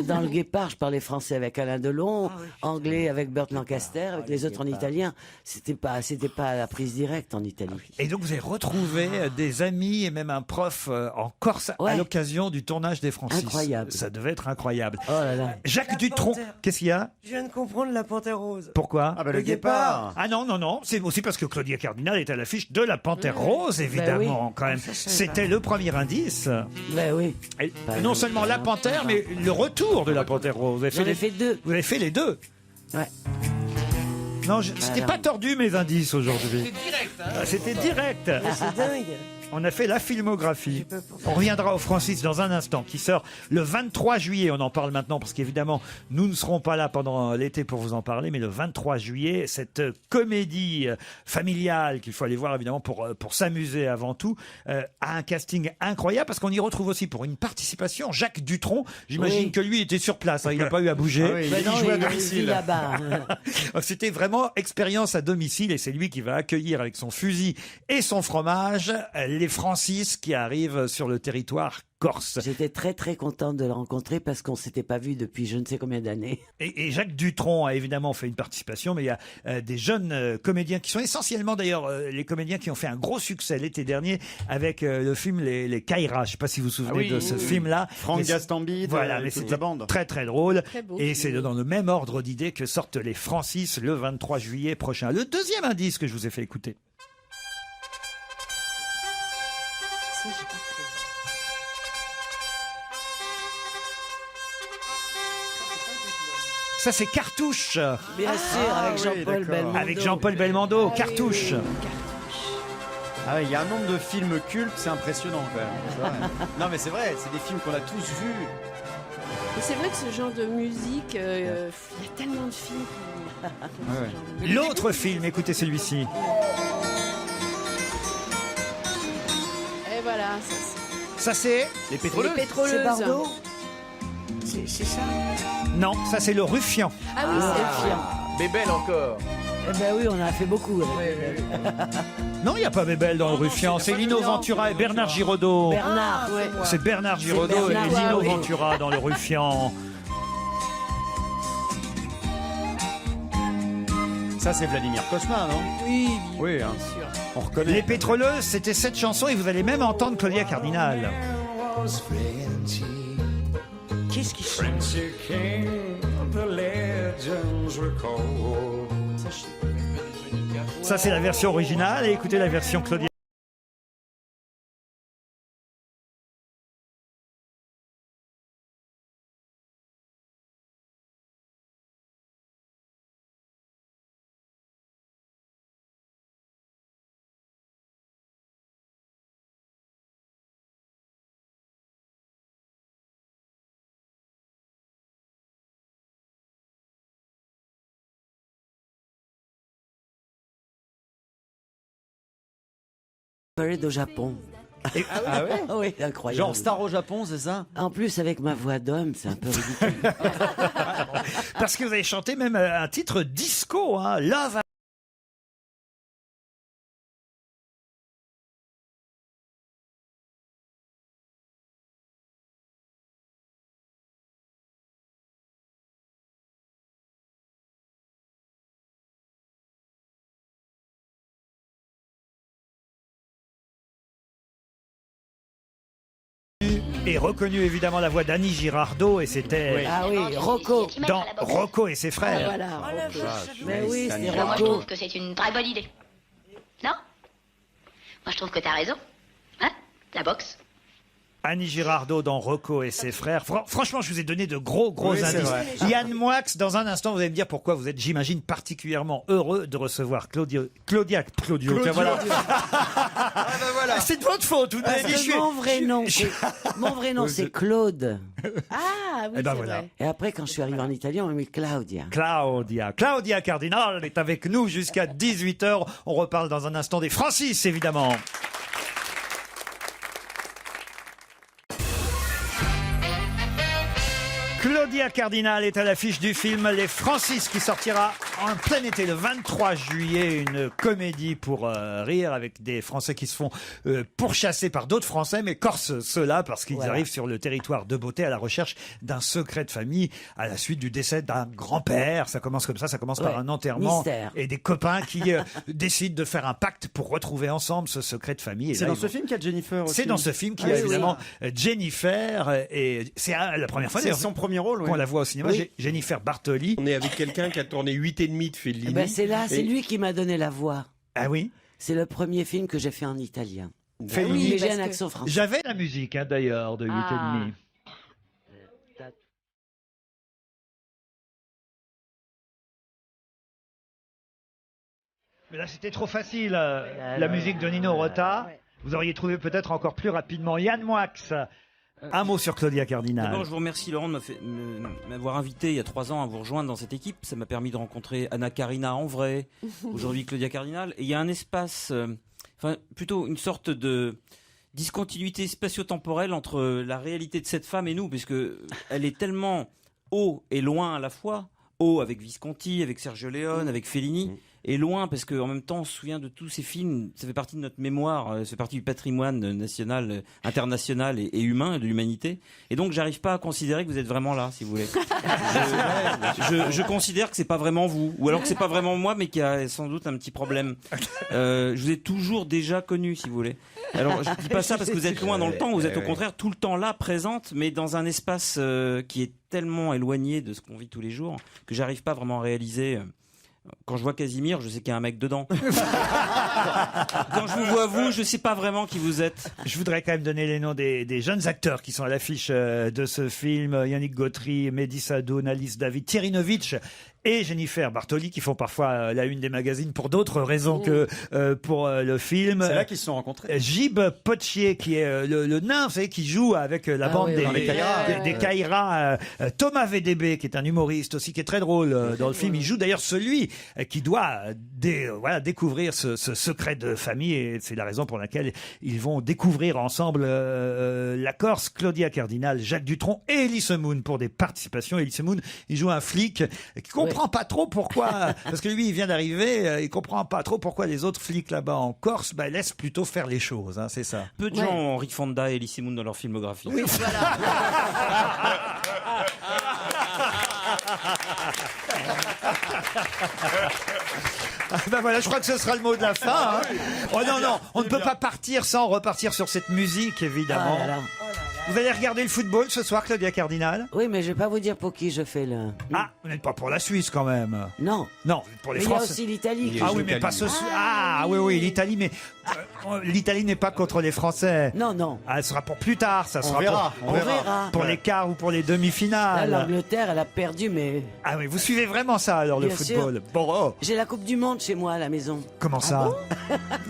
Dans Le Guépard, je parlais français avec Alain Delon, anglais avec Burt Lancaster, avec les autres en italien. C'était pas à la prise directe en Italie. Et donc vous avez retrouvé des amis et même un prof en Corse à l'occasion du tournage des Francis. Incroyable. Ça devait être incroyable. Oh là là. Jacques Dutronc, qu'est-ce qu'il y a? Je viens de comprendre La Panthère Rose. Pourquoi? Le Guépard. Ah non, c'est aussi parce que Claudia Cardinal est à l'affiche de La Panthère Rose, évidemment, quand même. C'était le premier indice. Ben oui. Et non seulement La Panthère, mais le retour de La Panthère Rose. Vous avez fait deux. Vous avez fait les deux. Ouais. Non, c'était pas tordu mes indices aujourd'hui. C'est direct, hein. C'était direct. C'est dingue. On a fait la filmographie. On reviendra au Francis dans un instant, qui sort le 23 juillet. On en parle maintenant parce qu'évidemment, nous ne serons pas là pendant l'été pour vous en parler, mais le 23 juillet, cette comédie familiale qu'il faut aller voir évidemment pour s'amuser avant tout, a un casting incroyable parce qu'on y retrouve aussi pour une participation Jacques Dutronc. J'imagine que lui était sur place, il n'a pas eu à bouger. Ah oui, il jouait à domicile. Là-bas. C'était vraiment expérience à domicile et c'est lui qui va accueillir avec son fusil et son fromage les Francis qui arrivent sur le territoire corse. J'étais très très contente de le rencontrer parce qu'on s'était pas vu depuis je ne sais combien d'années. Et Jacques Dutronc a évidemment fait une participation, mais il y a des jeunes comédiens qui sont essentiellement d'ailleurs les comédiens qui ont fait un gros succès l'été dernier avec le film Les Caïras. Je ne sais pas si vous vous souvenez de ce film-là. Franck Gastambide, voilà, mais toute c'était la bande. très très drôle. Très beau Et film. c'est dans le même ordre d'idées que sortent les Francis le 23 juillet prochain. Le deuxième indice que je vous ai fait écouter. Ça, j'ai pas fait. Ça c'est Cartouche. Bien sûr, avec Jean-Paul Belmondo. Avec Jean-Paul Belmondo, Cartouche. Ah il y a un nombre de films cultes, c'est impressionnant quand même. C'est vrai. Non mais c'est vrai, c'est des films qu'on a tous vus. Mais c'est vrai que ce genre de musique, il y a tellement de films qui font ce genre de musique. L'autre film, écoutez celui-ci. Et voilà, Ça c'est Les pétroleuses. C'est Bardot. C'est ça. Non, ça c'est le Ruffian. Ah oui, c'est le film. Bébel encore. Eh ben oui, on en a fait beaucoup. Non, il n'y a pas Bébel dans le Ruffian. C'est Lino Ventura et Bernard Giraudot. Bernard, ouais. C'est Bernard Giraudot et Bernard, Lino oui. Ventura dans le Ruffian. Ça c'est Vladimir Cosma, non? Oui, Oui, hein. bien sûr. On reconnaît. Les Pétroleuses, c'était cette chanson et vous allez même entendre Claudia Cardinal. Qu'est-ce qui chante? Ça c'est la version originale et écoutez la version Claudia. Parade au Japon. Ah ouais, oui, incroyable. Genre star au Japon, c'est ça? En plus, avec ma voix d'homme, c'est un peu ridicule. Parce que vous avez chanté même un titre disco, hein, Love. Et reconnu évidemment la voix d'Annie Girardot, et c'était Ah oui, Rocco. dans Rocco et ses frères. Voilà, Rocco. Mais oui, c'est Alors moi je Rocco. trouve que c'est une très bonne idée. Non? Moi je trouve que t'as raison. Hein? La boxe. Annie Girardot dans Rocco et ses frères. Franchement, je vous ai donné de gros Oui, c'est indices. vrai. Yann Moix, dans un instant, vous allez me dire pourquoi vous êtes, j'imagine, particulièrement heureux de recevoir Claudio. Tiens, voilà. C'est de votre faute. Vous Parce m'avez dit, que mon vrai nom, c'est Claude. Ah oui, Eh ben c'est voilà. vrai. Et après, quand je suis arrivé en Italie, on m'a mis Claudia. Claudia Cardinal est avec nous jusqu'à 18h. On reparle dans un instant des Francis, évidemment. Claudia Cardinal est à l'affiche du film Les Francis qui sortira en plein été le 23 juillet. Une comédie pour rire avec des Français qui se font pourchasser par d'autres Français mais corsent ceux-là parce qu'ils arrivent sur le territoire de beauté à la recherche d'un secret de famille à la suite du décès d'un grand-père. Ça commence comme ça commence par un enterrement Mystère. et des copains qui décident de faire un pacte pour retrouver ensemble ce secret de famille. Et C'est là, dans ils ce vont- film qu'il y a Jennifer aussi. C'est dans ce film qu'il y a évidemment Jennifer et c'est la première fois C'est d'ailleurs son premier rôle, oui. qu'on la voit au cinéma. Oui. Jennifer Bartoli. On est avec quelqu'un qui a tourné 8,5 de Fellini. Ben, c'est là, c'est Et- lui qui m'a donné la voix. Ah oui. C'est le premier film que j'ai fait en italien. Fellini. Mais j'ai parce un que- accent français. J'avais la musique d'ailleurs de 8,5. Ah. Mais là c'était trop facile. La musique de Nino Rota. Vous auriez trouvé peut-être encore plus rapidement. Yann Moix. Un mot sur Claudia Cardinal. D'abord, je vous remercie Laurent de m'avoir invité il y a 3 ans à vous rejoindre dans cette équipe. Ça m'a permis de rencontrer Anna Karina en vrai, aujourd'hui Claudia Cardinal. Et il y a un espace, enfin plutôt une sorte de discontinuité spatio-temporelle entre la réalité de cette femme et nous, puisque elle est tellement haut et loin à la fois. Haut avec Visconti, avec Sergio Leone, avec Fellini, et loin parce qu'en même temps on se souvient de tous ces films, ça fait partie de notre mémoire, ça fait partie du patrimoine national, international et humain de l'humanité. Et donc j'arrive pas à considérer que vous êtes vraiment là, si vous voulez. Je considère que c'est pas vraiment vous, ou alors que c'est pas vraiment moi, mais qu'il y a sans doute un petit problème. Je vous ai toujours déjà connu, si vous voulez. Alors je dis pas ça parce que vous êtes loin dans le temps, vous êtes au contraire tout le temps là, présente, mais dans un espace qui est tellement éloigné de ce qu'on vit tous les jours que j'arrive pas vraiment à réaliser. Quand je vois Casimir, je sais qu'il y a un mec dedans. Quand je vous vois vous, je sais pas vraiment qui vous êtes. Je voudrais quand même donner les noms des jeunes acteurs qui sont à l'affiche de ce film. Yannick Gautry, Mehdi Sadoun, Alice David, Thierry Novitch et Jennifer Bartoli qui font parfois la une des magazines pour d'autres raisons que pour le film. C'est là qu'ils se sont rencontrés. Gib Potier qui est le nain, vous savez, qui joue avec la bande des Caïras. Thomas VDB qui est un humoriste aussi qui est très drôle dans le film. Il joue d'ailleurs celui qui doit découvrir ce secret de famille et c'est la raison pour laquelle ils vont découvrir ensemble la Corse. Claudia Cardinal, Jacques Dutronc et Elie Semoun pour des participations. Elie Semoun, il joue un flic qui comprend pas trop pourquoi, parce que lui il vient d'arriver, il comprend pas trop pourquoi les autres flics là-bas en Corse laissent plutôt faire les choses, hein, c'est ça. Peu de gens ont Rick Fonda et Elie Semoun dans leur filmographie. Oui, voilà. Ben voilà, je crois que ce sera le mot de la fin. Hein. Oh non, on ne peut pas partir sans repartir sur cette musique, évidemment. Ah là là. Vous allez regarder le football ce soir, Claudia Cardinal? Oui, mais je vais pas vous dire pour qui je fais le. Ah, vous n'êtes pas pour la Suisse quand même. Non. Non, vous êtes pour les Mais il y a Français. aussi l'Italie. Ah oui, mais pas ce soir. Ah oui, l'Italie, mais l'Italie n'est pas contre les Français. Non. Ah, elle sera pour plus tard, ça sera verra, pour, on verra. pour les quarts ou pour les Là, demi-finales. l'Angleterre, elle a perdu, mais. Ah oui, vous suivez vraiment ça alors, le Bien football. sûr. Bon, oh, J'ai la Coupe du Monde chez moi à la maison. comment ça?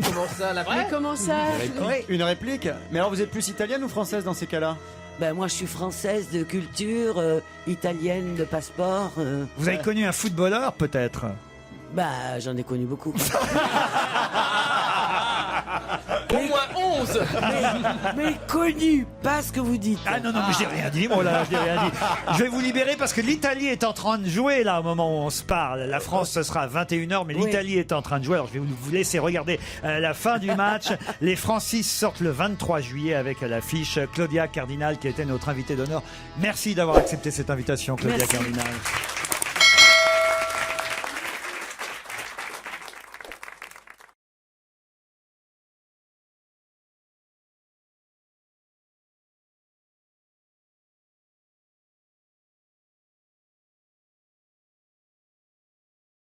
Comment ça, la Mais comment ça? Une réplique. Mais alors vous êtes plus italienne ou française dans ces cas-là? Ben moi, je suis française de culture, italienne de passeport. Vous avez connu un footballeur peut-être? Bah, j'en ai connu beaucoup. Au moins réponse. Mais connu, pas ce que vous dites. Ah non, mais j'ai rien dit, j'ai rien dit. Je vais vous libérer parce que l'Italie est en train de jouer là au moment où on se parle. La France, ce sera à 21h, mais l'Italie est en train de jouer. Alors je vais vous laisser regarder la fin du match. Les Francis sortent le 23 juillet avec à l'affiche Claudia Cardinal qui était notre invitée d'honneur. Merci d'avoir accepté cette invitation, Claudia Cardinal.